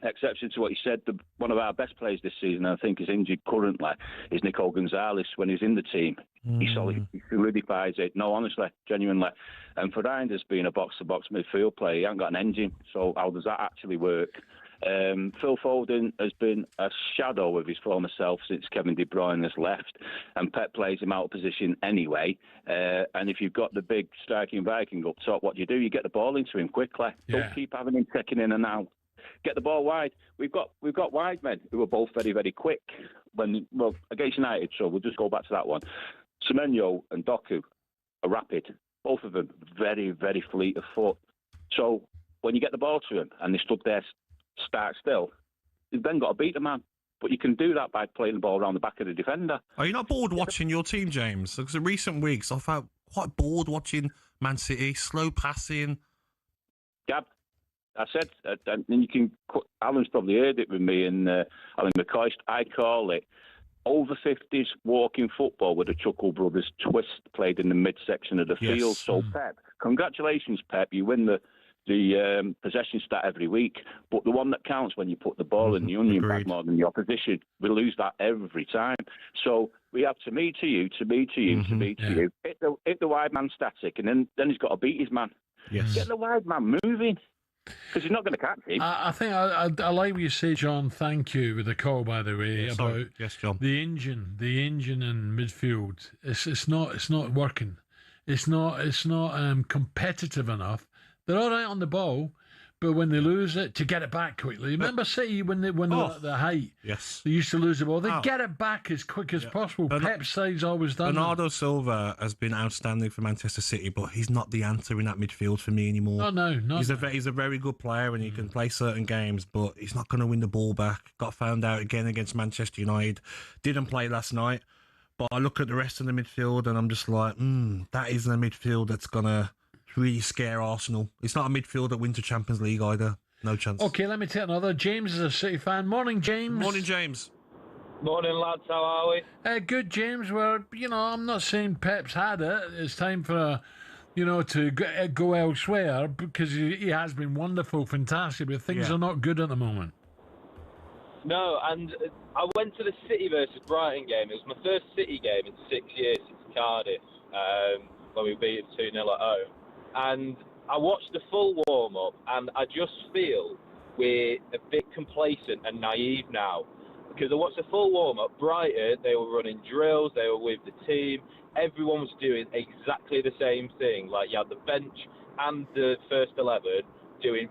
exception to what you said. One of our best players this season, I think, is injured currently, is Nico Gonzalez. When he's in the team, he solidifies it. No, honestly, genuinely. And for Reinders being a box-to-box midfield player, he hasn't got an engine. So how does that actually work? Phil Foden has been a shadow of his former self since Kevin De Bruyne has left, and Pep plays him out of position anyway. And if you've got the big striking Viking up top, what do? You get the ball into him quickly. Yeah. Don't keep having him taking in and out. Get the ball wide. We've got wide men who are both very, very quick. Against United, so we'll just go back to that one. Semenyo and Doku are rapid. Both of them very, very fleet of foot. So when you get the ball to them and they stood there start still, you've then got to beat the man. But you can do that by playing the ball around the back of the defender. Are you not bored watching your team, James? Because in recent weeks, I felt quite bored watching Man City, slow passing. Gab, I said, and you can. Alan's probably heard it with me and Alan McCoist. I call it over 50s walking football with the Chuckle Brothers twist played in the midsection of the field. So, Pep, congratulations, Pep. You win the possession stat every week, but the one that counts when you put the ball in the onion bag more than the opposition, we lose that every time. So we have to me to you. Hit the wide man static, and then he's got to beat his man. Yes. Get the wide man moving, because he's not going to catch him. I think I like what you say, John. Thank you with the call, by the way, about John. the engine in midfield. It's not working. It's not competitive enough. They're all right on the ball, but when they lose it, to get it back quickly. Remember City when they're at the height? Yes. They used to lose the ball. They get it back as quick as possible. Pep's side's always done Bernardo Silva has been outstanding for Manchester City, but he's not the answer in that midfield for me anymore. Oh, no. He's a very good player and he can play certain games, but he's not going to win the ball back. Got found out again against Manchester United. Didn't play last night. But I look at the rest of the midfield and I'm just like, that isn't a midfield that's going to really scare Arsenal. It's not a midfield that wins the Champions League either. No chance. Okay, let me take another. James is a City fan. Morning, James. Morning, James. Morning, lads. How are we? Good, James. Well, I'm not saying Pep's had it. It's time for, to go elsewhere because he has been wonderful, fantastic, but things are not good at the moment. No, and I went to the City versus Brighton game. It was my first City game in 6 years since Cardiff. when we beat them 2-0 at home. And I watched the full warm-up, and I just feel we're a bit complacent and naive now. Because I watched the full warm-up, Brighton, they were running drills, they were with the team, everyone was doing exactly the same thing. Like, you had the bench and the first 11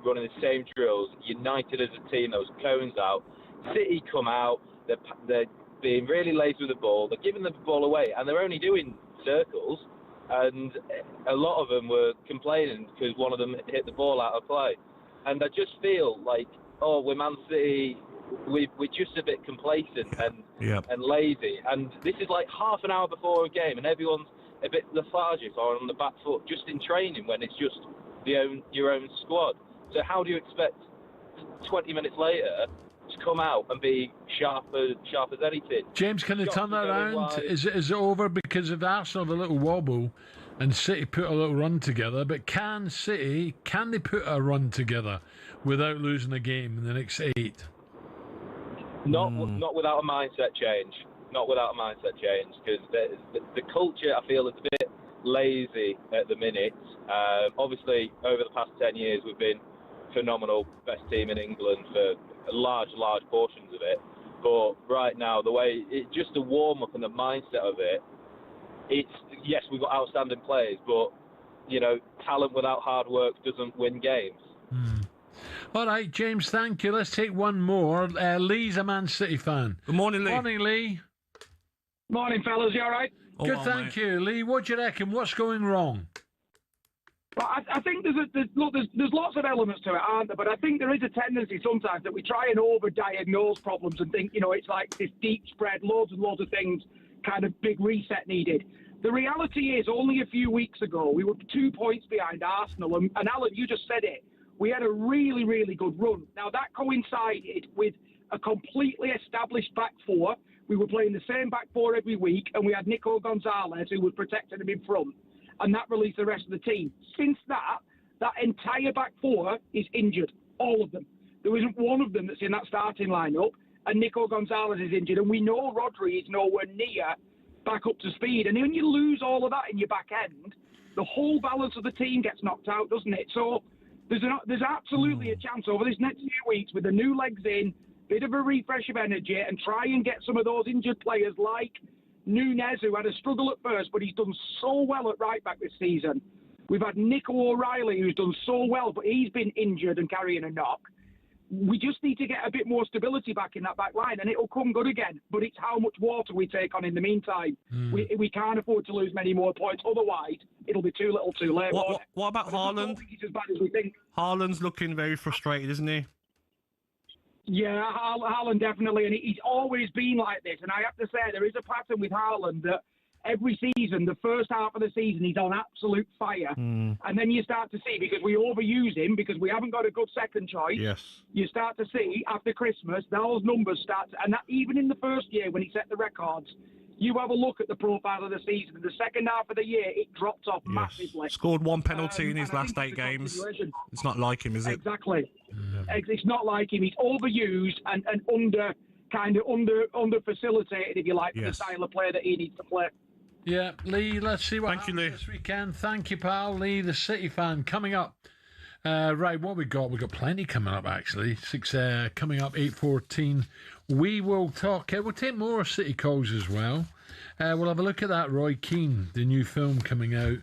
running the same drills, united as a team, there was cones out. City come out, they're being really lazy with the ball, they're giving the ball away, and they're only doing circles, and a lot of them were complaining because one of them hit the ball out of play. And I just feel like, we're Man City, we're just a bit complacent and lazy. And this is like half an hour before a game, and everyone's a bit lethargic or on the back foot just in training when it's just your own squad. So how do you expect 20 minutes later to come out and be sharp as anything? James, can they turn that around? Is it over because of Arsenal have a little wobble and City put a little run together? But can they put a run together without losing a game in the next 8? Not without a mindset change. Not without a mindset change, because the culture, I feel, is a bit lazy at the minute. Obviously, over the past 10 years, we've been phenomenal, best team in England for large portions of it. But right now, the way just the warm up and the mindset of it, yes, we've got outstanding players, but talent without hard work doesn't win games. All right, James, thank you. Let's take one more. Lee's a Man City fan. Good morning, Lee. Morning, Lee. Morning, fellas. You all right? Good, thank you. Lee, what do you reckon? What's going wrong? Well, I think there's lots of elements to it, aren't there? But I think there is a tendency sometimes that we try and over-diagnose problems and think, it's like this deep spread, loads and loads of things, kind of big reset needed. The reality is, only a few weeks ago, we were 2 points behind Arsenal. And Alan, you just said it. We had a really, really good run. Now, that coincided with a completely established back four. We were playing the same back four every week, and we had Nico Gonzalez, who was protecting him in front, and that released the rest of the team. Since that entire back four is injured, all of them. There isn't one of them that's in that starting lineup, and Nico Gonzalez is injured, and we know Rodri is nowhere near back up to speed. And when you lose all of that in your back end, the whole balance of the team gets knocked out, doesn't it? So there's absolutely a chance over this next few weeks with the new legs in, bit of a refresh of energy, and try and get some of those injured players like Nunez, who had a struggle at first, but he's done so well at right back this season. We've had Nico O'Reilly, who's done so well, but he's been injured and carrying a knock. We just need to get a bit more stability back in that back line, and it'll come good again. But it's how much water we take on in the meantime. We can't afford to lose many more points. Otherwise, it'll be too little too late. What about Haaland? I don't think it's as bad as we think. Haaland's looking very frustrated, isn't he? Yeah, Haaland definitely, and he's always been like this. And I have to say, there is a pattern with Haaland that every season, the first half of the season, he's on absolute fire. And then you start to see, because we overuse him, because we haven't got a good second choice, you start to see, after Christmas, those numbers start to, and that even in the first year when he set the records, you have a look at the profile of the season. In the second half of the year, it dropped off massively. Scored one penalty in his last 8 games. It's not like him, is it? Exactly. It's not like him. He's overused and under facilitated, if you like, for the style of play that he needs to play. Yeah, Lee, let's see what happens this weekend. Thank you, pal. Lee, the City fan, coming up. Right, what we got? We've got plenty coming up, actually. Coming up, 8:14. We will talk. We'll take more City calls as well. We'll have a look at that Roy Keane, the new film coming out.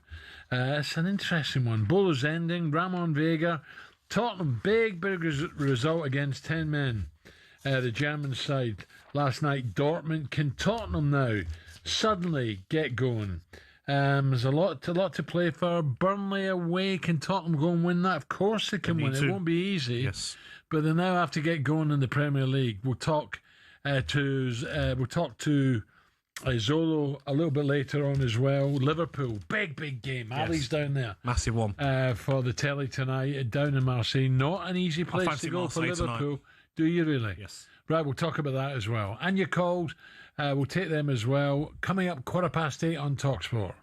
It's an interesting one. Bolo's ending. Ramon Vega. Tottenham, big result against 10 men. The German side last night. Dortmund. Can Tottenham now suddenly get going? There's a lot to play for. Burnley away. Can Tottenham go and win that? Of course they can win. It won't be easy. Yes. But they now have to get going in the Premier League. We'll talk to Zolo a little bit later on as well. Liverpool, big game. Yes. Ali's down there. Massive one. For the telly tonight, down in Marseille. Not an easy place to go for Liverpool. Tonight. Do you really? Yes. Right, we'll talk about that as well. And your calls, we'll take them as well. Coming up 8:15 on talkSPORT.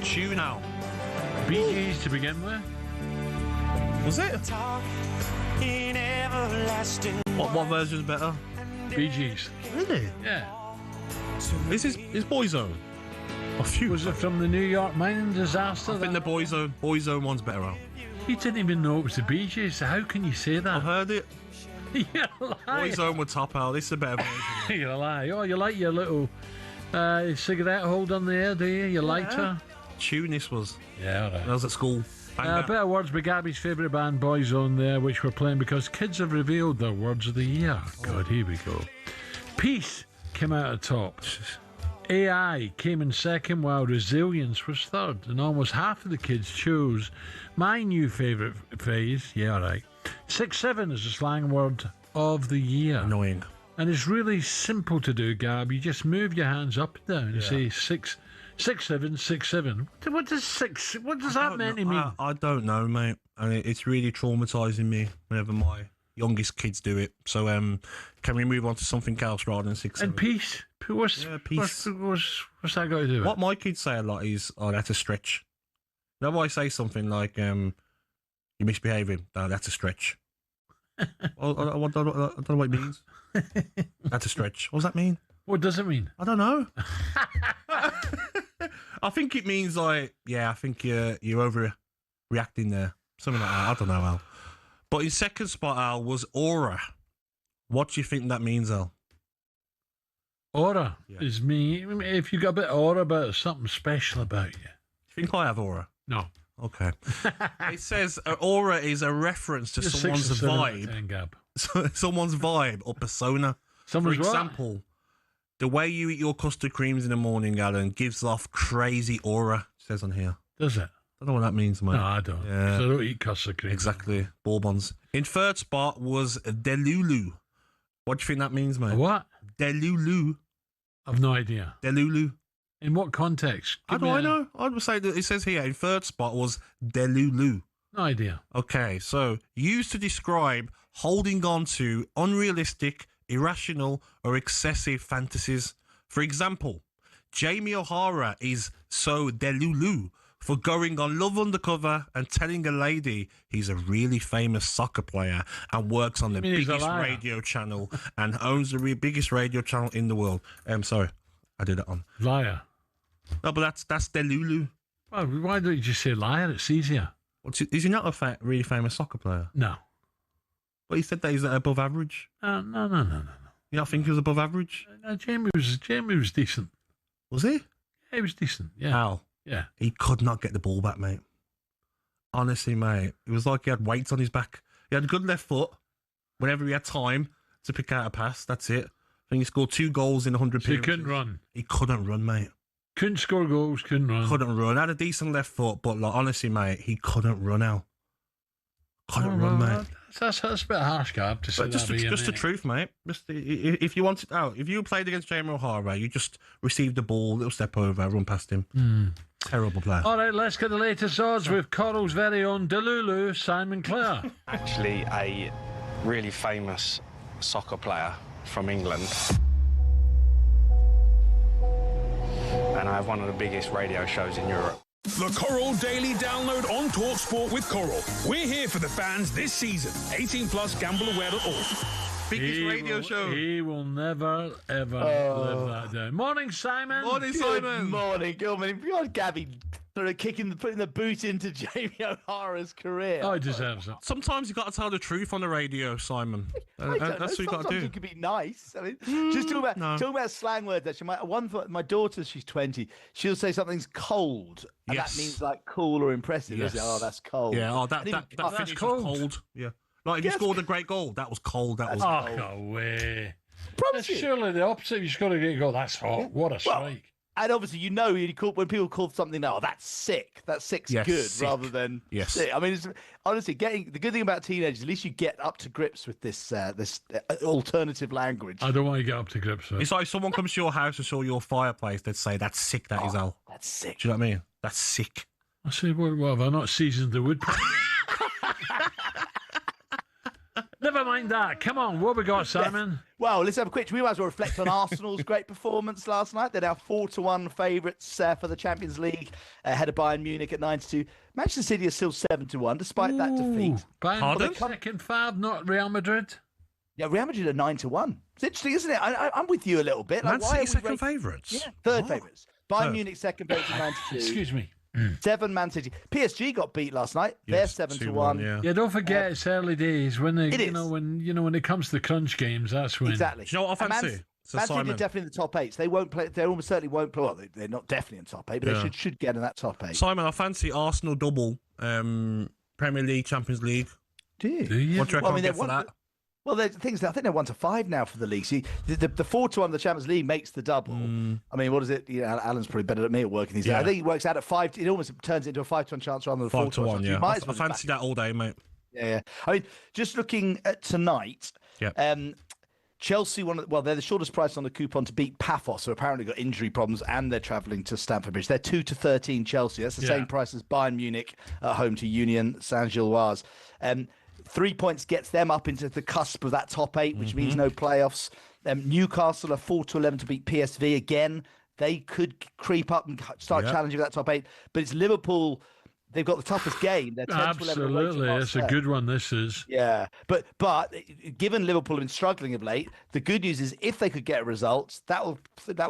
tune now. Bee Gees to begin with. Was it? What version's better? Bee Gees. Really? Yeah. This is Boyzone. Was it from the New York mining disaster? I think the Boyzone one's better out. He didn't even know it was the Bee Gees. So how can you say that? I've heard it. You're a liar. Boyzone would top out. This is a better version. You're a liar. Oh, you like your little cigarette hold on there, do you? Your lighter? Tune this was. Yeah, all right. I was at school. Better words by Gabby's favourite band, Boyzone, there, which we're playing because kids have revealed their words of the year. God, here we go. Peace came out of top. AI came in second, while resilience was third, and almost half of the kids chose my new favourite phrase. Yeah, all right. 6-7 is the slang word of the year. Annoying. And it's really simple to do, Gab. You just move your hands up and down and say 6-7, 6-7. What does that mean? I don't know, mate. And it's really traumatising me whenever my youngest kids do it. So can we move on to something else rather than 6-7? And peace? What's that got to do with it? What my kids say a lot is, oh, that's a stretch. Whenever I say something like, you're misbehaving, no, that's a stretch. I don't know what it means. That's a stretch. What does that mean? What does it mean? I don't know. I think it means like, I think you're overreacting there. Something like that. I don't know, Al. But in second spot, Al, was aura. What do you think that means, Al? Aura is me. If you got a bit of aura about it, something special about you. Do you think I have aura? No. Okay. It says aura is a reference to someone's vibe. Someone's vibe or persona. For example, the way you eat your custard creams in the morning, Alan, gives off crazy aura, it says on here. Does it? I don't know what that means, mate. No, I don't. Yeah. I don't eat custard cream. Exactly. Bourbons. In third spot was Delulu. What do you think that means, mate? What? Delulu. I've no idea. Delulu. In what context? How do I know? I would say that it says here in third spot was Delulu. No idea. Okay, so used to describe holding on to unrealistic, irrational, or excessive fantasies. For example, Jamie O'Hara is so Delulu for going on Love Undercover and telling a lady he's a really famous soccer player and works on the biggest radio channel and owns the biggest radio channel in the world. Sorry, I did it on. Liar. No, but that's Delulu. Well, why don't you just say liar? It's easier. Is he not a really famous soccer player? No. But he said that he's above average. No. You don't think he was above average? No, Jamie was decent. Was he? Yeah, he was decent. Yeah. How? Yeah. He could not get the ball back, mate. Honestly, mate. It was like he had weights on his back. He had a good left foot whenever he had time to pick out a pass. That's it. I think he scored 2 goals in 100 So he couldn't run. He couldn't run, mate. Couldn't score goals, couldn't run. Couldn't run. Had a decent left foot, but like, honestly, mate, he couldn't run out. Couldn't run, mate. That's a bit harsh, Gab, to say But just the truth, mate. If you wanted out, if you played against Jamie O'Hara, you just received the ball, little step over, run past him. Terrible player. All right, let's get the latest odds with Coral's very own Delulu, Simon Clare. Actually, a really famous soccer player from England. And I have one of the biggest radio shows in Europe. The Coral Daily Download on talkSPORT with Coral. We're here for the fans this season. 18 plus, gambleaware.org. Biggest radio show. He will never, ever live that down. Morning, Simon. Morning, Simon. Morning, Gilman. God, Gabby sort of putting the boot into Jamie O'Hara's career. Oh, he deserves it. Sometimes you got to tell the truth on the radio, Simon. That's what you got to do. Sometimes you can be nice. I mean, just talking about slang words. Actually, my daughter, she's 20. She'll say something's cold, and that means like cool or impressive. Yes. Oh, that's cold. Yeah. Oh, that finish was cold. Yeah. Like if you scored a great goal, that was cold. That was cold. No way. That's surely the opposite. You just got to get go. That's hot. What a strike. And obviously, when people call something, oh, that's sick. That's sick's good, sick. rather than sick. I mean, honestly, the good thing about teenagers, at least you get up to grips with this alternative language. I don't want to get up to grips with it. It's like someone comes to your house and saw your fireplace, they'd say, that's sick, that is, Al. That's sick. Do you know what I mean? That's sick. I say, what have I not seasoned the wood? Never never mind that. Come on, what we got, Simon? Yes. Well, let's have a quick. We might as well reflect on Arsenal's great performance last night. They're now 4-1 favourites for the Champions League, ahead of Bayern Munich at 9-2. Manchester City is still 7-1 despite that defeat. Bayern second fave, not Real Madrid. Yeah, Real Madrid are 9-1. It's interesting, isn't it? I'm with you a little bit. Man City second favourites. Yeah, third favourites. Bayern Munich second favourites at 9-2. Excuse me. 7 Man City. PSG got beat last night. Yes, They're 7-1. Yeah, don't forget it's early days when they, when it comes to the crunch games. That's when Exactly. Do you know what I fancy? Man City are definitely in the top 8. They won't play. They almost certainly won't play. Well, they're not definitely in top 8, but they should get in that top 8. Simon, I fancy Arsenal double Premier League, Champions League. Do you? What do you reckon I'll get for that? Well, the thing is, I think they're 1-5 now for the league. See, the 4-1 of the Champions League makes the double. I mean, what is it? Alan's probably better than me at working these days. I think it works out at 5. It almost turns into a 5-1 chance rather than a 4-1. Yeah, I fancy that all day, mate. Yeah. I mean, just looking at tonight. Yeah. Chelsea, they're the shortest price on the coupon to beat Paphos, who apparently got injury problems, and they're travelling to Stamford Bridge. They're 2-13 Chelsea. That's the same price as Bayern Munich at home to Union Saint-Gilloise. 3 points gets them up into the cusp of that top 8, which means no playoffs. Newcastle are 4-11 to beat PSV again. They could creep up and start challenging that top 8, but it's Liverpool. They've got the toughest game. They're 10 Absolutely, it's a good one. This is. Yeah, but given Liverpool have been struggling of late, the good news is if they could get results, that will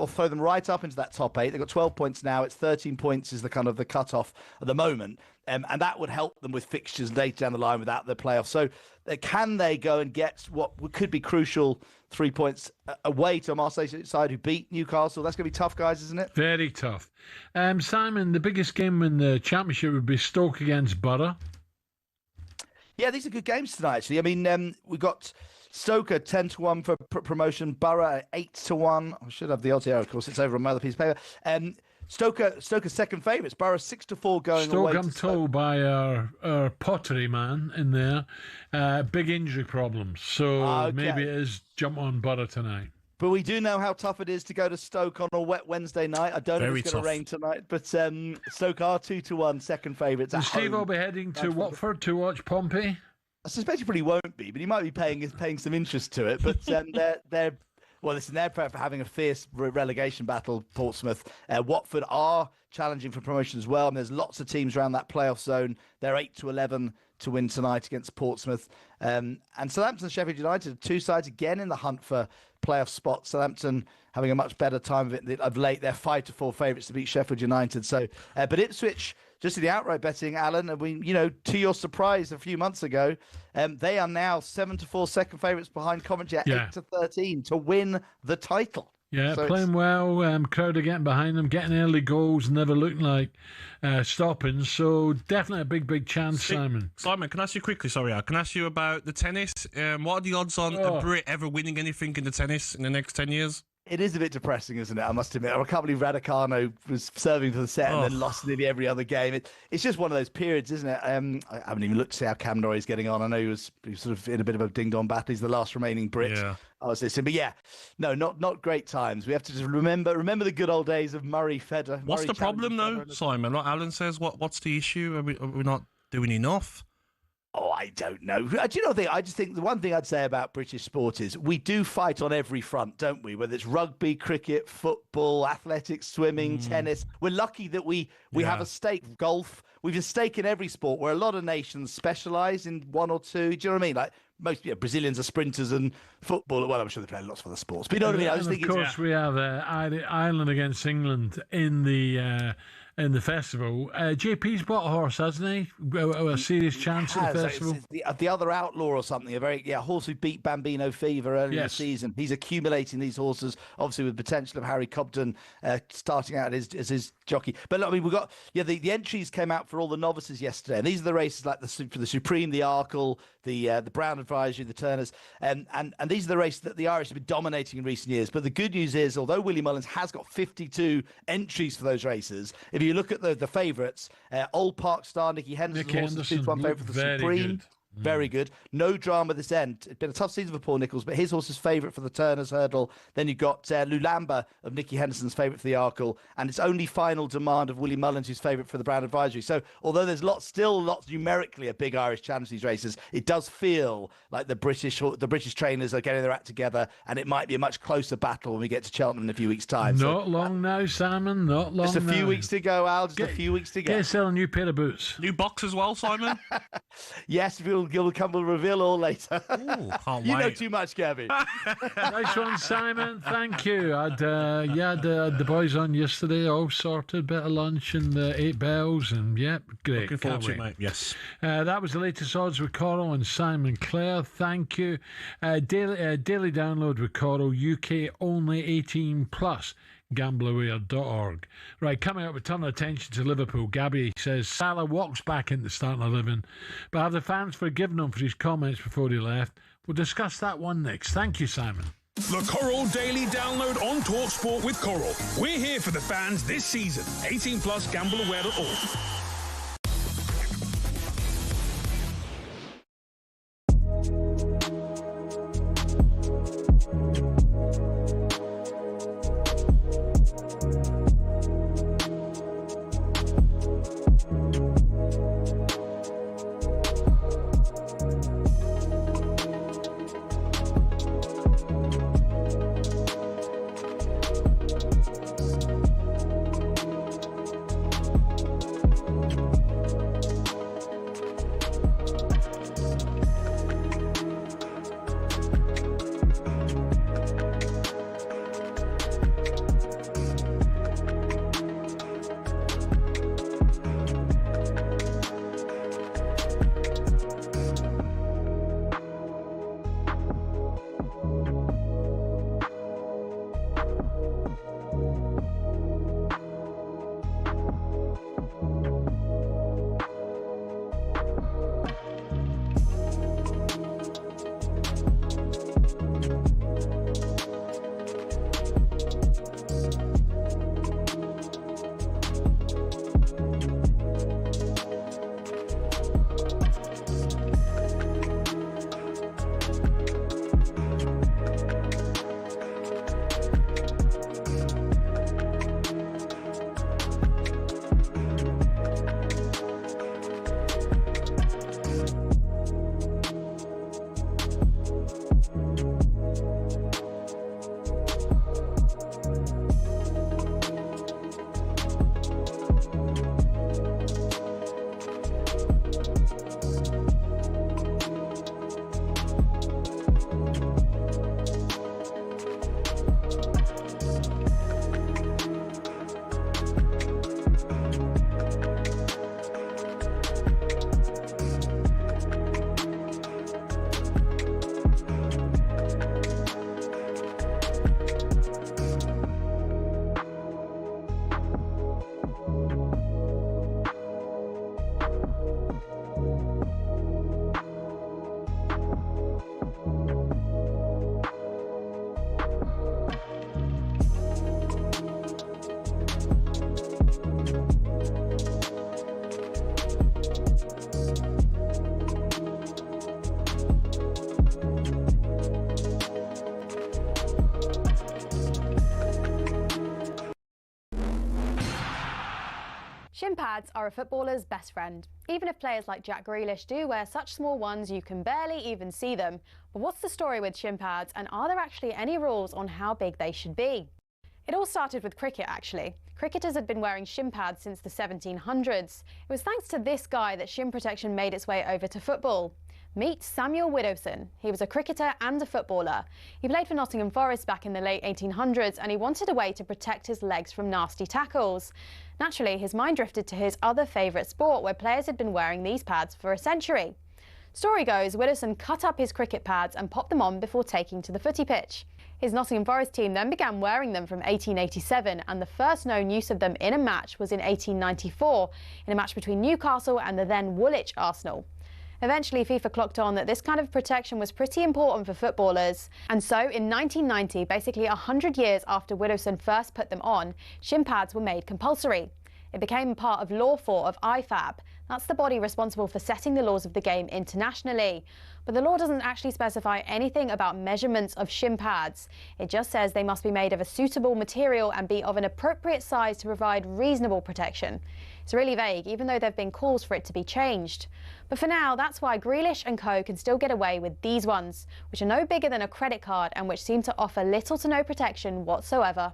throw them right up into that top 8. They've got 12 points now. It's 13 points is the kind of the cutoff at the moment, and that would help them with fixtures later down the line without the playoffs. So can they go and get what could be crucial 3 points away to a Marseille side who beat Newcastle? That's going to be tough, guys, isn't it? Very tough. Simon, the biggest game in the Championship would be Stoke against Boro. Yeah, these are good games tonight, actually. I mean, we've got Stoke at 10-1 for promotion, Boro at 8-1. I should have the odds here, of course. It's over on my other piece of paper. Stoke are second favourites. Boro 6-4 going away. I'm told by our pottery man in there, big injury problems. So maybe it is jump on Boro tonight. But we do know how tough it is to go to Stoke on a wet Wednesday night. I don't know if it's going to rain tonight, but Stoke are 2-1 second favourites. And Steve will be heading to Watford to watch Pompey. I suspect he probably won't be, but he might be paying some interest to it. But they're for having a fierce relegation battle, Portsmouth. Watford are challenging for promotion as well, and there's lots of teams around that playoff zone. They're 8-11 to win tonight against Portsmouth. And Southampton and Sheffield United are two sides again in the hunt for playoff spots. Southampton having a much better time of it of late. They're 5-4 favourites to beat Sheffield United. So, but Ipswich, just in the outright betting, Alan, to your surprise a few months ago, they are now 7-4 second favourites behind Coventry at 8-13 to win the title. Yeah, so playing well. Crowd are getting behind them, getting early goals, never looking like stopping. So definitely a big chance, Simon. Simon, can I ask you quickly? Sorry, I can ask you about the tennis. What are the odds on a Brit ever winning anything in the tennis in the next 10 years? It is a bit depressing, isn't it? I must admit. I can't believe Raducanu was serving for the set and then lost nearly every other game. It's just one of those periods, isn't it? I haven't even looked to see how Cam Norrie's getting on. I know he was sort of in a bit of a ding-dong battle. He's the last remaining Brit. Yeah. I was listening. But no, not great times. We have to just remember the good old days of Murray Federer. What's the problem, though, Simon? Like Alan says, what's the issue? Are we not doing enough? Oh, I don't know. Do you know the thing? I just think the one thing I'd say about British sport is we do fight on every front, don't we? Whether it's rugby, cricket, football, athletics, swimming, tennis. We're lucky that we have a stake. Golf. We've a stake in every sport where a lot of nations specialise in one or two. Do you know what I mean? Like most Brazilians are sprinters and football. Well, I'm sure they play lots of other sports. But you know what I mean? I just think of course, we have Ireland against England in the festival. JP's bought a horse, hasn't he? A serious chance at the festival. It's the other outlaw or something. A horse who beat Bambino Fever earlier in the season. He's accumulating these horses, obviously with the potential of Harry Cobden starting out as his jockey. But look, I mean, we've got the entries came out for all the novices yesterday, and these are the races like for the Supreme, the Arkle, the Brown Advisory, the Turners, and these are the races that the Irish have been dominating in recent years. But the good news is, although Willie Mullins has got 52 entries for those races, if you look at the favourites, Old Park Star, Nicky Henderson, 2-1 favourite for the Supreme. Very good. No drama this end. It's been a tough season for Paul Nicholls, but his horse is favourite for the Turner's Hurdle. Then you've got Lulamba of Nicky Henderson's favourite for the Arkle, and it's only Final Demand of Willie Mullins who's favourite for the Brown Advisory. So although there's still lots numerically a big Irish challenge these races, it does feel like the British trainers are getting their act together, and it might be a much closer battle when we get to Cheltenham in a few weeks' time. Not long now, Simon. Not long. Just a few weeks to go, Al. A few weeks to go. Get sell a new pair of boots. New box as well, Simon. Yes, we'll reveal all later. Ooh, can't you wait. know too much, Gabby. Nice one, Simon. Thank you. I had the boys on yesterday, all sorted, bit of lunch and 8 bells, and great. Looking forward to it, mate. Yes. That was the latest odds with Coral and Simon Clare. Thank you. Daily download with Coral, UK only 18 plus. Gambleaware.org. Right, coming up, we turn our attention to Liverpool. Gabby says Salah walks back into starting 11, but have the fans forgiven him for his comments before he left? We'll discuss that one next. Thank you, Simon. The Coral Daily Download on talkSPORT with Coral. We're here for the fans this season. 18 plus. Gambleaware.org. Shin pads are a footballer's best friend. Even if players like Jack Grealish do wear such small ones you can barely even see them. But what's the story with shin pads, and are there actually any rules on how big they should be? It all started with cricket, actually. Cricketers had been wearing shin pads since the 1700s. It was thanks to this guy that shin protection made its way over to football. Meet Samuel Widdowson. He was a cricketer and a footballer. He played for Nottingham Forest back in the late 1800s, and he wanted a way to protect his legs from nasty tackles. Naturally, his mind drifted to his other favourite sport, where players had been wearing these pads for a century. Story goes, Widdowson cut up his cricket pads and popped them on before taking to the footy pitch. His Nottingham Forest team then began wearing them from 1887, and the first known use of them in a match was in 1894, in a match between Newcastle and the then Woolwich Arsenal. Eventually, FIFA clocked on that this kind of protection was pretty important for footballers. And so, in 1990, basically 100 years after Widdowson first put them on, shin pads were made compulsory. It became part of Law 4 of IFAB. That's the body responsible for setting the laws of the game internationally. But the law doesn't actually specify anything about measurements of shin pads. It just says they must be made of a suitable material and be of an appropriate size to provide reasonable protection. It's really vague, even though there have been calls for it to be changed. But for now, that's why Grealish and co can still get away with these ones, which are no bigger than a credit card and which seem to offer little to no protection whatsoever.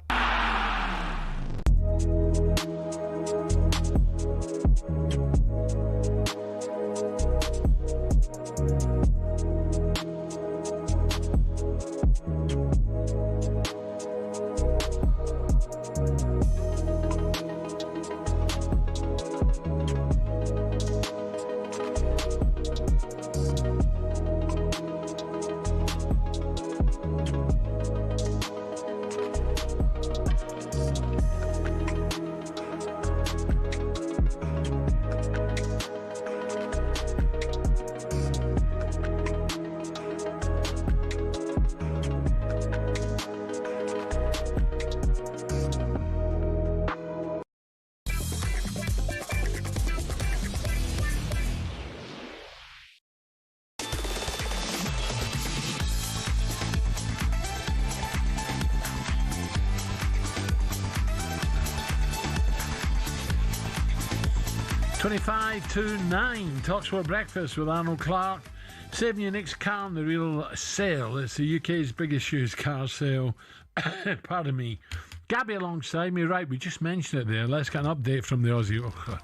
(25-9) talkSPORT Breakfast with Arnold Clark. Saving your next car on the real sale. It's the UK's biggest used car sale. Pardon me. Gabby alongside me. Right, we just mentioned it there. Let's get an update from the Aussie. Oh, God.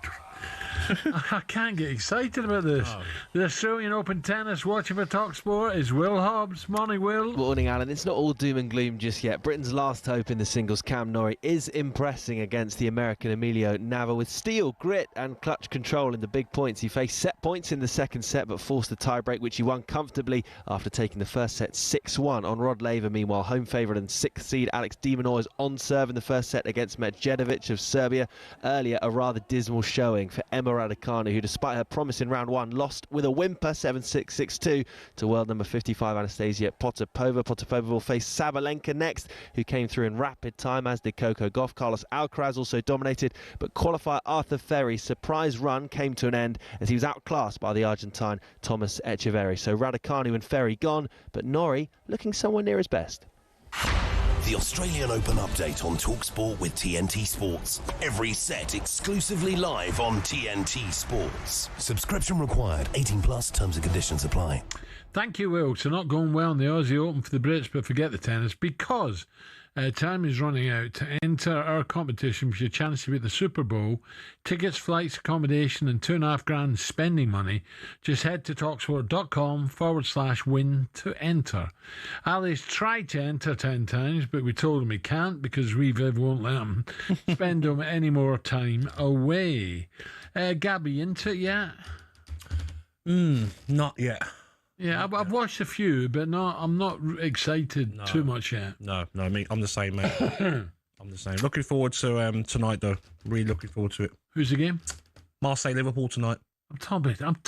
I can't get excited about this. Oh. The Australian Open tennis watching for talkSPORT is Will Hobbs. Morning, Will. Morning, Alan. It's not all doom and gloom just yet. Britain's last hope in the singles, Cam Norrie, is impressing against the American Emilio Nava with steel, grit and clutch control in the big points. He faced set points in the second set but forced the tiebreak, which he won comfortably after taking the first set 6-1 on Rod Laver. Meanwhile, home favourite and 6th seed Alex de Minaur is on serve in the first set against Medjedovic of Serbia. Earlier, a rather dismal showing for Emma Raducanu, who despite her promise in round one lost with a whimper 7-6, 6-2 to world number 55 Anastasia Potapova. Potapova will face Sabalenka next, who came through in rapid time, as did Coco Gauff. Carlos Alcaraz also dominated, but qualifier Arthur Ferry's surprise run came to an end as he was outclassed by the Argentine Thomas Echeverry. So Raducanu and Ferry gone, but Norrie looking somewhere near his best. The Australian Open update on talkSPORT with TNT Sports. Every set exclusively live on TNT Sports. Subscription required. 18 plus. Terms and conditions apply. Thank you, Will. So not going well in the Aussie Open for the Brits, but forget the tennis because time is running out. To enter our competition with your chance to be at the Super Bowl, tickets, flights, accommodation and $2,500 spending money, just head to talksport.com/win to enter. Ali's tried to enter 10 times, but we told him he can't because Reviv won't let him spend any more time away. Gabby, into it yet? Not yet. Yeah, I've watched a few, but I'm not excited too much yet. No, me, I'm the same, mate. I'm the same. Looking forward to tonight, though. Really looking forward to it. Who's the game? Marseille, Liverpool tonight. I'm talking about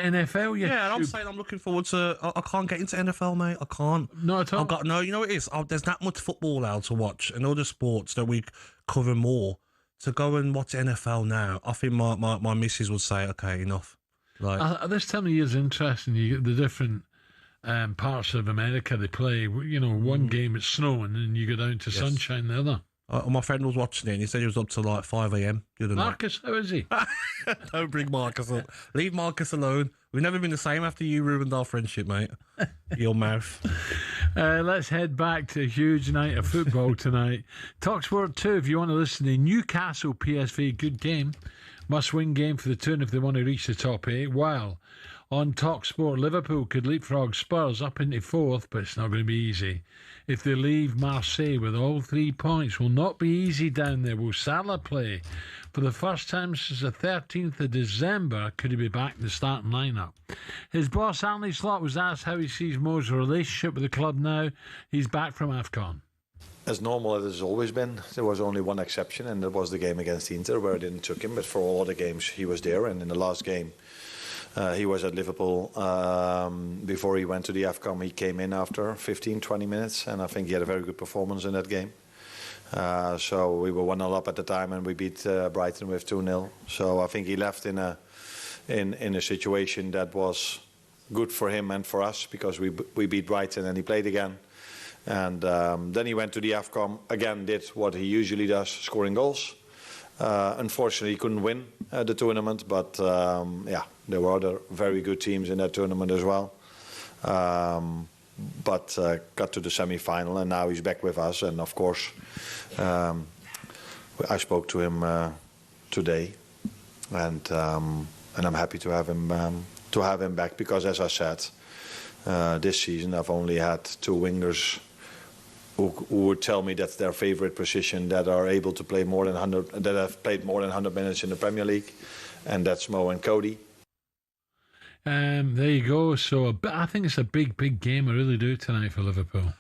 NFL. Yeah, and I'm saying I'm looking forward to. I can't get into NFL, mate. I can't. Not at all. You know what it is. There's that much football out to watch, and other sports that we cover more. To go and watch NFL now, I think my missus would say, okay, enough. Like this time of year is interesting. You get the different parts of America they play. You know, one game it's snowing and you go down to sunshine the other. My friend was watching it and he said he was up to like 5 a.m. Marcus, how is he? Don't bring Marcus up. Leave Marcus alone. We've never been the same after you ruined our friendship, mate. Your mouth. Let's head back to a huge night of football tonight. talkSPORT 2, if you want to listen to Newcastle PSV, good game. Must-win game for the Toon if they want to reach the top 8. While on talkSPORT, Liverpool could leapfrog Spurs up into 4th, but it's not going to be easy. If they leave Marseille with all 3 points, will not be easy down there. Will Salah play? For the first time since the 13th of December, could he be back in the starting lineup? His boss, Andy Slot, was asked how he sees Mo's relationship with the club now. He's back from AFCON. As normal as it's always been. There was only one exception, and that was the game against Inter, where I didn't took him. But for all other games, he was there. And in the last game, he was at Liverpool. Before he went to the AFCON, he came in after 15, 20 minutes, and I think he had a very good performance in that game. So we were 1-0 up at the time, and we beat Brighton with 2-0. So I think he left in a situation that was good for him and for us, because we beat Brighton and he played again. And then he went to the AFCON, again did what he usually does, scoring goals. Unfortunately, he couldn't win the tournament, but yeah, there were other very good teams in that tournament as well. But got to the semi-final, and now he's back with us. And of course, I spoke to him today, and I'm happy to have him back, because, as I said, this season I've only had two wingers who would tell me that's their favorite position, that are able to play more than 100, that have played more than 100 minutes in the Premier League, and that's Mo and Cody. There you go. So I think it's a big game. I really do tonight for Liverpool.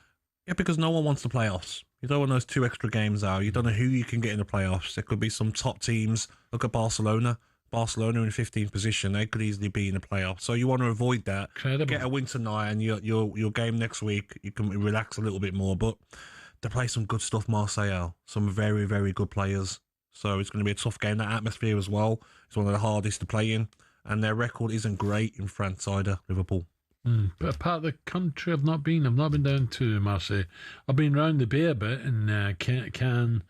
Yeah, because no one wants the playoffs. You don't want those 2 extra games out. You don't know who you can get in the playoffs. There could be some top teams. Look at Barcelona. Barcelona in 15th position. They could easily be in the playoffs. So you want to avoid that. Incredible. Get a win tonight, and your game next week, you can relax a little bit more. But they play some good stuff, Marseille. Some very, very good players. So it's going to be a tough game. That atmosphere as well. It's one of the hardest to play in. And their record isn't great in France either, Liverpool. But a part of the country I've not been down to Marseille. I've been round the bay a bit in Cannes,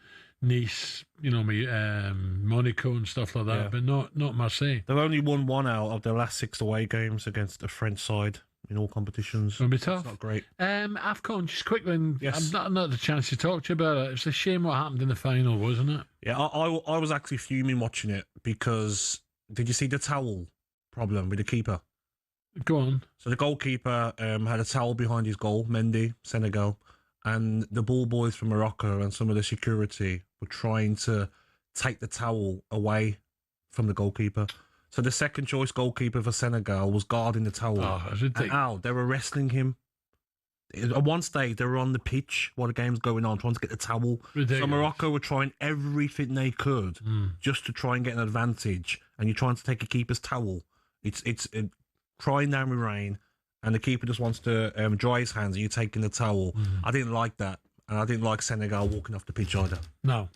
Nice, Monaco and stuff like that, Yeah. but not Marseille. They've only won 1 out of their last 6 away games against the French side in all competitions. It'll be tough. It's not great. AFCON, just quickly, Yes. I've not had a chance to talk to you about it. It's a shame what happened in the final, wasn't it? Yeah, I was actually fuming watching it, because did you see the towel problem with the keeper? Go on. So the goalkeeper had a towel behind his goal, Mendy, Senegal, and the ball boys from Morocco and some of the security were trying to take the towel away from the goalkeeper. So the second choice goalkeeper for Senegal was guarding the towel. And they were wrestling him. At one stage, they were on the pitch while the game's going on, trying to get the towel. Ridiculous. So Morocco were trying everything they could just to try and get an advantage. And you're trying to take a keeper's towel. It's crying down with rain, and the keeper just wants to dry his hands, and you're taking the towel. I didn't like that, and I didn't like Senegal walking off the pitch either. No.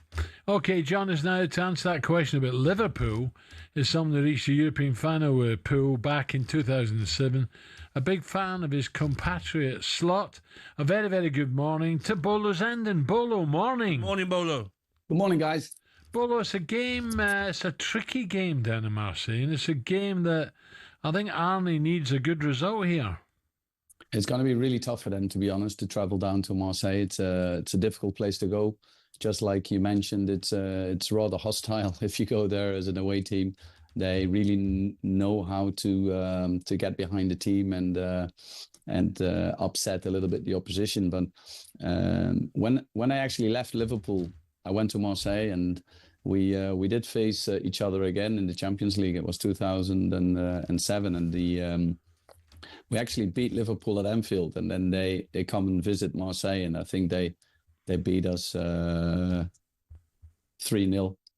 Okay, John is now to answer that question about Liverpool. Is someone that reached the European final pool back in 2007. A big fan of his compatriot Slot. A very, very good morning to Bolo Zenden. Bolo, morning. Morning, Bolo. Good morning, guys. Bolo, it's a game, it's a tricky game down in Marseille, and it's a game that I think Arnie needs a good result here. It's going to be really tough for them, to be honest, to travel down to Marseille. It's a difficult place to go. Just like you mentioned, it's rather hostile if you go there as an away team. They really know how to get behind the team and upset a little bit the opposition. But when I actually left Liverpool, I went to Marseille, and we did face each other again in the Champions League. It was 2007, and we actually beat Liverpool at Anfield, and then they come and visit Marseille, and I think they beat us 3-0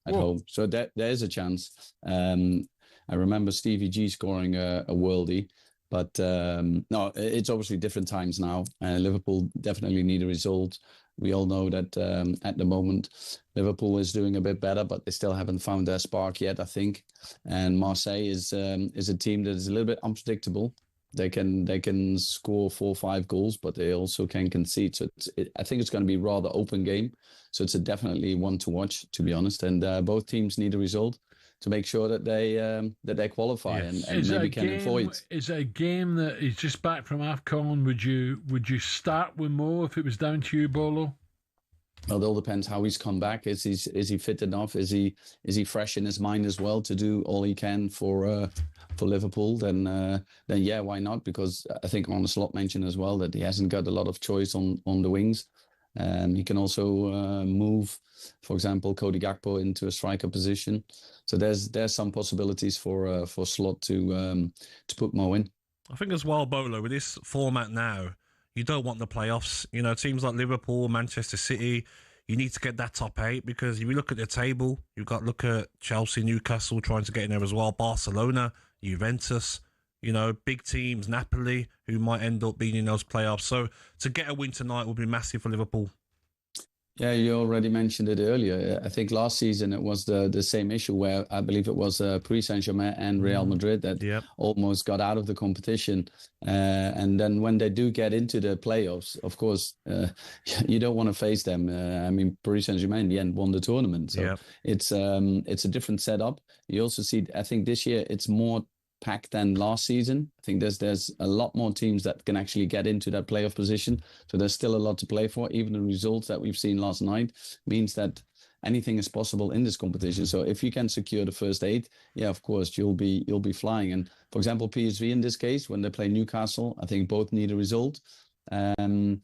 at home. So there is a chance. I remember Stevie G scoring a worldie. But no, it's obviously different times now. Liverpool definitely need a result. We all know that at the moment, Liverpool is doing a bit better, but they still haven't found their spark yet, I think. And Marseille is a team that is a little bit unpredictable. They can score 4 or 5 goals, but they also can concede. So I think it's going to be a rather open game. So it's definitely one to watch, to be honest. And both teams need a result to make sure that they qualify and maybe can avoid. Is it a game that is just back from AFCON? Would you start with Mo if it was down to you, Bolo? Well, it all depends how he's come back. Is he fit enough? Is he fresh in his mind as well to do all he can for Liverpool? Then yeah, why not? Because I think Arne Slot mentioned as well that he hasn't got a lot of choice on the wings. He can also move, for example, Cody Gakpo into a striker position. So there's some possibilities for Slot to put Mo in. I think as well, Bolo, with this format now, you don't want the playoffs. You know, teams like Liverpool, Manchester City, you need to get that top 8, because if you look at the table, you've got to look at Chelsea, Newcastle trying to get in there as well, Barcelona, Juventus, you know, big teams, Napoli, who might end up being in those playoffs. So to get a win tonight would be massive for Liverpool. Yeah, you already mentioned it earlier. I think last season it was the same issue where I believe it was Paris Saint-Germain and Real Madrid that almost got out of the competition. And then when they do get into the playoffs, of course, you don't want to face them. I mean, Paris Saint-Germain in the end won the tournament. So it's a different setup. You also see, I think this year it's more packed than last season. I think there's a lot more teams that can actually get into that playoff position. So there's still a lot to play for. Even the results that we've seen last night means that anything is possible in this competition. So if you can secure the first 8, yeah, of course you'll be flying. And for example, PSV in this case, when they play Newcastle, I think both need a result. And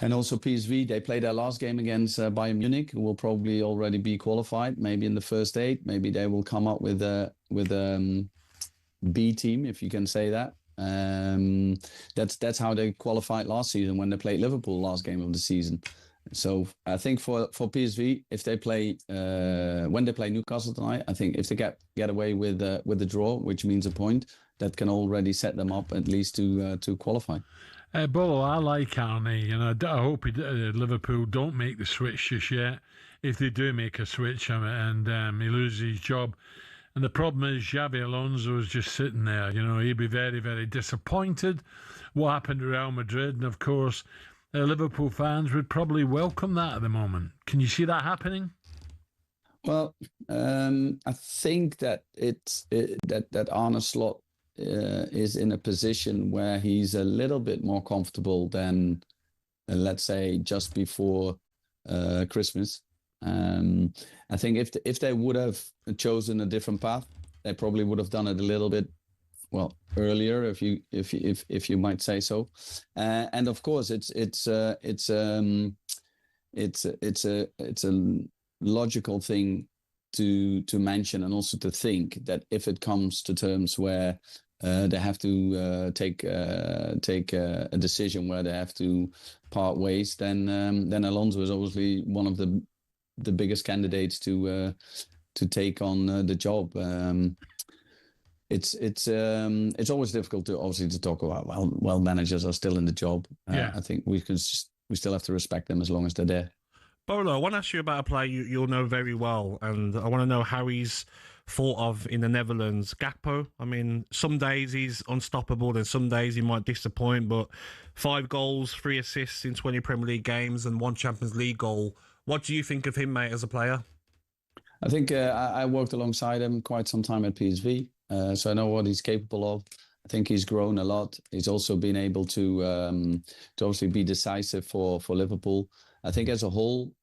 also PSV, they play their last game against Bayern Munich, who will probably already be qualified. Maybe in the first 8, maybe they will come up with B team, if you can say that. That's how they qualified last season when they played Liverpool last game of the season. So I think for PSV, if they play when they play Newcastle tonight, I think if they get away with the draw, which means a point, that can already set them up at least to qualify. Bolo, I like Arnie, and I hope Liverpool don't make the switch just yet. If they do make a switch and he loses his job. And the problem is Xabi Alonso is just sitting there. He'd be very, very disappointed what happened to Real Madrid. And, of course, Liverpool fans would probably welcome that at the moment. Can you see that happening? Well, I think that that Arne Slot is in a position where he's a little bit more comfortable than, let's say, just before Christmas. I think if they would have chosen a different path, they probably would have done it a little bit earlier, if you might say so. And of course, it's a logical thing to mention, and also to think that if it comes to terms where they have to take a decision where they have to part ways, then Alonso is obviously one of the biggest candidates to take on the job. It's always difficult to talk about while managers are still in the job. I think we still have to respect them as long as they're there. Bolo, I want to ask you about a player you'll know very well, and I want to know how he's thought of in the Netherlands. Gakpo. I mean, some days he's unstoppable, and some days he might disappoint, but 5 goals, 3 assists in 20 Premier League games and 1 Champions League goal. What do you think of him, mate, as a player? I think I worked alongside him quite some time at PSV, so I know what he's capable of. I think he's grown a lot. He's also been able to obviously be decisive for Liverpool. I think as a whole,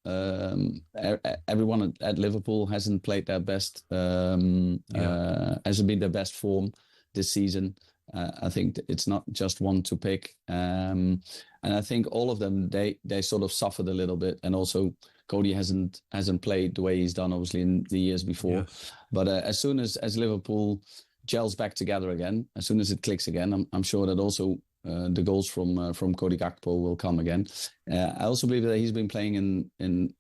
everyone at Liverpool hasn't played their best, hasn't been their best form this season. I think it's not just one to pick. And I think all of them, they sort of suffered a little bit. And also Cody hasn't played the way he's done, obviously, in the years before. Yes. But as soon as Liverpool gels back together again, as soon as it clicks again, I'm sure that also the goals from Cody Gakpo will come again. I also believe that he's been playing in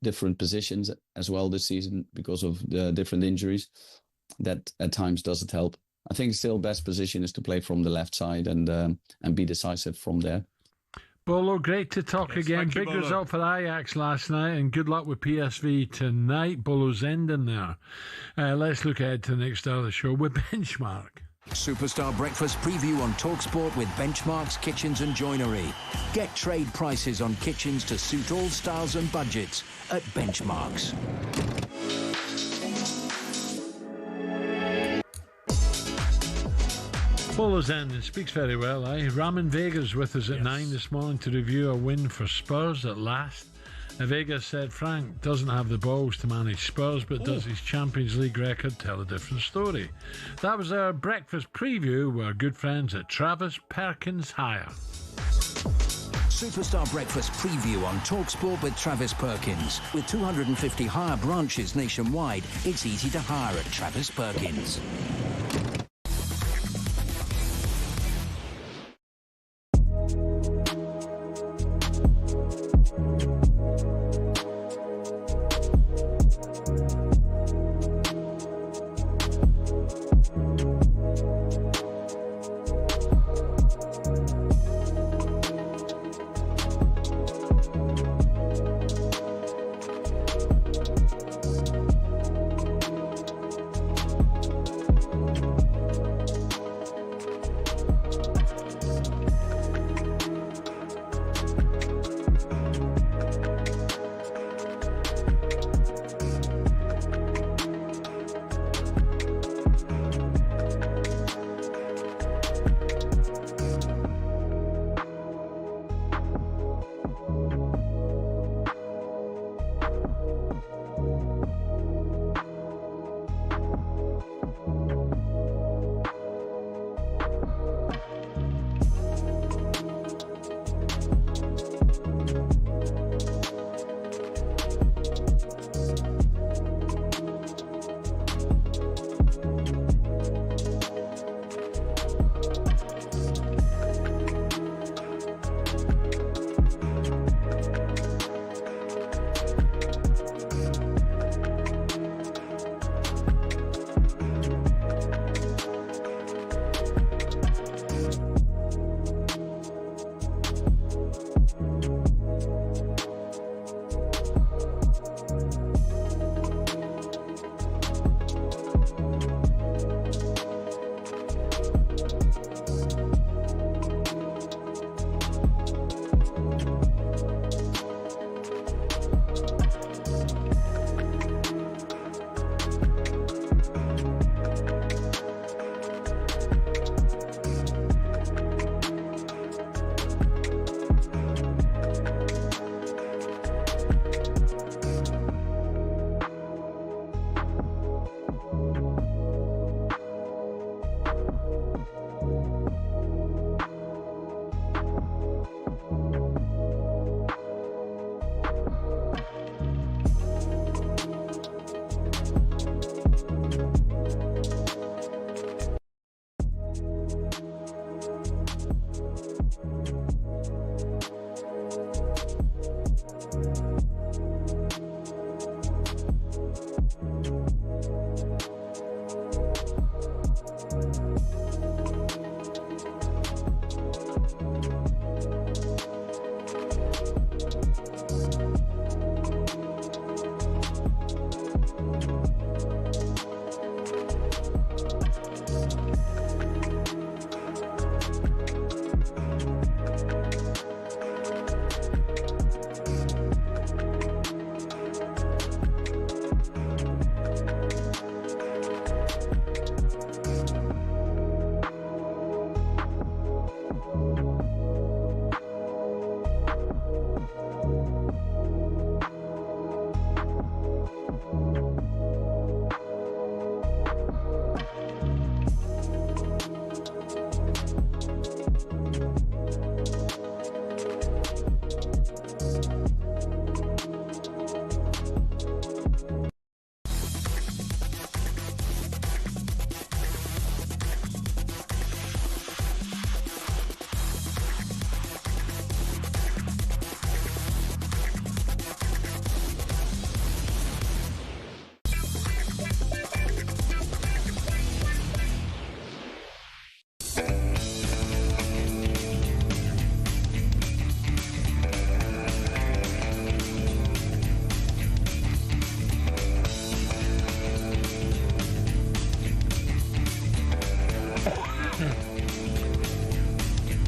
different positions as well this season because of the different injuries. That at times doesn't help. I think still best position is to play from the left side and be decisive from there. Bolo, great to talk again. Big result for Ajax last night, and good luck with PSV tonight. Bolo Zenden there. Let's look ahead to the next hour of the show with Benchmark. Superstar Breakfast preview on talkSPORT with Benchmark's Kitchens and Joinery. Get trade prices on kitchens to suit all styles and budgets at Benchmark's. Bolo Zenden speaks very well, Raman Vega's with us at 9 this morning to review a win for Spurs at last. Vega said Frank doesn't have the balls to manage Spurs, but does his Champions League record tell a different story? That was our breakfast preview with our good friends at Travis Perkins Hire. Superstar Breakfast preview on talkSPORT with Travis Perkins. With 250 hire branches nationwide, it's easy to hire at Travis Perkins.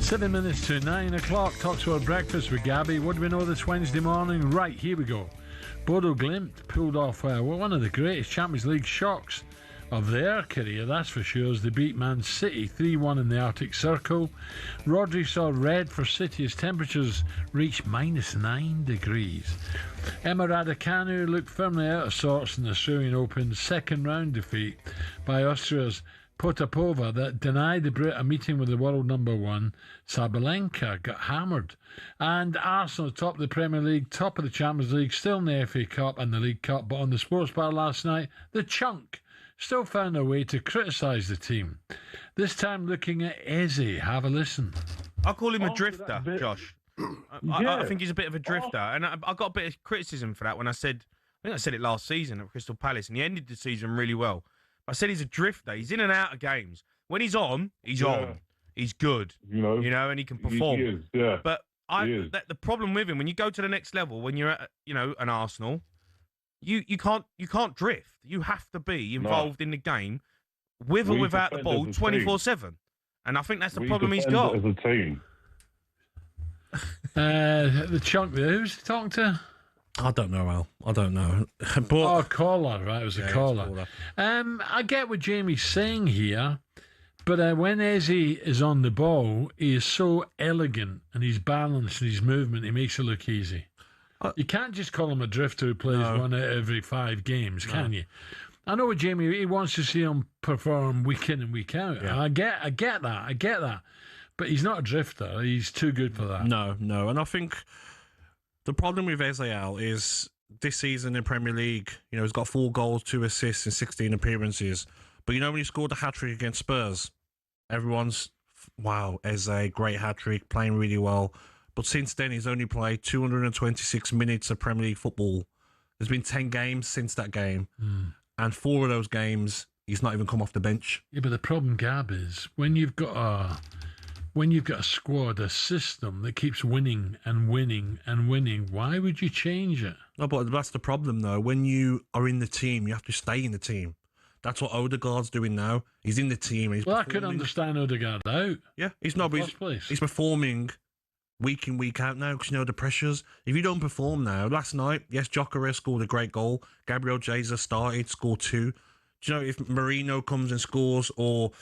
7 minutes to 9 o'clock. talkSPORT Breakfast with Gabby. What do we know this Wednesday morning? Right, here we go. Bodo Glimt pulled off one of the greatest Champions League shocks of their career, that's for sure, as they beat Man City 3-1 in the Arctic Circle. Rodri saw red for City as temperatures reached -9 degrees. Emma Raducanu looked firmly out of sorts in the Australian Open second round defeat by Austria's Potapova that denied the Brit a meeting with the world number one. Sabalenka got hammered. And Arsenal top of the Premier League, top of the Champions League, still in the FA Cup and the League Cup, but on the sports bar last night, the Chunk still found a way to criticise the team. This time looking at Eze. Have a listen. I call him a drifter, Josh. I think he's a bit of a drifter. And I got a bit of criticism for that when I think I said it last season at Crystal Palace, and he ended the season really well. I said he's a drifter. He's in and out of games. When he's on, he's on. He's good. You know, and he can perform. He is, yeah. But the problem with him, when you go to the next level, when you're at, an Arsenal, you can't drift. You have to be involved in the game, with or without the ball, 24/7. And I think that's the problem he's got. As a team. The Chunk there, who's he talking to? I don't know, Al. I don't know. But, caller, right? It was a caller. I get what Jamie's saying here, but when Eze is on the ball, he is so elegant and he's balanced and his movement, he makes it look easy. You can't just call him a drifter who plays one out every 5 games, can you? I know what Jamie, he wants to see him perform week in and week out. Yeah. I get that. But he's not a drifter. He's too good for that. No. And I think the problem with Eze Al is this season in Premier League, he's got 4 goals, 2 assists in 16 appearances. But when he scored a hat-trick against Spurs, everyone's, wow, Eze, great hat-trick, playing really well. But since then, he's only played 226 minutes of Premier League football. There's been 10 games since that game. And 4 of those games, he's not even come off the bench. Yeah, but the problem, Gab, is when you've got a squad, a system that keeps winning and winning and winning, why would you change it? No, but that's the problem, though. When you are in the team, you have to stay in the team. That's what Odegaard's doing now. He's in the team. I could understand Odegaard out. Yeah, he's performing week in, week out now because the pressures. If you don't perform now, last night, yes, Gyökeres scored a great goal. Gabriel Jesus started, scored 2. Do you know, if Marino comes and scores or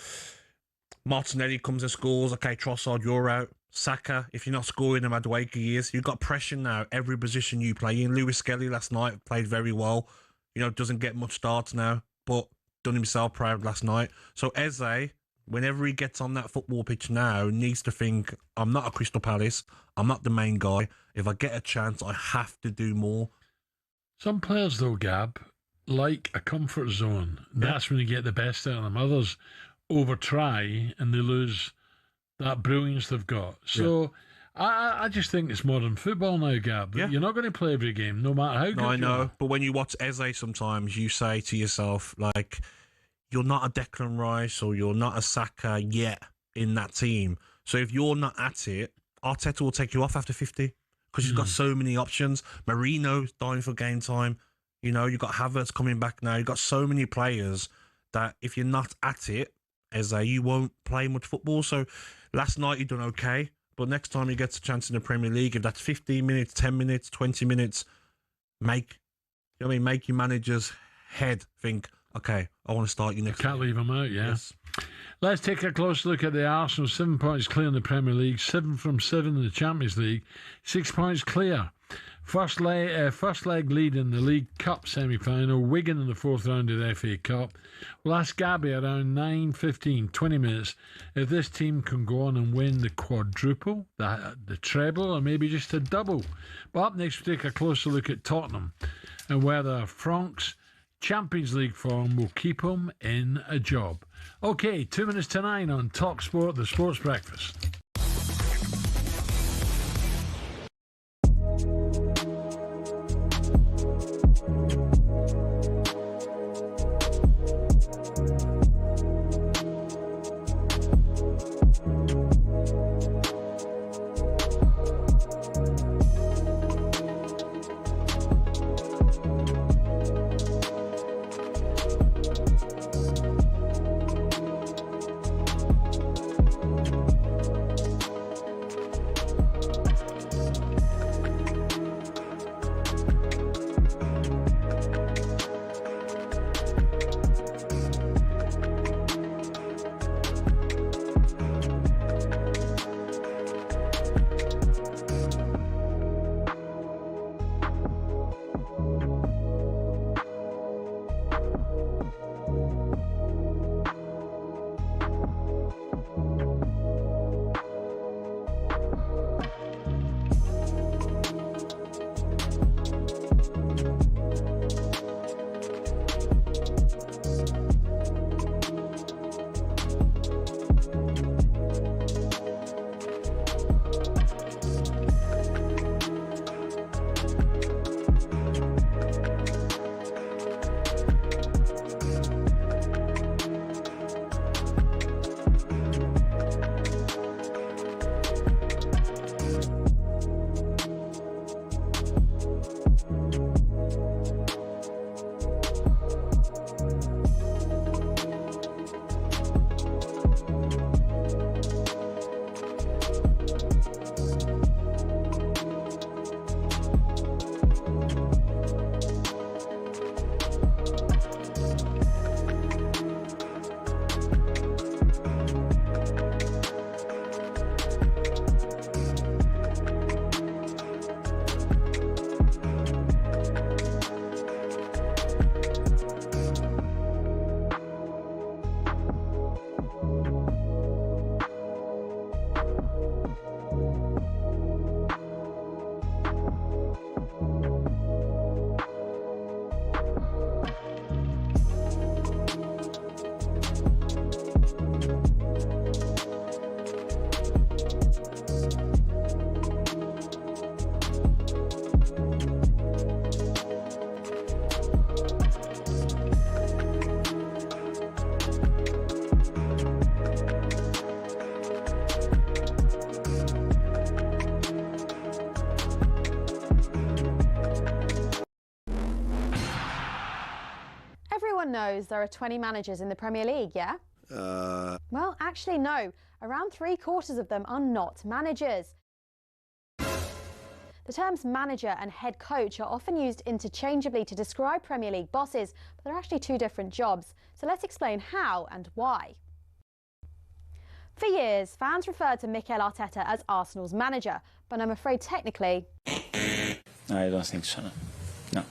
Martinelli comes and scores, okay, Trossard, you're out. Saka, if you're not scoring him, Madueke is. You've got pressure now, every position you play in. Lewis Skelly last night played very well. Doesn't get much starts now, but done himself proud last night. So Eze, whenever he gets on that football pitch now, needs to think, I'm not a Crystal Palace. I'm not the main guy. If I get a chance, I have to do more. Some players, though, Gab, like a comfort zone. That's when you get the best out of them. Others over-try and they lose that brilliance they've got. So I just think it's modern football now, Gab. You're not going to play every game, no matter how good you are. I know, but when you watch Eze sometimes, you say to yourself, you're not a Declan Rice or you're not a Saka yet in that team. So if you're not at it, Arteta will take you off after 50 because he's got so many options. Marino's dying for game time. You've got Havertz coming back now. You've got so many players that if you're not at it, Eze, you won't play much football. So last night you done okay, but next time he gets a chance in the Premier League, if that's 15 minutes, 10 minutes, 20 minutes, make your manager's head think, okay, I want to start you next Can't leave him out, yes. Let's take a close look at the Arsenal. 7 points clear in the Premier League, 7 from 7 in the Champions League, 6 points clear. First leg lead in the League Cup semi-final, Wigan in the 4th round of the FA Cup. We'll ask Gabby around 9:15, 20 minutes, if this team can go on and win the quadruple, the treble, or maybe just a double. But up next, we'll take a closer look at Tottenham and whether Frank's Champions League form will keep him in a job. Okay, 2 minutes to 9 on talkSPORT, the Sports Breakfast. knows there are 20 managers in the Premier League, yeah? Well, actually, no. Around 3/4 of them are not managers. The terms manager and head coach are often used interchangeably to describe Premier League bosses, but they're actually two different jobs. So let's explain how and why. For years, fans referred to Mikel Arteta as Arsenal's manager, but I'm afraid technically... I don't think so, no.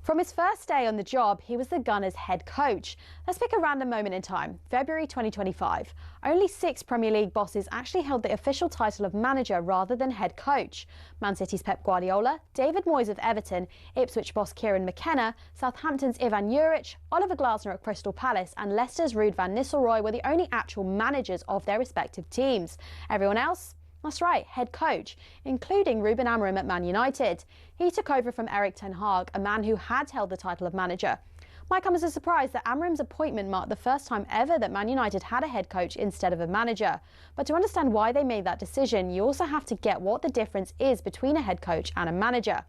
From his first day on the job, he was the Gunners' head coach. Let's pick a random moment in time, February 2025. Only 6 Premier League bosses actually held the official title of manager rather than head coach. Man City's Pep Guardiola, David Moyes of Everton, Ipswich boss Kieran McKenna, Southampton's Ivan Juric, Oliver Glasner at Crystal Palace and Leicester's Ruud van Nistelrooy were the only actual managers of their respective teams. Everyone else? That's right, head coach, including Ruben Amorim at Man United. He took over from Erik ten Hag, a man who had held the title of manager. Might come as a surprise that Amorim's appointment marked the first time ever that Man United had a head coach instead of a manager. But to understand why they made that decision, you also have to get what the difference is between a head coach and a manager.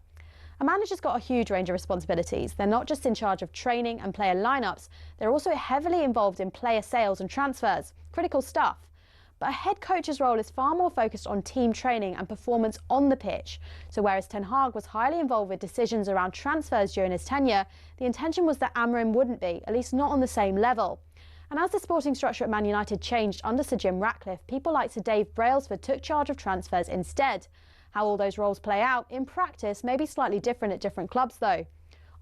A manager's got a huge range of responsibilities. They're not just in charge of training and player lineups, they're also heavily involved in player sales and transfers. Critical stuff. But a head coach's role is far more focused on team training and performance on the pitch. So whereas Ten Hag was highly involved with decisions around transfers during his tenure, the intention was that Amorim wouldn't be, at least not on the same level. And as the sporting structure at Man United changed under Sir Jim Ratcliffe, people like Sir Dave Brailsford took charge of transfers instead. How all those roles play out in practice may be slightly different at different clubs though.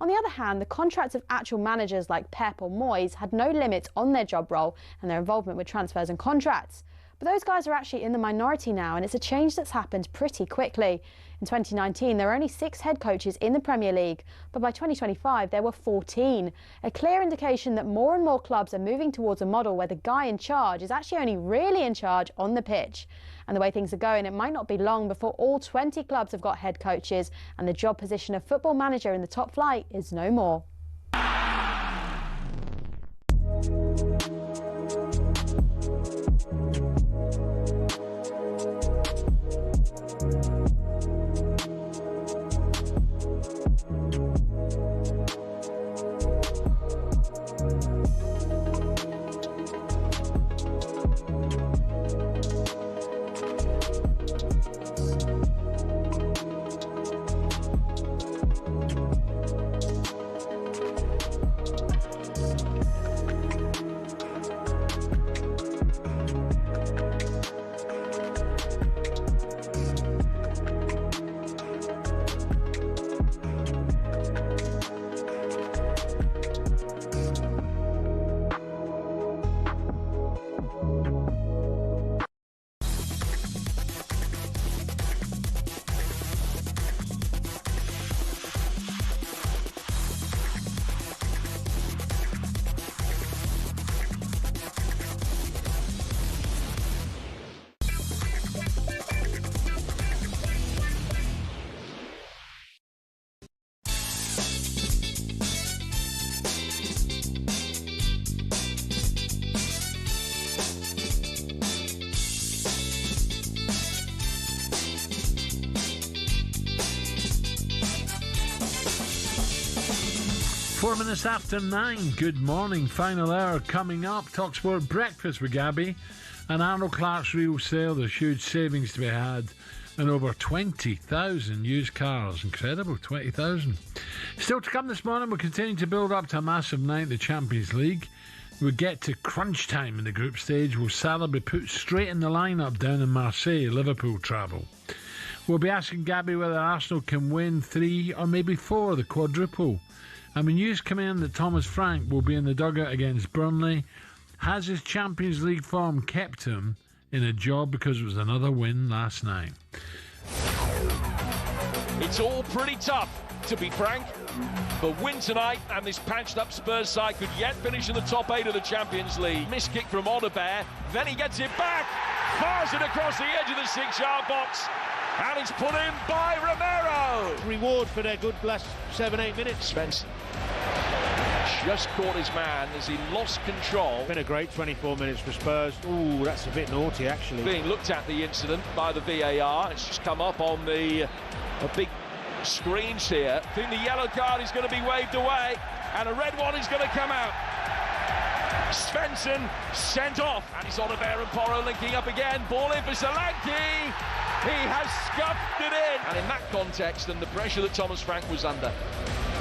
On the other hand, the contracts of actual managers like Pep or Moyes had no limits on their job role and their involvement with transfers and contracts. But those guys are actually in the minority now, and it's a change that's happened pretty quickly. In 2019, there were only 6 head coaches in the Premier League, but by 2025, there were 14. A clear indication that more and more clubs are moving towards a model where the guy in charge is actually only really in charge on the pitch. And the way things are going, it might not be long before all 20 clubs have got head coaches, and the job position of football manager in the top flight is no more. Four minutes after 9, good morning, final hour coming up, talkSPORT Breakfast with Gabby and Arnold Clark's real sale, there's huge savings to be had and over 20,000 used cars, incredible, 20,000. Still to come this morning, we're continuing to build up to a massive night in the Champions League. We get to crunch time in the group stage, will Salah be put straight in the lineup down in Marseille, Liverpool travel. We'll be asking Gabby whether Arsenal can win 3 or maybe 4 of the quadruple. And when news come in that Thomas Frank will be in the dugout against Burnley, has his Champions League form kept him in a job because it was another win last night? It's all pretty tough, to be frank. The win tonight and this patched-up Spurs side could yet finish in the top 8 of the Champions League. Missed kick from Odebear, then he gets it back, fires it across the edge of the 6-yard box. And it's put in by Romero. Reward for their good last 7-8 minutes. Spence just caught his man as he lost control. Been a great 24 minutes for Spurs. Ooh, that's a bit naughty, actually. Being looked at the incident by the VAR. It's just come up on the big screens here. I think the yellow card is going to be waved away. and a red one is going to come out. Svensson sent off, and it's Oliver and Porro linking up again. Ball in for Solanke. He has scuffed it in. And in that context, and the pressure that Thomas Frank was under,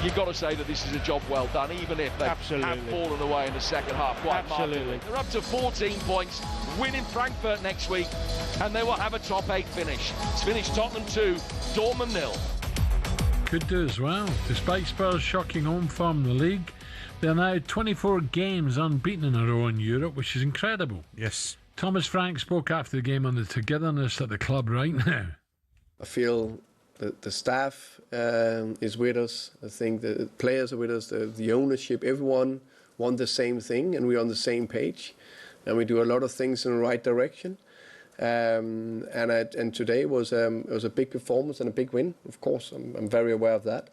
you've got to say that this is a job well done, even if they have fallen away in the second half quite markedly. They're up to 14 points, winning Frankfurt next week, and they will have a top 8 finish. It's finished Tottenham 2, Dortmund 0. Could do as well. Despite Spurs' shocking home form in the league, they're now 24 games unbeaten in a row in Europe, which is incredible. Yes. Thomas Frank spoke after the game on the togetherness at the club right now. I feel that the staff is with us. I think the players are with us, the ownership, everyone want the same thing, and we're on the same page. And we do a lot of things in the right direction. And today was a big performance and a big win. Of course, I'm very aware of that.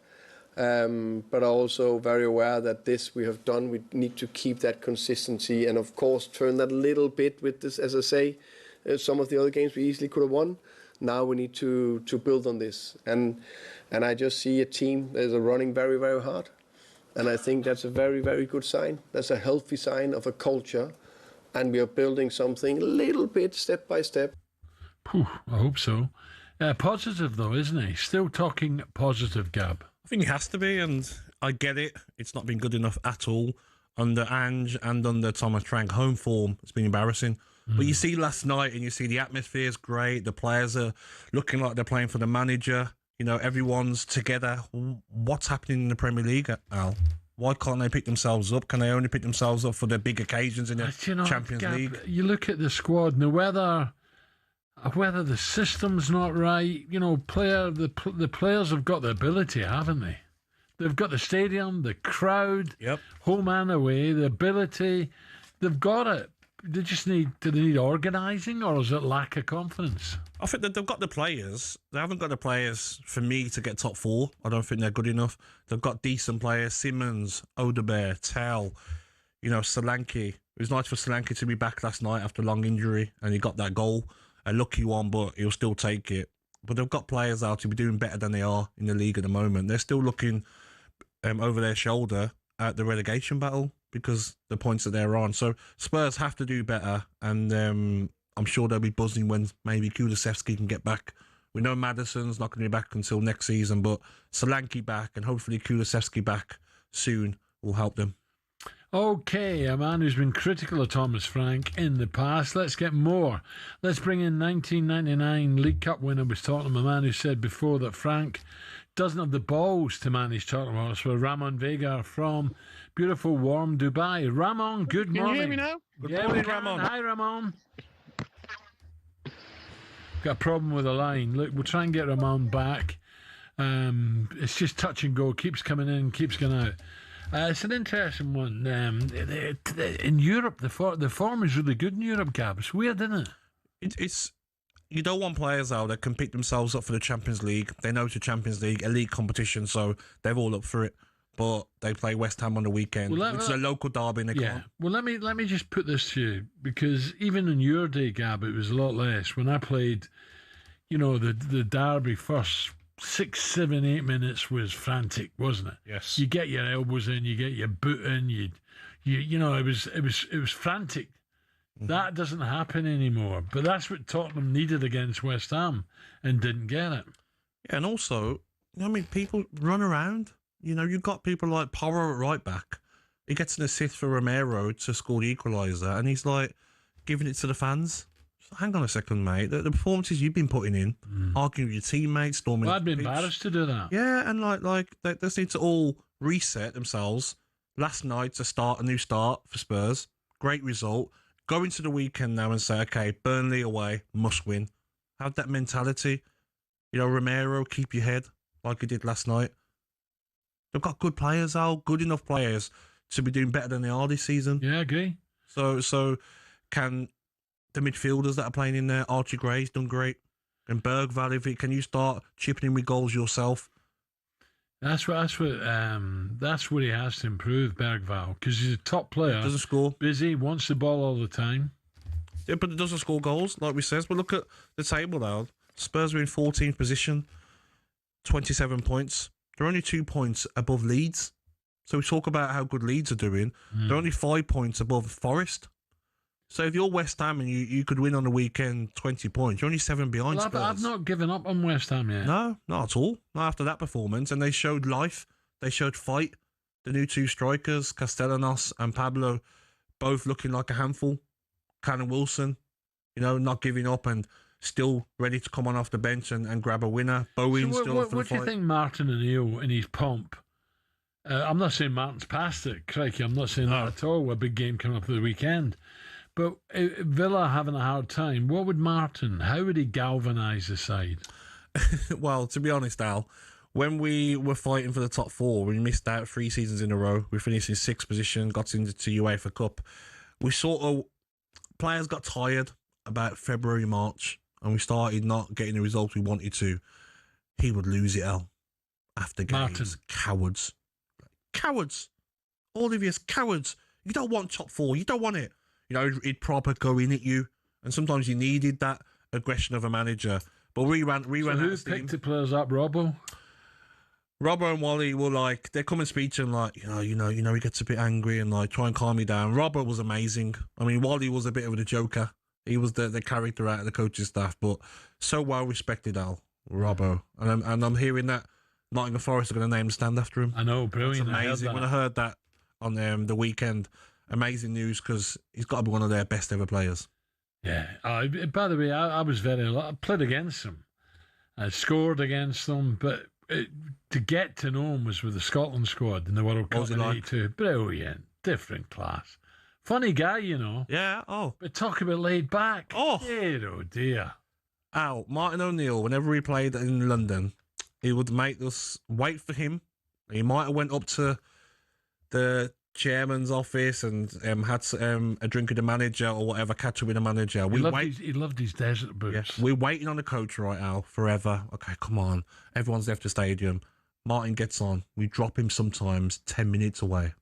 But also very aware that this we have done, we need to keep that consistency and of course turn that a little bit with this, as I say, some of the other games we easily could have won. Now we need to build on this. And I just see a team that is running very, very hard. And I think that's a very, very good sign. That's a healthy sign of a culture. And we are building something a little bit step by step. I hope so. Positive though, isn't he? Still talking positive, Gab. I think it has to be, and I get it. It's not been good enough at all under Ange and under Thomas Frank. Home form, it's been embarrassing. But you see last night, and you see the atmosphere is great. The players are looking like they're playing for the manager. You know, everyone's together. What's happening in the Premier League, Al? Why can't they pick themselves up? Can they only pick themselves up for the big occasions in the Champions League? You look at the squad, and whether the system's not right, you know, the players have got the ability, haven't they? They've got the stadium, the crowd, home and away, the ability. They've got it. Do they need organising, or is it lack of confidence? I think that they've got the players. They haven't got the players for me to get top 4. I don't think they're good enough. They've got decent players: Simmons, Odegaard, Tell, you know, Solanke. It was nice for Solanke to be back last night after a long injury, and he got that goal. A lucky one, but he'll still take it. But they've got players out to be doing better than they are in the league at the moment. They're still looking over their shoulder at the relegation battle because the points that they're on. So Spurs have to do better, and I'm sure they'll be buzzing when maybe Kulusevski can get back. We know Maddison's not going to be back until next season, but Solanke back and hopefully Kulusevski back soon will help them. Okay, a man who's been critical of Thomas Frank in the past. Let's get more. Let's bring in 1999 League Cup winner with Tottenham, a man who said before that Frank doesn't have the balls to manage Tottenham Hotspur. Ramon Vega from beautiful, warm Dubai. Ramon, good morning. Can you hear me now? Good morning, Ramon. Hi, Ramon. Got a problem with the line. Look, we'll try and get Ramon back. It's just touch and go. Keeps coming in, keeps going out. It's an interesting one. In Europe, the form is really good in Europe, Gab. It's weird, isn't it? It's you don't want players out that can pick themselves up for the Champions League. They know it's a Champions League, a league competition, so they're all up for it. But they play West Ham on the weekend. It's a local derby and they can't. Well, let me just put this to you, because even in your day, Gab, it was a lot less. When I played, you know, the derby first 6, 7, 8 minutes was frantic, wasn't it? Yes. You get your elbows in, you get your boot in, you know, it was frantic. Mm-hmm. That doesn't happen anymore. But that's what Tottenham needed against West Ham and didn't get it. Yeah, and also, I mean, people run around. You know, you've got people like Porro at right back. He gets an assist for Romero to score the equaliser, and he's like giving it to the fans. Hang on a second, mate. The performances you've been putting in, arguing with your teammates, storming. Well, I'd be embarrassed to do that. Yeah, and like they just need to all reset themselves. Last night a new start for Spurs. Great result. Go into the weekend now and say, okay, Burnley away, must win. Have that mentality. You know, Romero, keep your head like he did last night. They've got good players, Al, good enough players to be doing better than they are this season. Yeah, I agree. So can the midfielders that are playing in there, Archie Gray's done great. And Bergvall, can you start chipping in with goals yourself? That's what he has to improve, Bergvall, because he's a top player. Doesn't score. Busy, wants the ball all the time. Yeah, but it doesn't score goals, like we said. But look at the table now. Spurs are in 14th position, 27 points. They're only 2 points above Leeds. So we talk about how good Leeds are doing. They're only 5 points above Forest. So if you're West Ham and you could win on the weekend 20 points, you're only 7 behind Spurs. I've not given up on West Ham yet. No, not at all. Not after that performance. And they showed life. They showed fight. The new 2 strikers, Castellanos and Pablo, both looking like a handful. Callum Wilson, not giving up and still ready to come on off the bench and grab a winner. Bowen still up for the What do you think Martin O'Neill in his pomp? I'm not saying Martin's past it, crikey. I'm not saying that at all. A big game coming up for the weekend. But Villa having a hard time. How would he galvanise the side? Well, to be honest, Al, when we were fighting for the top 4, we missed out 3 seasons in a row. We finished in 6th position, got into UEFA Cup. Players got tired about February, March, and we started not getting the results we wanted to. He would lose it, Al, after games. Martin. Cowards. All of you cowards. You don't want top 4. You don't want it. He'd proper go in at you. And sometimes you needed that aggression of a manager. But we ran so who picked the players up, Robbo and Wally were they come and speak to him he gets a bit angry and try and calm me down. Robbo was amazing. I mean, Wally was a bit of a joker. He was the character out of the coaching staff, but so well respected, Al, Robbo. And I'm hearing that Nottingham Forest are going to name the stand after him. I know, brilliant. That's amazing. When I heard that on the weekend, amazing news because he's got to be one of their best ever players. Yeah. By the way, I was I played against them. I scored against them, but to get to know him was with the Scotland squad in the World Cup in '82. Brilliant. Different class. Funny guy, Yeah, But talk about laid back. Oh dear. Al, Martin O'Neill, whenever he played in London, he would make us wait for him. He might have went up to the chairman's office and had a drink with the manager or whatever, catch up with the manager. He loved his desert boots. Yeah, we're waiting on the coach right now forever. Okay, come on. Everyone's left the stadium. Martin gets on. We drop him sometimes 10 minutes away.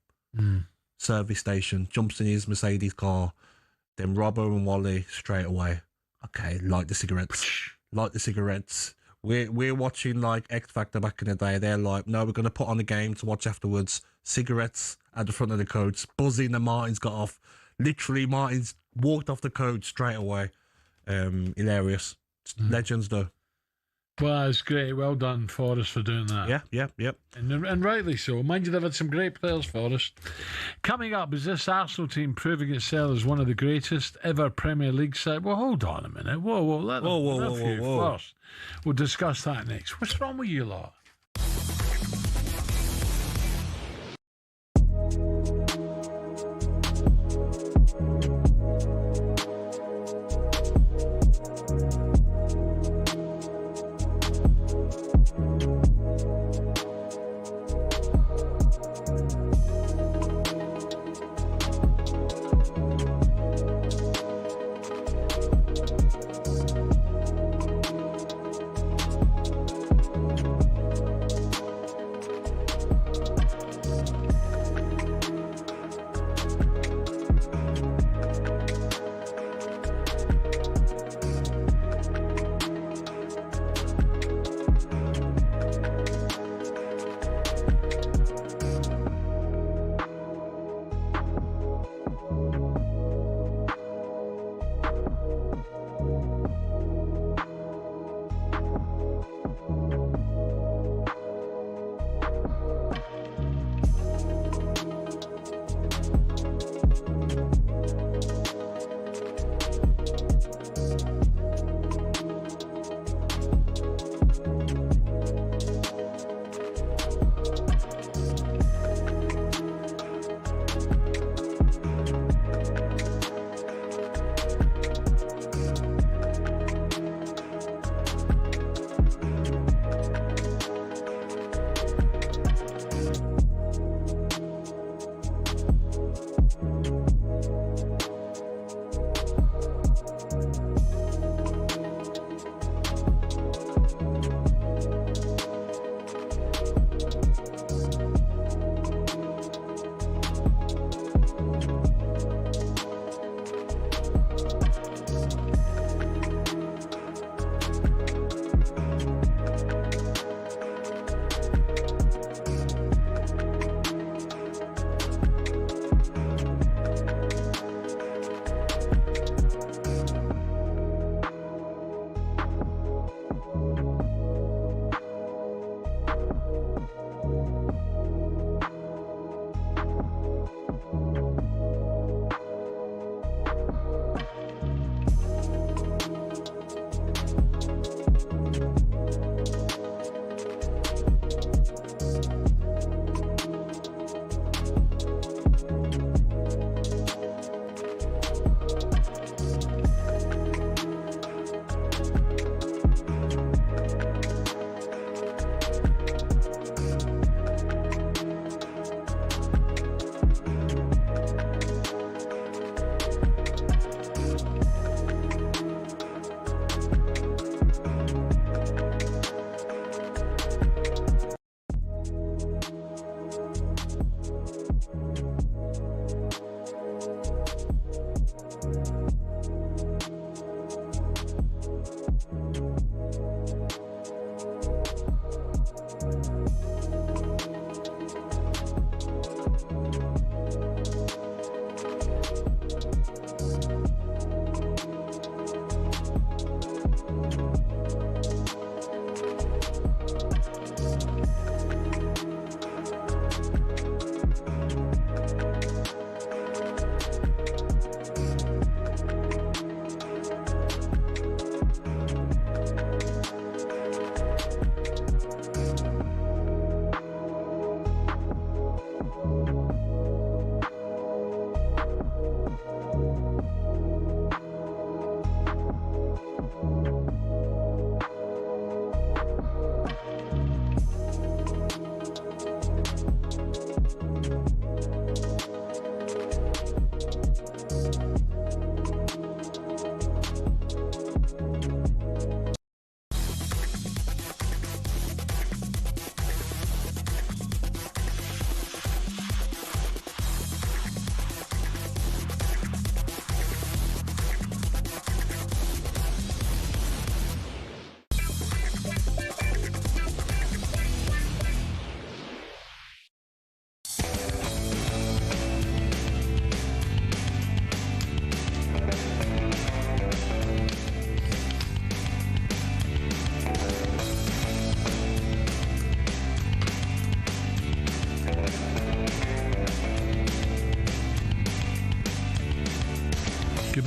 Service station, jumps in his Mercedes car. Then Robbo and Wally straight away. Okay, light the cigarettes. We're watching X Factor back in the day. They're like, no, we're going to put on a game to watch afterwards. Cigarettes at the front of the coach, buzzing, and Martin's got off. Literally, Martin's walked off the coach straight away. Hilarious. Legends, though. Well, it's great. Well done, Forest, for doing that. Yeah. And rightly so. Mind you, they've had some great players, Forest. Coming up is this Arsenal team proving itself as one of the greatest ever Premier League side. Well, hold on a minute. Whoa. Let them first. We'll discuss that next. What's wrong with you lot?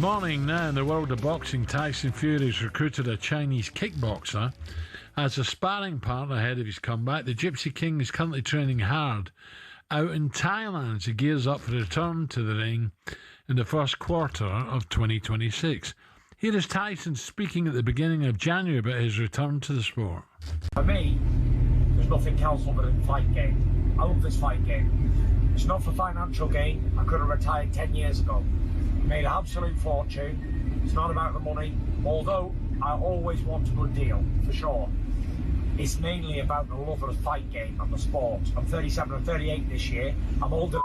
Morning. Now, in the world of boxing, Tyson Fury has recruited a Chinese kickboxer as a sparring partner ahead of his comeback. The Gypsy King is currently training hard out in Thailand as he gears up for a return to the ring in the first quarter of 2026. Here is Tyson speaking at the beginning of January about his return to the sport. For me, there's nothing else other than fight game. I love this fight game. It's not for financial gain. I could have retired 10 years ago. Made an absolute fortune. It's not about the money, although I always want a good deal, for sure. It's mainly about the love of the fight game and the sport. I'm 37 and 38 this year. I'm older,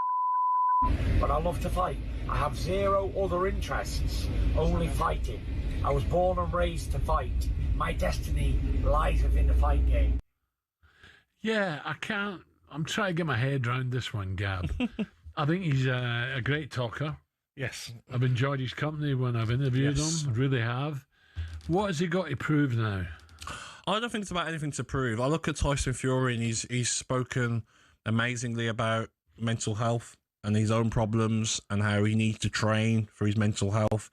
but I love to fight. I have zero other interests, only fighting. I was born and raised to fight. My destiny lies within the fight game. Yeah, I'm trying to get my head around this one, Gab. I think he's a great talker. Yes. I've enjoyed his company when I've interviewed him. Really have. What has he got to prove now? I don't think it's about anything to prove. I look at Tyson Fury and he's spoken amazingly about mental health and his own problems and how he needs to train for his mental health.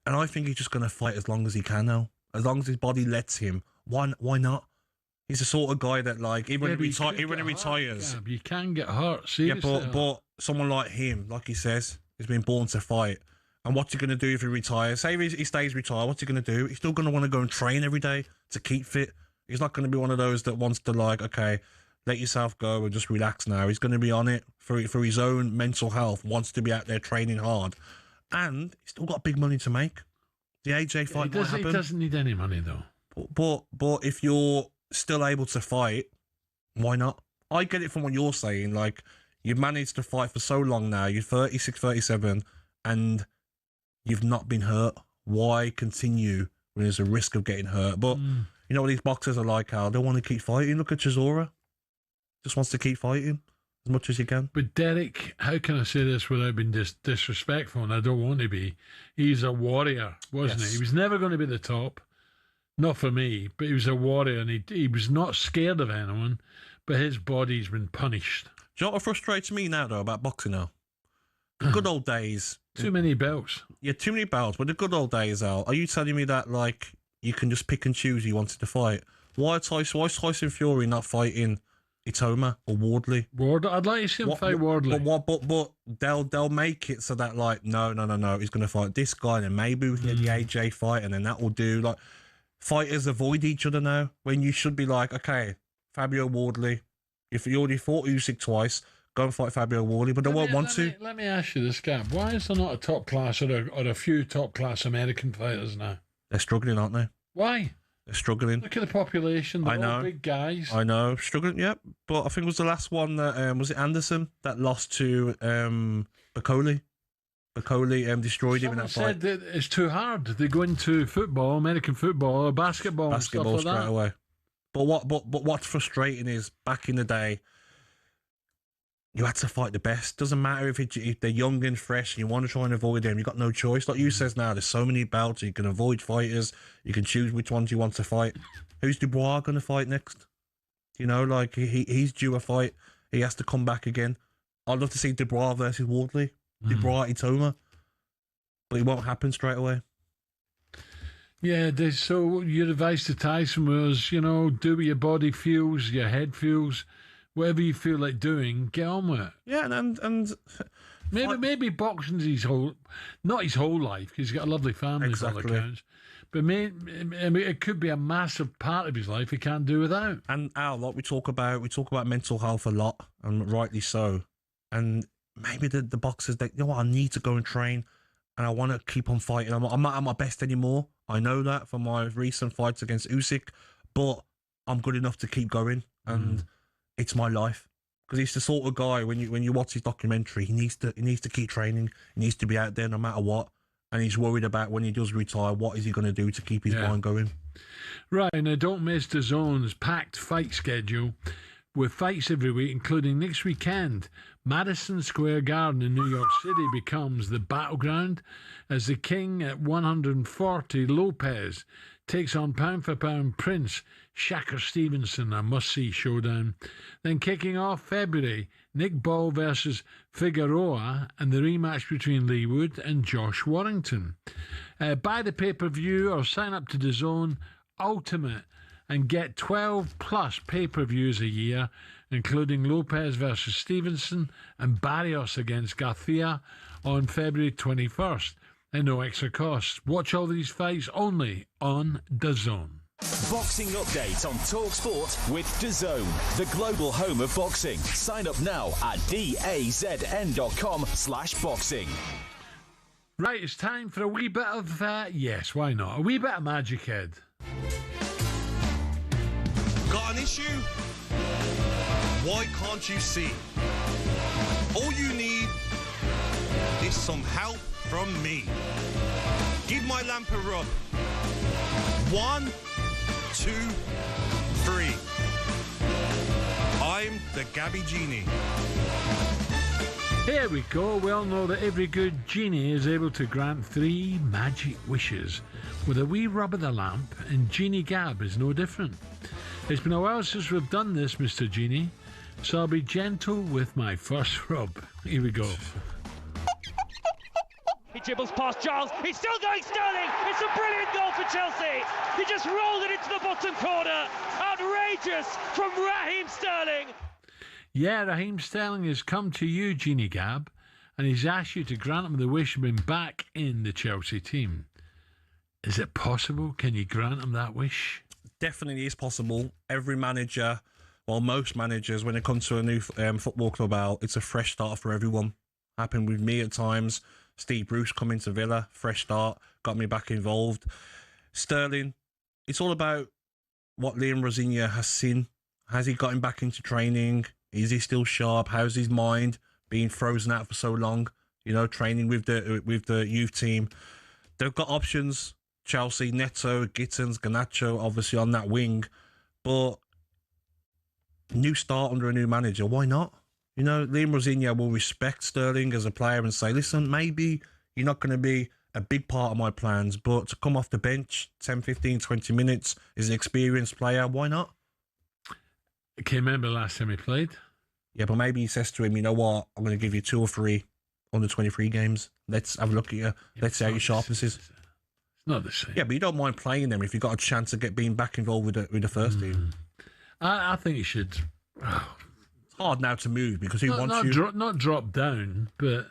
And I think he's just going to fight as long as he can now. As long as his body lets him. Why not? He's the sort of guy that, like, even when he retires... Yeah, you can get hurt, seriously. Yeah, but someone like him, like he says, has been born to fight. And what's he going to do if he retires? Say he stays retired, what's he going to do? He's still going to want to go and train every day to keep fit. He's not going to be one of those that wants to, like, okay, let yourself go and just relax now. He's going to be on it for his own mental health, wants to be out there training hard. And he's still got big money to make. The AJ fight might happen. He doesn't need any money, though. But if you're still able to fight, why not? I get it from what you're saying. Like, you've managed to fight for so long now. You're 36, 37, and you've not been hurt. Why continue when there's a risk of getting hurt? But you know what these boxers are like, Al? They want to keep fighting. Look at Chisora. Just wants to keep fighting as much as he can. But Derek, how can I say this without being disrespectful? And I don't want to be. He's a warrior, wasn't he? He was never going to be the top. Not for me, but he was a warrior, and he was not scared of anyone, but his body's been punished. Do you know what frustrates me now, though, about boxing now? The good old days. Too many belts. Yeah, too many belts. But the good old days, Al, are you telling me that, like, you can just pick and choose who you wanted to fight? Why is Tyson Fury not fighting Itoma or Wardley? I'd like to see him fight Wardley. But they'll make it so that, like, no, he's going to fight this guy, and maybe we can get the AJ fight, and then that will do. Like, fighters avoid each other now, when you should be like, okay, Fabio Wardley, if you already fought Usyk twice, go and fight Fabio Wardley, but they won't want to. Let me ask you this, Gab. Why is there not a top class or a few top class American fighters now? They're struggling, aren't they? Why? They're struggling. Look at the population. They're all big guys. I know. Struggling, yep. But I think it was the last one that, was it Anderson that lost to Bacoli? Bacoli destroyed him in that fight. Said that it's too hard. They go into football, American football, or basketball and stuff like straight that. Away. But what's frustrating is, back in the day, you had to fight the best. Doesn't matter if they're young and fresh and you want to try and avoid them. You've got no choice. Like you says now, there's so many belts. You can avoid fighters. You can choose which ones you want to fight. Who's Dubois going to fight next? You know, like he's due a fight. He has to come back again. I'd love to see Dubois versus Wardley. Dubois, Itoma. But it won't happen straight away. Yeah, so your advice to Tyson was, do what your body feels, your head feels. Whatever you feel like doing, get on with it. Yeah, and maybe boxing's not his whole life, because he's got a lovely family, exactly. by all accounts. But it could be a massive part of his life he can't do without. And Al, like we talk about mental health a lot, and rightly so. And maybe the boxers, you know what, I need to go and train, and I want to keep on fighting. I'm not at my best anymore. I know that from my recent fights against Usyk, but I'm good enough to keep going, and it's my life. Because he's the sort of guy, when you watch his documentary, he needs to keep training. He needs to be out there no matter what. And he's worried about when he does retire, what is he going to do to keep his mind going? Right, now don't miss the Zone's packed fight schedule with fights every week, including next weekend. Madison Square Garden in New York City becomes the battleground as the King at 140, Lopez, takes on pound-for-pound Prince Shaka Stevenson, a must-see showdown. Then kicking off February, Nick Ball versus Figueroa and the rematch between Lee Wood and Josh Warrington. Buy the pay-per-view or sign up to DAZN Ultimate and get 12-plus pay-per-views a year, including Lopez versus Stevenson and Barrios against Garcia on February 21st. And no extra cost. Watch all these fights only on DAZN. Boxing update on talkSPORT with DAZN, the global home of boxing. Sign up now at dazn.com/boxing. Right, it's time for a wee bit of, yes, why not? A wee bit of magic, Ed. Got an issue? Why can't you see? All you need is some help from me. Give my lamp a rub. 1, 2, 3. I'm the Gabby Genie. Here we go. We all know that every good genie is able to grant 3 magic wishes with a wee rub of the lamp, and Genie Gab is no different. It's been a while since we've done this, Mr. Genie, so I'll be gentle with my first rub. Here we go. He dribbles past Giles. He's still going Sterling. It's a brilliant goal for Chelsea. He just rolled it into the bottom corner. Outrageous from Raheem Sterling. Yeah, Raheem Sterling has come to you, Genie Gab, and he's asked you to grant him the wish of being back in the Chelsea team. Is it possible? Can you grant him that wish? Definitely is possible. Every manager, well, most managers, when it comes to a new football club out, it's a fresh start for everyone. Happened with me at times. Steve Bruce coming to Villa, fresh start, got me back involved. Sterling, it's all about what Liam Rosignol has seen. Has he got him back into training? Is he still sharp? How's his mind being frozen out for so long? You know, training with the youth team. They've got options. Chelsea, Neto, Gittins, Garnacho, obviously on that wing. But new start under a new manager, why not? You know, Liam Rosignol will respect Sterling as a player and say, listen, maybe you're not going to be a big part of my plans, but to come off the bench 10, 15, 20 minutes as an experienced player, why not? Can you remember the last time he played? Yeah, but maybe he says to him, you know what, I'm going to give you 2 or 3 under 23 games. Let's have a look at you. Let's see how your sharpness is. It's not the same. Yeah, but you don't mind playing them if you've got a chance of being back involved with the first team. I think he should... It's hard now to move because who wants you? Not drop down, but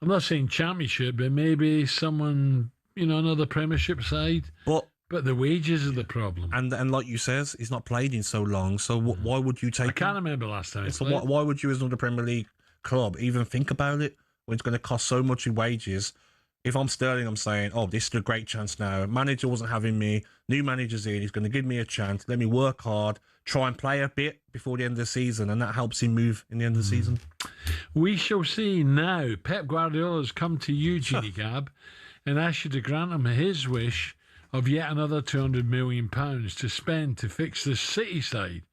I'm not saying championship, but maybe someone, you know, another Premiership side. But the wages are the problem. And like you says, he's not played in so long. So why would you take? I can't remember last time. So why would you, as another Premier League club, even think about it when it's going to cost so much in wages? If I'm Sterling, I'm saying, oh, this is a great chance now. Manager wasn't having me. New manager's in. He's going to give me a chance. Let me work hard, try and play a bit before the end of the season, and that helps him move in the end of the season. We shall see now. Pep Guardiola has come to you, Genie Gab, and asked you to grant him his wish of yet another £200 million to spend to fix the City side.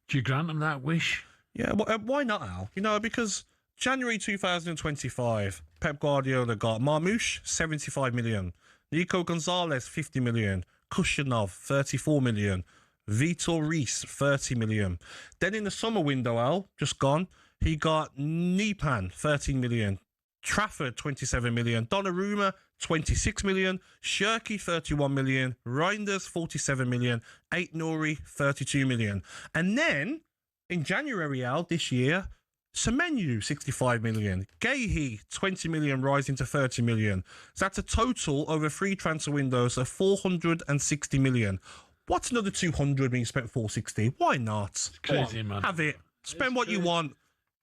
Do you grant him that wish? Yeah, why not, Al? You know, because January 2025, Pep Guardiola got Marmoush, 75 million. Nico Gonzalez, 50 million. Kushanov, 34 million. Vitor Reis, 30 million. Then in the summer window, Al, just gone, he got Nipan, 13 million. Trafford, 27 million. Donnarumma, 26 million. Shirky, 31 million. Reinders, 47 million. Ait-Nouri, 32 million. And then, in January, Al, this year, Semenyo, 65 million. Gahey, 20 million, rising to 30 million. So that's a total over 3 transfer windows of 460 million. What's another 200 being spent 460? Why not? It's crazy, man. Have it. Spend what you want.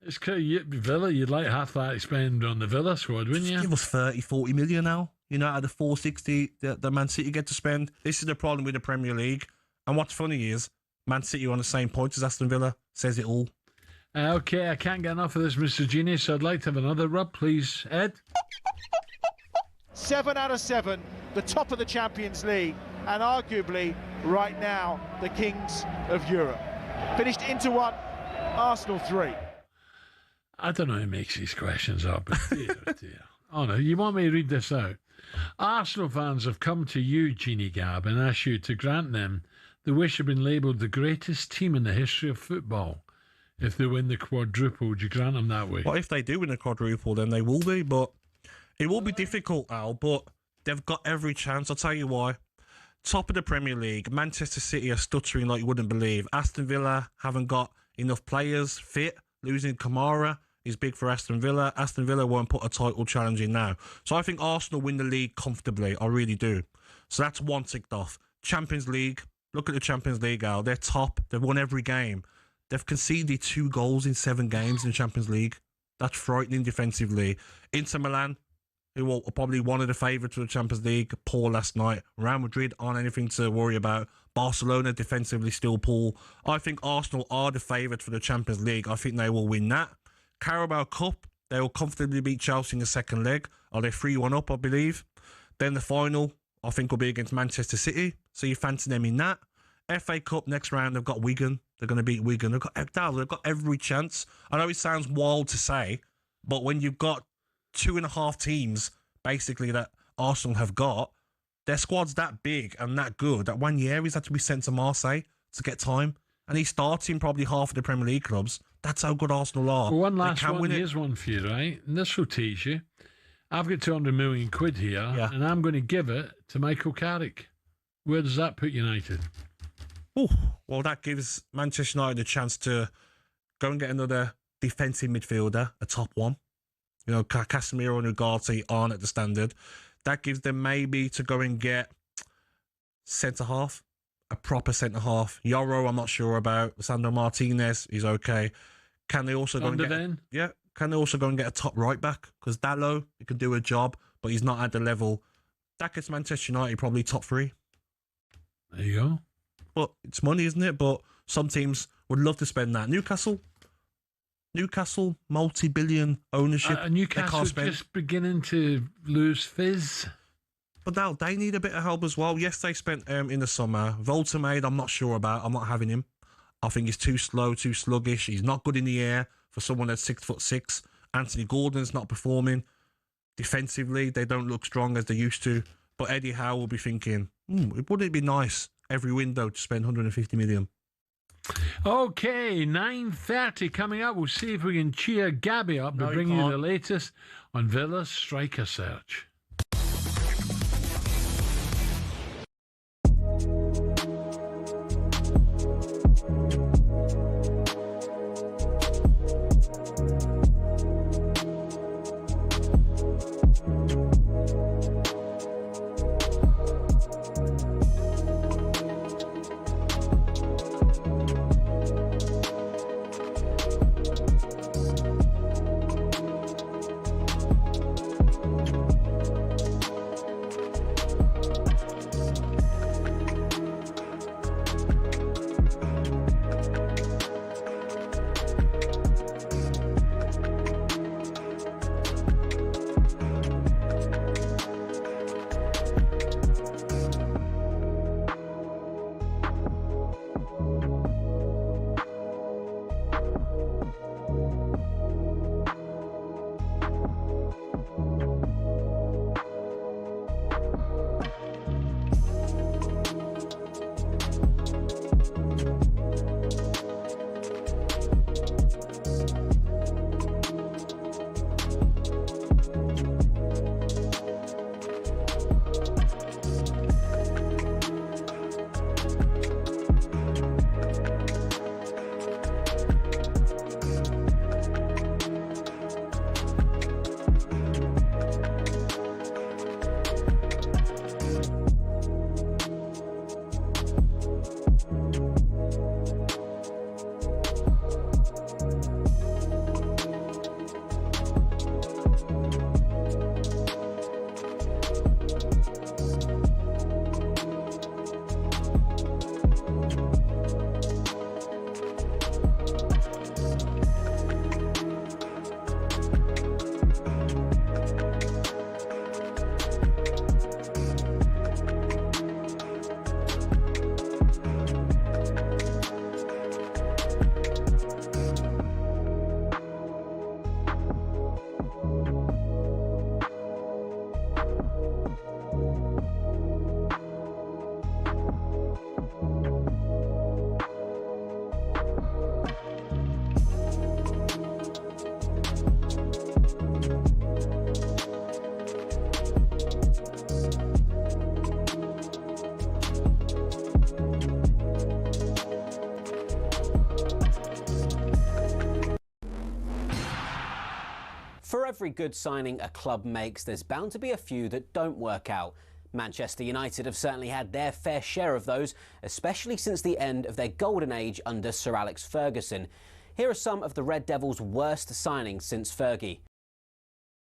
It's crazy. Villa, you'd like half that to spend on the Villa squad, wouldn't you? Give us 30, 40 million now. You know, out of the 460 that Man City get to spend. This is the problem with the Premier League. And what's funny is, Man City are on the same point as Aston Villa. Says it all. Okay, I can't get enough of this, Mr. Genie, so I'd like to have another rub, please. Ed? 7 out of 7, the top of the Champions League, and arguably, right now, the kings of Europe. Finished into 1, Arsenal 3. I don't know who makes these questions up, but dear, dear. Oh, no, you want me to read this out? Arsenal fans have come to you, Genie Gab, and asked you to grant them the wish of being labelled the greatest team in the history of football. If they win the quadruple, would you grant them that wish? Well, if they do win the quadruple, then they will be, but it will be difficult, Al, but they've got every chance. I'll tell you why. Top of the Premier League, Manchester City are stuttering like you wouldn't believe. Aston Villa haven't got enough players fit. Losing Kamara is big for Aston Villa. Aston Villa won't put a title challenge in now. So I think Arsenal win the league comfortably. I really do. So that's one ticked off. Champions League. Look at the Champions League, Al. They're top. They've won every game. They've conceded 2 goals in 7 games in the Champions League. That's frightening defensively. Inter Milan, who are probably one of the favourites for the Champions League, poor last night. Real Madrid aren't anything to worry about. Barcelona defensively still poor. I think Arsenal are the favourites for the Champions League. I think they will win that. Carabao Cup, they will comfortably beat Chelsea in the second leg. Are they 3-1 up, I believe? Then the final, I think, will be against Manchester City. So you fancy them in that. FA Cup next round, they've got Wigan. They're going to beat Wigan. They've got every chance. I know it sounds wild to say, but when you've got 2.5 teams, basically, that Arsenal have got, their squad's that big and that good that Wanyeri's had to be sent to Marseille to get time. And he's starting probably half of the Premier League clubs. That's how good Arsenal are. Well, one last one. Here's one for you, right? And this will teach you. I've got 200 million quid here, and I'm going to give it to Michael Carrick. Where does that put United? Oh, well, that gives Manchester United a chance to go and get another defensive midfielder, a top one. You know, Casemiro and Ugarte aren't at the standard. That gives them maybe to go and get centre-half, a proper centre-half. Yoro, I'm not sure about. Sandro Martinez is okay. Can they also go and get... Can they also go and get a top right-back? Because Dalot, he can do a job, but he's not at the level. That gets Manchester United probably top 3. There you go. But it's money, isn't it? But some teams would love to spend that. Newcastle, multi-billion ownership. Newcastle just beginning to lose fizz. But now they need a bit of help as well. Yes, they spent in the summer. Voltemade, I'm not sure about. I'm not having him. I think he's too slow, too sluggish. He's not good in the air for someone that's 6'6". Anthony Gordon's not performing. Defensively, they don't look strong as they used to. But Eddie Howe will be thinking, wouldn't it be nice every window to spend 150 million? Okay, 9:30 coming up. We'll see if we can cheer Gabby up by bringing you the latest on Villa's striker search. every good signing a club makes, there's bound to be a few that don't work out. Manchester United have certainly had their fair share of those, especially since the end of their golden age under Sir Alex Ferguson. Here are some of the Red Devils' worst signings since Fergie.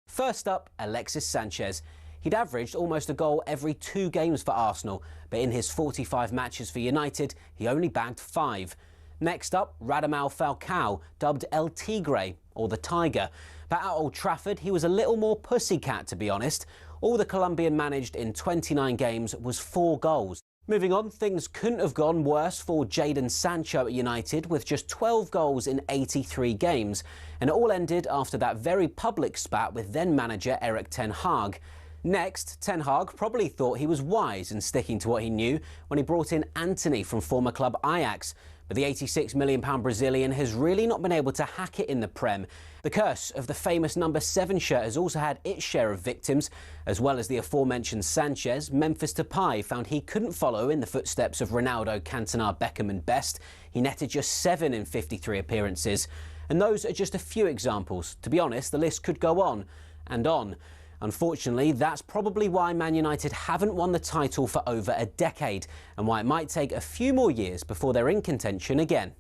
First up, Alexis Sanchez. He'd averaged almost a goal every 2 games for Arsenal, but in his 45 matches for United, he only bagged 5. Next up, Radamel Falcao, dubbed El Tigre, or the Tiger. But at Old Trafford, he was a little more pussycat, to be honest. All the Colombian managed in 29 games was 4 goals. Moving on, things couldn't have gone worse for Jadon Sancho at United, with just 12 goals in 83 games. And it all ended after that very public spat with then-manager Erik ten Hag. Next, Ten Hag probably thought he was wise in sticking to what he knew when he brought in Antony from former club Ajax. But the £86 million Brazilian has really not been able to hack it in the Prem. The curse of the famous number 7 shirt has also had its share of victims. As well as the aforementioned Sanchez, Memphis Depay found he couldn't follow in the footsteps of Ronaldo, Cantona, Beckham and Best. He netted just 7 in 53 appearances. And those are just a few examples. To be honest, the list could go on and on. Unfortunately, that's probably why Man United haven't won the title for over a decade, and why it might take a few more years before they're in contention again.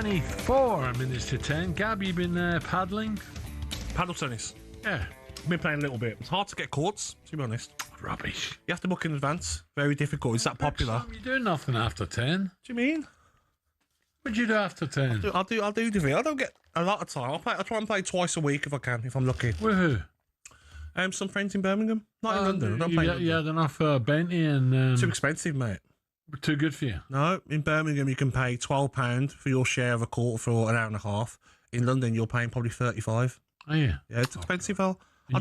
24 minutes to 10. Gab, you been paddling? Paddle tennis. Yeah. I've been playing a little bit. It's hard to get courts, to be honest. Rubbish. You have to book in advance. Very difficult. It's that popular. You do nothing after 10. Do you mean? What'd you do after 10? I'll do different. I don't get a lot of time. I try and play twice a week if I can, if I'm lucky. With who? Some friends in Birmingham. Not in London. I don't play in London. You had enough Bentley and... Too expensive, mate. Too good for you? No, in Birmingham you can pay £12 for your share of a court for an hour and a half. In London you're paying probably 35. Oh yeah? Yeah, it's expensive, Al. You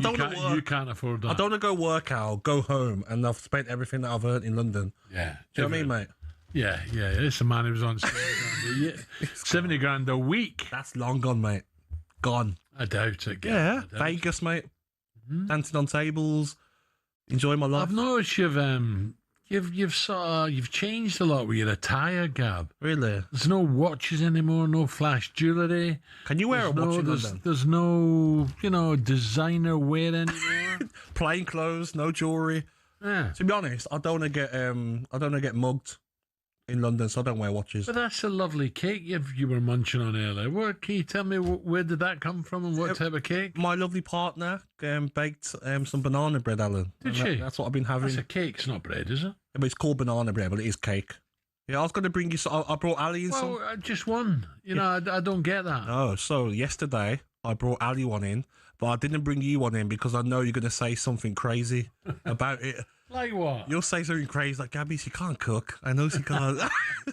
can't afford that. I don't want to go work out, go home, and I've spent everything that I've earned in London. Yeah. Do you know what I mean, mate? Yeah. It's a man who was on 70 grand a week. That's long gone, mate. Gone. I doubt it. Yeah, Vegas, mate. Dancing on tables. Enjoy my life. I've noticed you've changed a lot with your attire, Gab. Really? There's no watches anymore, no flash jewellery. Can you wear a watch in London? There's no, designer wear anymore. Plain clothes, no jewellery. Yeah. To be honest, I don't want to get mugged in London, so I don't wear watches. But that's a lovely cake you were munching on earlier. What can you tell me? Where did that come from, and what type of cake? My lovely partner baked some banana bread, Alan. Did she? That's what I've been having. That's a cake. It's not bread, is it? Yeah, but it's called banana bread, but it is cake. Yeah, I was going to bring you. I brought Ali in some. Well, just one. I don't get that. Oh, so yesterday I brought Ali one in, but I didn't bring you one in because I know you're going to say something crazy about it. Like what? You'll say something crazy like, Gabby, she can't cook. I know she can't.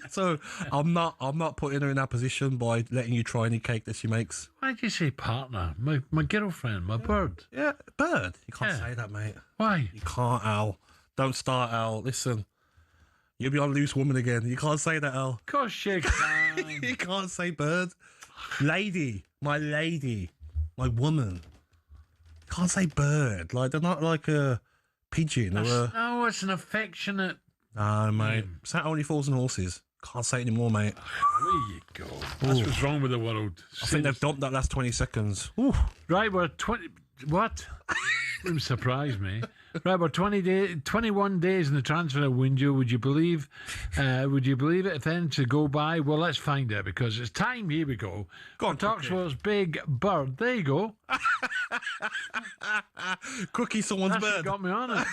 So I'm not putting her in that position by letting you try any cake that she makes. Why did you say partner? My girlfriend, my bird. Yeah, bird. You can't say that, mate. Why? You can't, Al. Don't start, Al. Listen, you'll be on Loose Woman again. You can't say that, Al. Of course you can. You can't say bird. Lady. My lady. like woman. You can't say bird. Like they're not like a pigeon or a... No, it's an affectionate... No, mate. That only falls on horses. Can't say it anymore, mate. There you go. That's what's wrong with the world. I think they've dumped that last 20 seconds. Ooh. Right, we're 20... What? It surprised me. Right, we're 21 days in the transfer window. Would you believe it if then to go by? Well, let's find out because it's time. Here we go. Go on, talkSPORT's Big Bird. There you go. Cookie, someone's That's bird. what got me on it.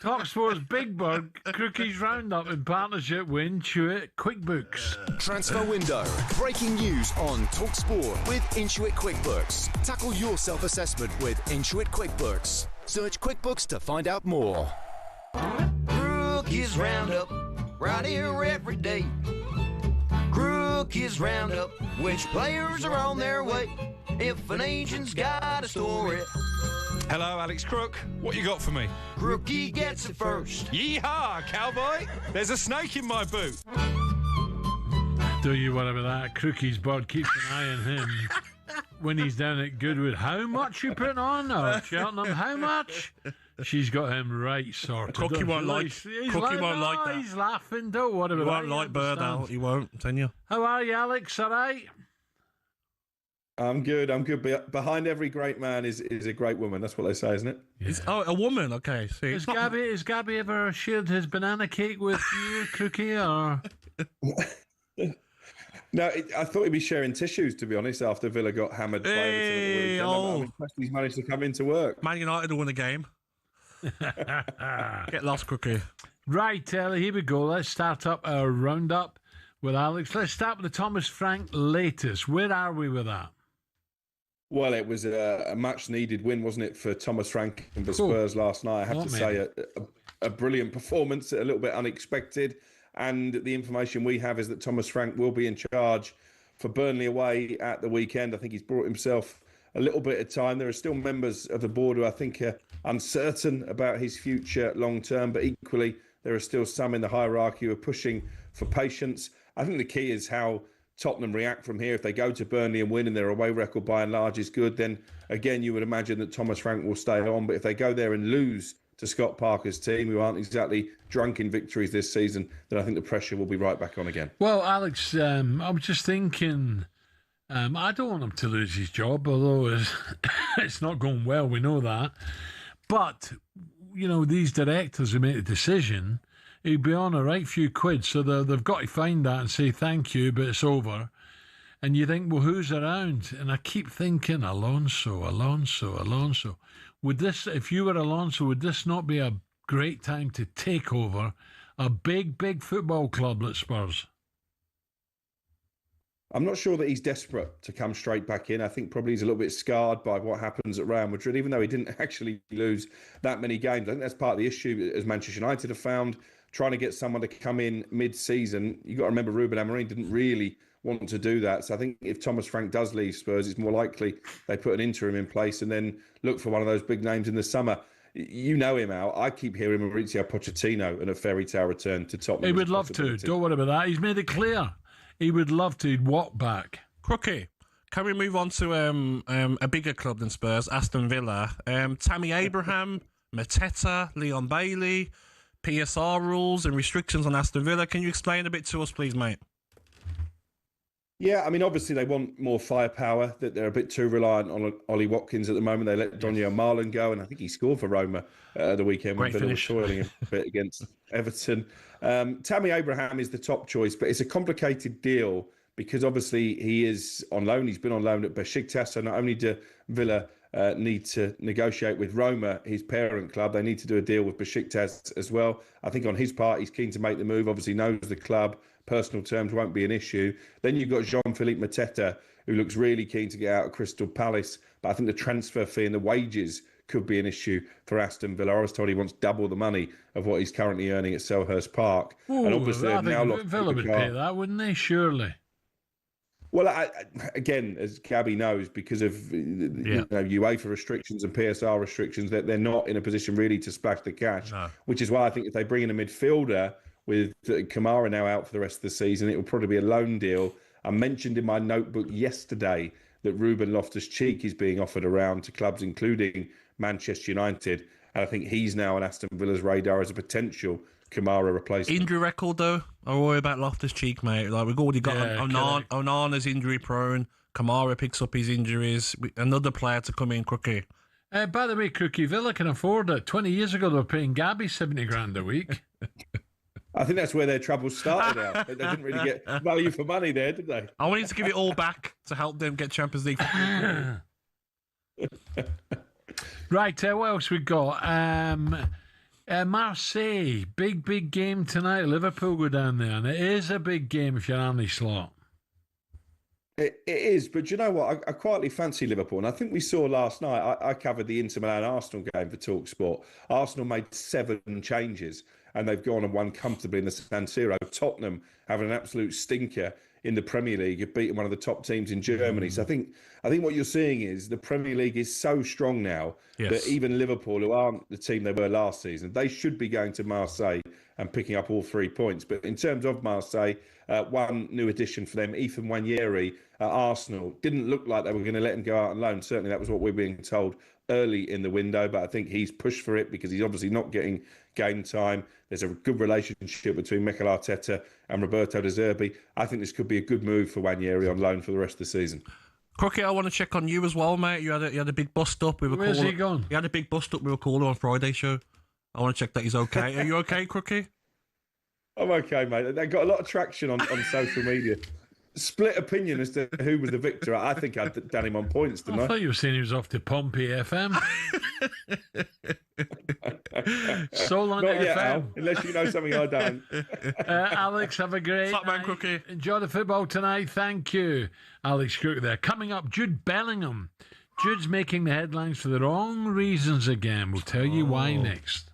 talkSPORT's Big Bird Crookies Roundup in partnership with Intuit QuickBooks. Transfer window. Breaking news on talkSPORT with Intuit QuickBooks. Tackle your self-assessment with Intuit QuickBooks. Search QuickBooks to find out more. Crookies Roundup, right here every day. Crookies Roundup, which players are on their way. If an agent's got a story. Hello, Alex Crook. What you got for me? Crookie gets it first. Yeehaw, cowboy! There's a snake in my boot. Do you whatever that Crookie's bird keeps an eye on him when he's down at Goodwood. How much you put on? Or Cheltenham, how much? She's got him right sorted. Cookie won't like that. He's laughing. Don't worry He about won't that. like bird, Al. He won't, I'm telling you. How are you, Alex? All right? I'm good. Behind every great man is a great woman. That's what they say, isn't it? Yeah. Oh, a woman. Okay. See, Has Gabby ever shared his banana cake with you, Crookie? Or no, I thought he'd be sharing tissues. To be honest, after Villa got hammered by Everton at the weekend, I'm impressed he's managed to come into work. Man United will win the game. Get lost, Crookie. Right, here we go. Let's start up our roundup with Alex. Let's start with the Thomas Frank latest. Where are we with that? Well, it was a much-needed win, wasn't it, for Thomas Frank and the Spurs last night? I have to say, a brilliant performance, a little bit unexpected. And the information we have is that Thomas Frank will be in charge for Burnley away at the weekend. I think he's brought himself a little bit of time. There are still members of the board who I think are uncertain about his future long-term, but equally, there are still some in the hierarchy who are pushing for patience. I think the key is how Tottenham react from here. If they go to Burnley and win and their away record by and large is good, then again, you would imagine that Thomas Frank will stay on. But if they go there and lose to Scott Parker's team, who aren't exactly drunk in victories this season, then I think the pressure will be right back on again. Well, Alex, I was just thinking, I don't want him to lose his job, although it's not going well, we know that. But, you know, these directors who make the decision, he'd be on a right few quid, so they've got to find that and say thank you, but it's over. And you think, well, who's around? And I keep thinking, Alonso. Would this, if you were Alonso, would this not be a great time to take over a big football club like Spurs? I'm not sure that he's desperate to come straight back in. I think probably he's a little bit scarred by what happens at Real Madrid, even though he didn't actually lose that many games. I think that's part of the issue, as Manchester United have found, trying to get someone to come in mid-season. You've got to remember Ruben Amorim didn't really want to do that. So I think if Thomas Frank does leave Spurs, it's more likely they put an interim in place and then look for one of those big names in the summer. You know him, Al. I keep hearing Mauricio Pochettino and a fairy tale return to Tottenham. He would love to. Don't worry about that. He's made it clear. He would love to. He'd walk back. Crookie, can we move on to a bigger club than Spurs, Aston Villa? Tammy Abraham, Mateta, Leon Bailey, PSR rules and restrictions on Aston Villa. Can you explain a bit to us, please, mate? Yeah, I mean, obviously they want more firepower, that they're a bit too reliant on Ollie Watkins at the moment. They let Daniel Marlon go, and I think he scored for Roma the weekend when Villa was toiling a bit against Everton. Tammy Abraham is the top choice, but it's a complicated deal because obviously he is on loan. He's been on loan at Besiktas, so not only do Villa need to negotiate with Roma, his parent club, they need to do a deal with Besiktas as well. I think on his part, he's keen to make the move, obviously knows the club. Personal terms won't be an issue. Then you've got Jean-Philippe Mateta, who looks really keen to get out of Crystal Palace. But I think the transfer fee and the wages could be an issue for Aston Villa. I was told he wants double the money of what he's currently earning at Selhurst Park. Ooh, and obviously, I think Villa would pay that, wouldn't they? Surely. Well, again, as Gabby knows, because of UEFA restrictions and PSR restrictions, that they're not in a position really to splash the cash, which is why I think if they bring in a midfielder, with Kamara now out for the rest of the season, it will probably be a loan deal. I mentioned in my notebook yesterday that Ruben Loftus-Cheek is being offered around to clubs, including Manchester United. And I think he's now on Aston Villa's radar as a potential Kamara replacement. Injury record, though. I worry about Loftus-Cheek, mate. Like, we've already got Onana's injury prone. Kamara picks up his injuries. Another player to come in, Crookie. By the way, Crookie, Villa can afford it. 20 years ago, they were paying Gabby 70 grand a week. I think that's where their troubles started out. They didn't really get value for money there, did they? I wanted to give it all back to help them get Champions League. Right, what else we got? Marseille, big game tonight. Liverpool go down there, and it is a big game if you're Arne Slot. It is, but you know what? I quietly fancy Liverpool, and I think we saw last night. I covered the Inter Milan Arsenal game for talkSPORT. Arsenal made 7 changes, and they've gone and won comfortably in the San Siro. Tottenham having an absolute stinker in the Premier League, have beaten one of the top teams in Germany. So I think what you're seeing is the Premier League is so strong now that even Liverpool, who aren't the team they were last season, they should be going to Marseille and picking up all 3 points. But in terms of Marseille, one new addition for them, Ethan Nwaneri at Arsenal. Didn't look like they were going to let him go out on loan. Certainly that was what we were being told early in the window, but I think he's pushed for it because he's obviously not getting game time. There's a good relationship between Mikel Arteta and Roberto De Zerbi. I think this could be a good move for Nwaneri on loan for the rest of the season. Crookie, I want to check on you as well, mate. You had a big bust up. Where's he gone? You had a big bust up. We were calling on Friday show. I want to check that he's okay. Are you okay, Crookie? I'm okay, mate. They got a lot of traction on social media. Split opinion as to who was the victor. I think I'd done him on points, didn't I? I thought you were saying he was off to Pompey FM. Solon Not yet, FM. Al, unless you know something I don't. Alex, have a great night. Crookie. Enjoy the football tonight. Thank you. Alex Crook there. Coming up, Jude Bellingham. Jude's making the headlines for the wrong reasons again. We'll tell you why next.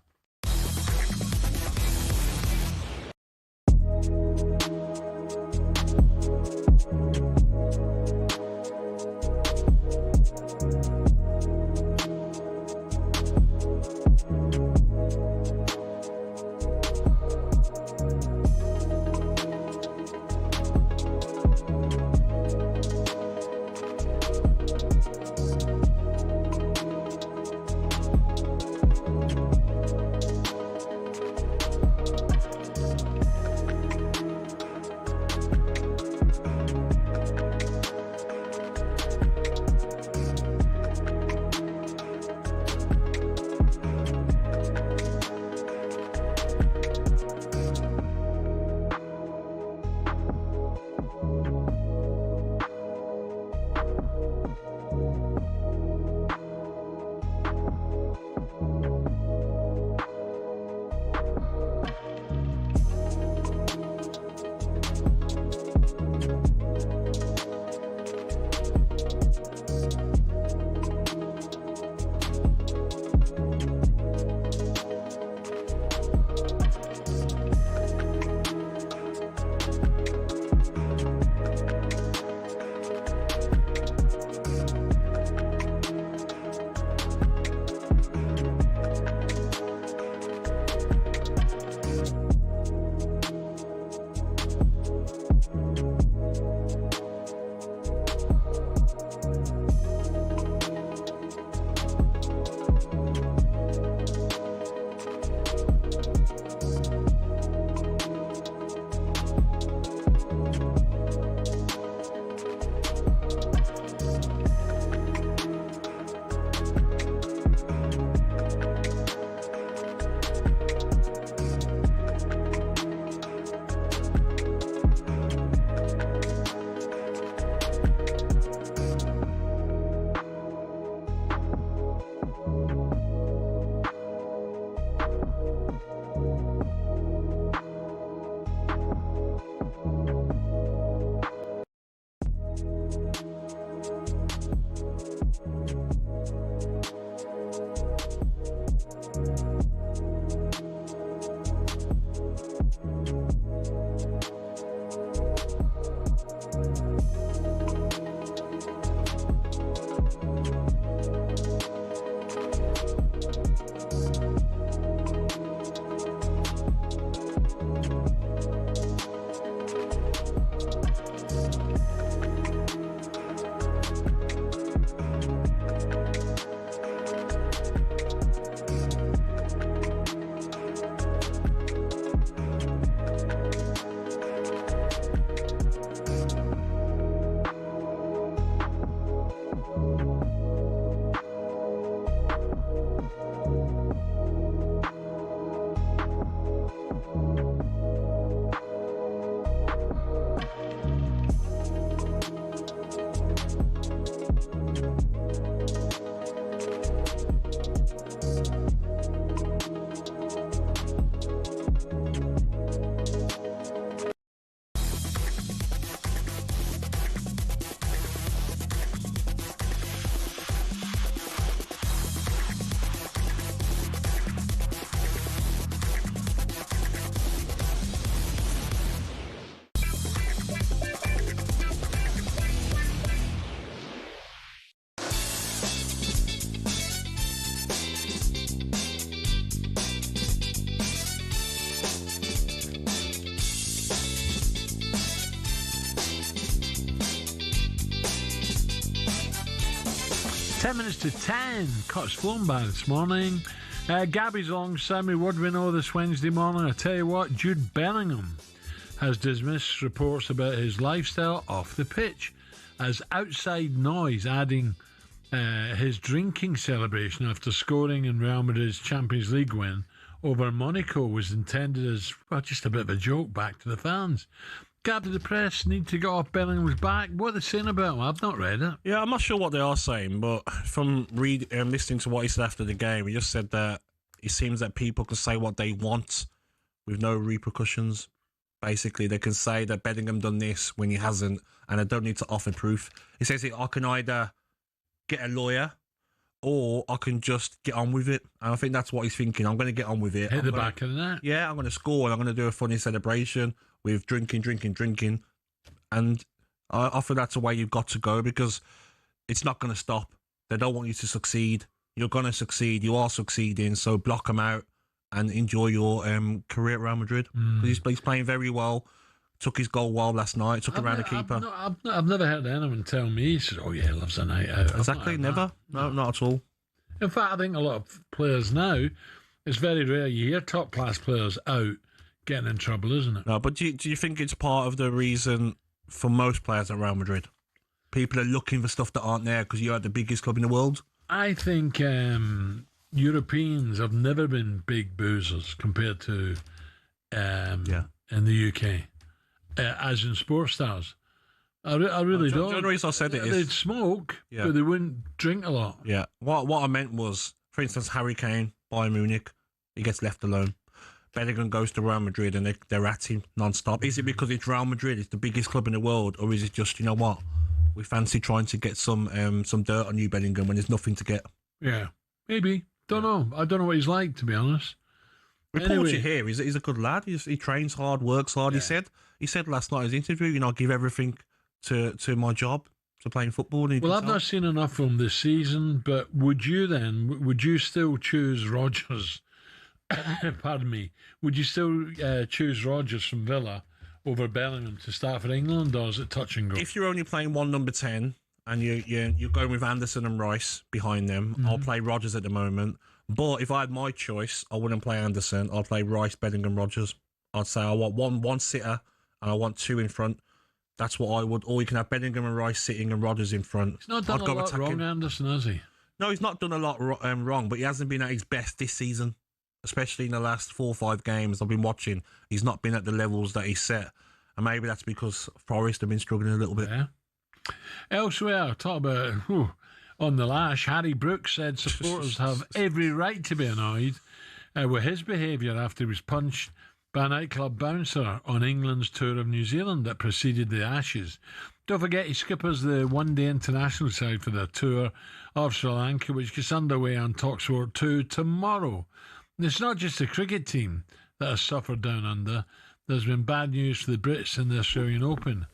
10 minutes to 10. Cut's flown by this morning. Gabby's alongside me. What do we know this Wednesday morning? I tell you what, Jude Bellingham has dismissed reports about his lifestyle off the pitch as outside noise, adding his drinking celebration after scoring in Real Madrid's Champions League win over Monaco was intended as, well, just a bit of a joke back to the fans. Gab, did the press need to get off Bellingham's back? What are they saying about him? I've not read it. Yeah, I'm not sure what they are saying, but from listening to what he said after the game, he just said that it seems that people can say what they want with no repercussions. Basically, they can say that Bellingham done this when he hasn't, and I don't need to offer proof. He says I can either get a lawyer or I can just get on with it. And I think that's what he's thinking. I'm going to get on with it. Hit the back of the net. Yeah, I'm going to score and I'm going to do a funny celebration with drinking. And I feel that's the way you've got to go because it's not going to stop. They don't want you to succeed. You're going to succeed. You are succeeding. So block them out and enjoy your career at Real Madrid. He's playing very well. Took his goal well last night. Took it around the keeper. I've never heard anyone tell me, he says, oh yeah, he loves a night out. Exactly, never. No, not at all. In fact, I think a lot of players now, it's very rare you hear top-class players out getting in trouble, isn't it? No, but do you think it's part of the reason for most players at Real Madrid? People are looking for stuff that aren't there because you're at the biggest club in the world? I think Europeans have never been big boozers compared to in the UK, as in sports stars. I really don't. The reason I said it is they'd smoke, but they wouldn't drink a lot. Yeah. What I meant was, for instance, Harry Kane, Bayern Munich, he gets left alone. Bellingham goes to Real Madrid and they're at him non-stop. Is it because it's Real Madrid, it's the biggest club in the world, or is it just, you know what, we fancy trying to get some dirt on you, Bellingham, when there's nothing to get? Yeah, maybe. Don't know. I don't know what he's like, to be honest. Reports you hear, he's a good lad. He trains hard, works hard. Yeah. He said last night in his interview, I give everything to my job, to playing football. Well, I've not seen enough of him this season, but would you still choose Rodgers? Pardon me. Would you still choose Rodgers from Villa over Bellingham to start for England, or is it touch and go? If you're only playing one number 10 and you're going with Anderson and Rice behind them, I'll play Rodgers at the moment. But if I had my choice, I wouldn't play Anderson. I'd play Rice, Bellingham, Rodgers. I'd say I want one sitter and I want two in front. That's what I would. Or you can have Bellingham and Rice sitting and Rodgers in front. He's not done a lot wrong, Anderson, has he? No, he's not done a lot wrong, but he hasn't been at his best this season, especially in the last 4 or 5 games I've been watching. He's not been at the levels that he set. And maybe that's because Forest have been struggling a little bit. Yeah. Elsewhere, talk about on the lash, Harry Brook said supporters have every right to be annoyed with his behaviour after he was punched by a nightclub bouncer on England's tour of New Zealand that preceded the Ashes. Don't forget, he skippers the one-day international side for their tour of Sri Lanka, which gets underway on talkSPORT 2 tomorrow. And it's not just the cricket team that has suffered down under. There's been bad news for the Brits in the Australian Open.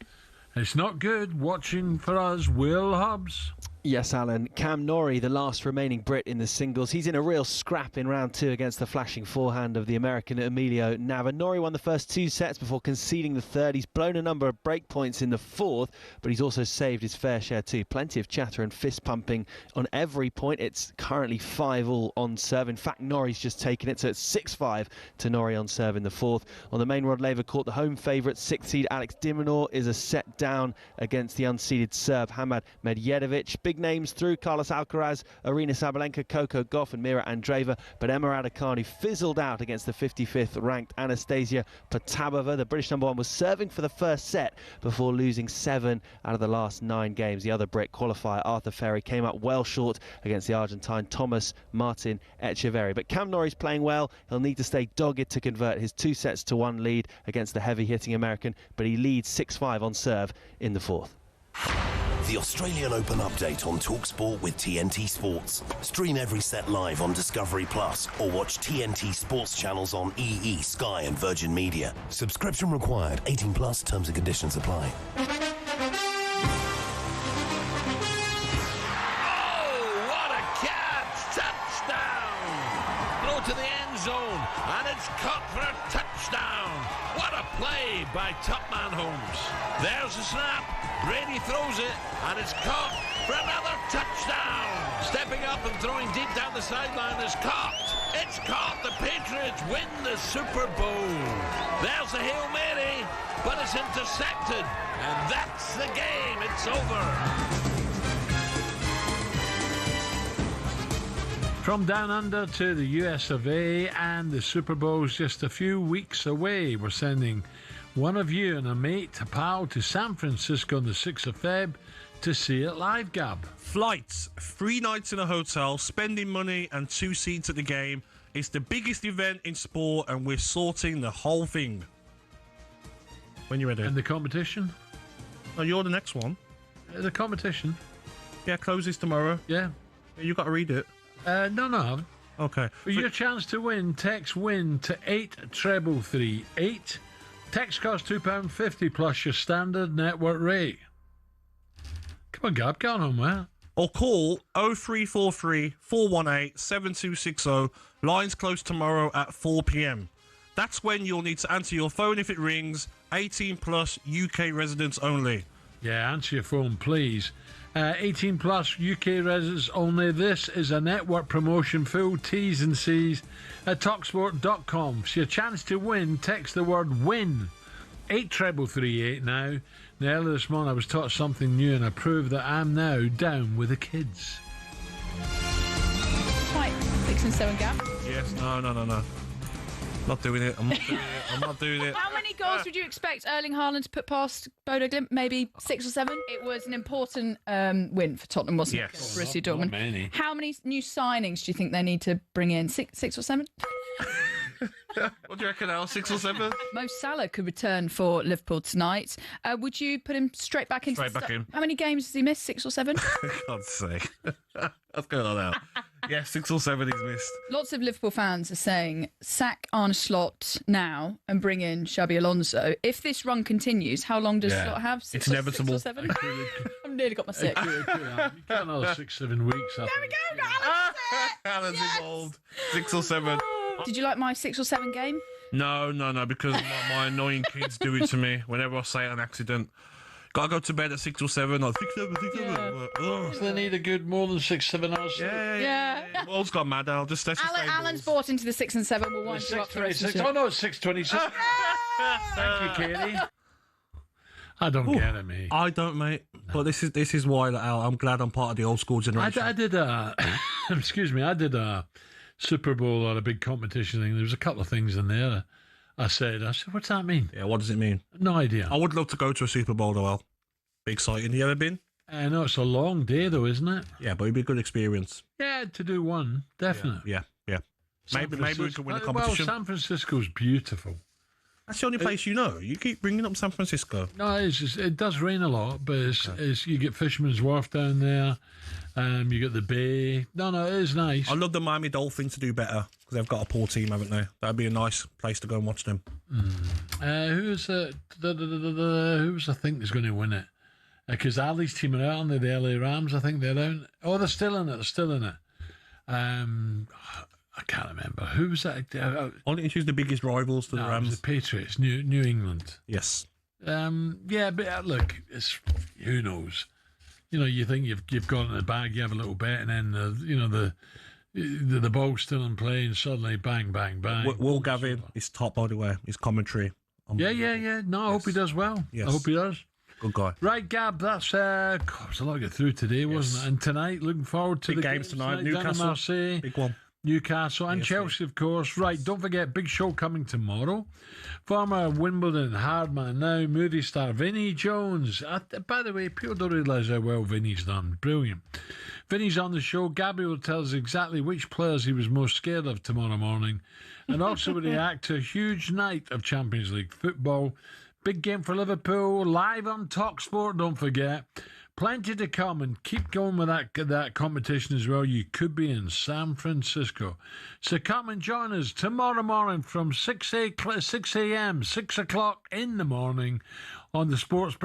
It's not good watching for us, Will Hubbs. Yes, Alan. Cam Norrie, the last remaining Brit in the singles. He's in a real scrap in round 2 against the flashing forehand of the American Emilio Nava. Norrie won the first 2 sets before conceding the third. He's blown a number of break points in the fourth, but he's also saved his fair share too. Plenty of chatter and fist pumping on every point. It's currently 5-all on serve. In fact, Norrie's just taken it, so it's 6-5 to Norrie on serve in the fourth. On the main Rod Laver court, the home favourite, 6th seed Alex de Minaur is a set down against the unseeded Serb Hamad Medjedovic. Big names through: Carlos Alcaraz, Arina Sabalenka, Coco Gauff and Mira Andreeva, but Emma Raducanu fizzled out against the 55th ranked Anastasia Potapova. The British number 1 was serving for the first set before losing 7 out of the last 9 games. The other Brit qualifier, Arthur Ferry, came up well short against the Argentine Thomas Martin Echeverry. But Cam Norrie's playing well. He'll need to stay dogged to convert his 2-1 lead against the heavy-hitting American, but he leads 6-5 on serve in the fourth. The Australian Open update on talkSPORT with TNT Sports. Stream every set live on Discovery Plus or watch TNT Sports channels on EE, Sky and Virgin Media. Subscription required. 18 plus. Terms and conditions apply. Oh, what a catch! Touchdown! Throw to the end zone, and it's caught for a touchdown. What a play by Topman Holmes. There's the snap. Brady throws it, and it's caught for another touchdown. Stepping up and throwing deep down the sideline is caught. It's caught. The Patriots win the Super Bowl. There's a Hail Mary, but it's intercepted. And that's the game. It's over. From down under to the US of A, and the Super Bowl's just a few weeks away. We're sending one of you and a mate, a pal, to San Francisco on the 6th of Feb to see it live, Gab. Flights, 3 nights in a hotel, spending money and 2 seats at the game. It's the biggest event in sport, and we're sorting the whole thing. When you're ready. And the competition? Oh, you're the next one. The competition? Yeah, closes tomorrow. Yeah. You've got to read it. No, I haven't. Okay. For your chance to win, text WIN to 83338. Text costs £2.50 plus your standard network rate. Come on, Gab, get on, man. Or call 0343 418 7260. Lines close tomorrow at 4 p.m. That's when you'll need to answer your phone if it rings. 18 plus, UK residents only. Yeah, answer your phone, please. 18 plus, UK residents only. This is a network promotion. Full T's and C's at talksport.com. For your chance to win, text the word WIN. 83338 now. Now, earlier this morning I was taught something new, and I proved that I'm now down with the kids. Right, 6 and 7, Gab. Yes, no. Not doing it. I'm not doing it. How many goals would you expect Erling Haaland to put past Bolo? Maybe 6 or 7? It was an important win for Tottenham, wasn't it? Yes. Borussia Dortmund. Many. How many new signings do you think they need to bring in? 6 or 7? What do you reckon, Al? 6 or 7? Mo Salah could return for Liverpool tonight. Would you put him straight back into How many games has he missed? 6 or 7? God's sake. What's going on now? Yeah, 6 or 7 he's missed. Lots of Liverpool fans are saying sack Arne Slot now and bring in Xabi Alonso. If this run continues, how long does Slot have? It's inevitable. 6 or 7? I've nearly got my 6. You got another 6-7 weeks. There we go. Alan's involved. 6 or 7. Did you like my 6 or 7 game? No, because my annoying kids do it to me whenever I say it on accident. Gotta go to bed at 6 or 7. Or 6, 7. So they need a good more than 6-7 hours. Yeah. World's gone mad. I'll just Alan's bought into the 6 and 7. We'll wind you up for it. Oh no, it's 6:26. Thank you, Katie. I don't get it, mate. I don't, mate. No. But this is why, Al, I'm glad I'm part of the old school generation. I did excuse me, I did a Super Bowl or a big competition thing. There was a couple of things in there. I said, what's that mean? Yeah, what does it mean? No idea. I would love to go to a Super Bowl, though, Al. Be exciting. You ever been? No, it's a long day, though, isn't it? Yeah, but it'd be a good experience. Yeah, to do one, definitely. Yeah. Maybe we could win a competition. Well, San Francisco's beautiful. That's the only place you know. You keep bringing up San Francisco. No, it does rain a lot, but it's you get Fisherman's Wharf down there. You get the bay. No, it is nice. I'd love the Miami Dolphins to do better because they've got a poor team, haven't they? That'd be a nice place to go and watch them. Who's I think is going to win it? Because Ali's team are out, aren't they? The LA Rams, I think they're out. Oh, they're still in it. I can't remember. Who was that? I think who's the biggest rivals to the Rams? The Patriots, New England. Yes. Yeah, but look, who knows? You think you've got it in the bag, you have a little bet, and then the ball's still in play, and suddenly bang, bang, bang. Will Gavin is top, by the way. His commentary. Yeah. No, I hope he does well. Yes. I hope he does. Good guy. Right, Gab, that's it was a lot to get through today, wasn't it? And tonight, looking forward to big the games tonight. Newcastle, Marseille, big one. Newcastle and Chelsea, of course. Right, don't forget, big show coming tomorrow. Former Wimbledon hardman, now movie star Vinnie Jones. By the way, people don't realise how well Vinnie's done. Brilliant. Vinnie's on the show. Gabby will tell us exactly which players he was most scared of tomorrow morning, and also will react to a huge night of Champions League football. Big game for Liverpool, live on talkSPORT, don't forget. Plenty to come, and keep going with that competition as well. You could be in San Francisco. So come and join us tomorrow morning from 6 a.m., 6 o'clock in the morning on the Sports Breakfast.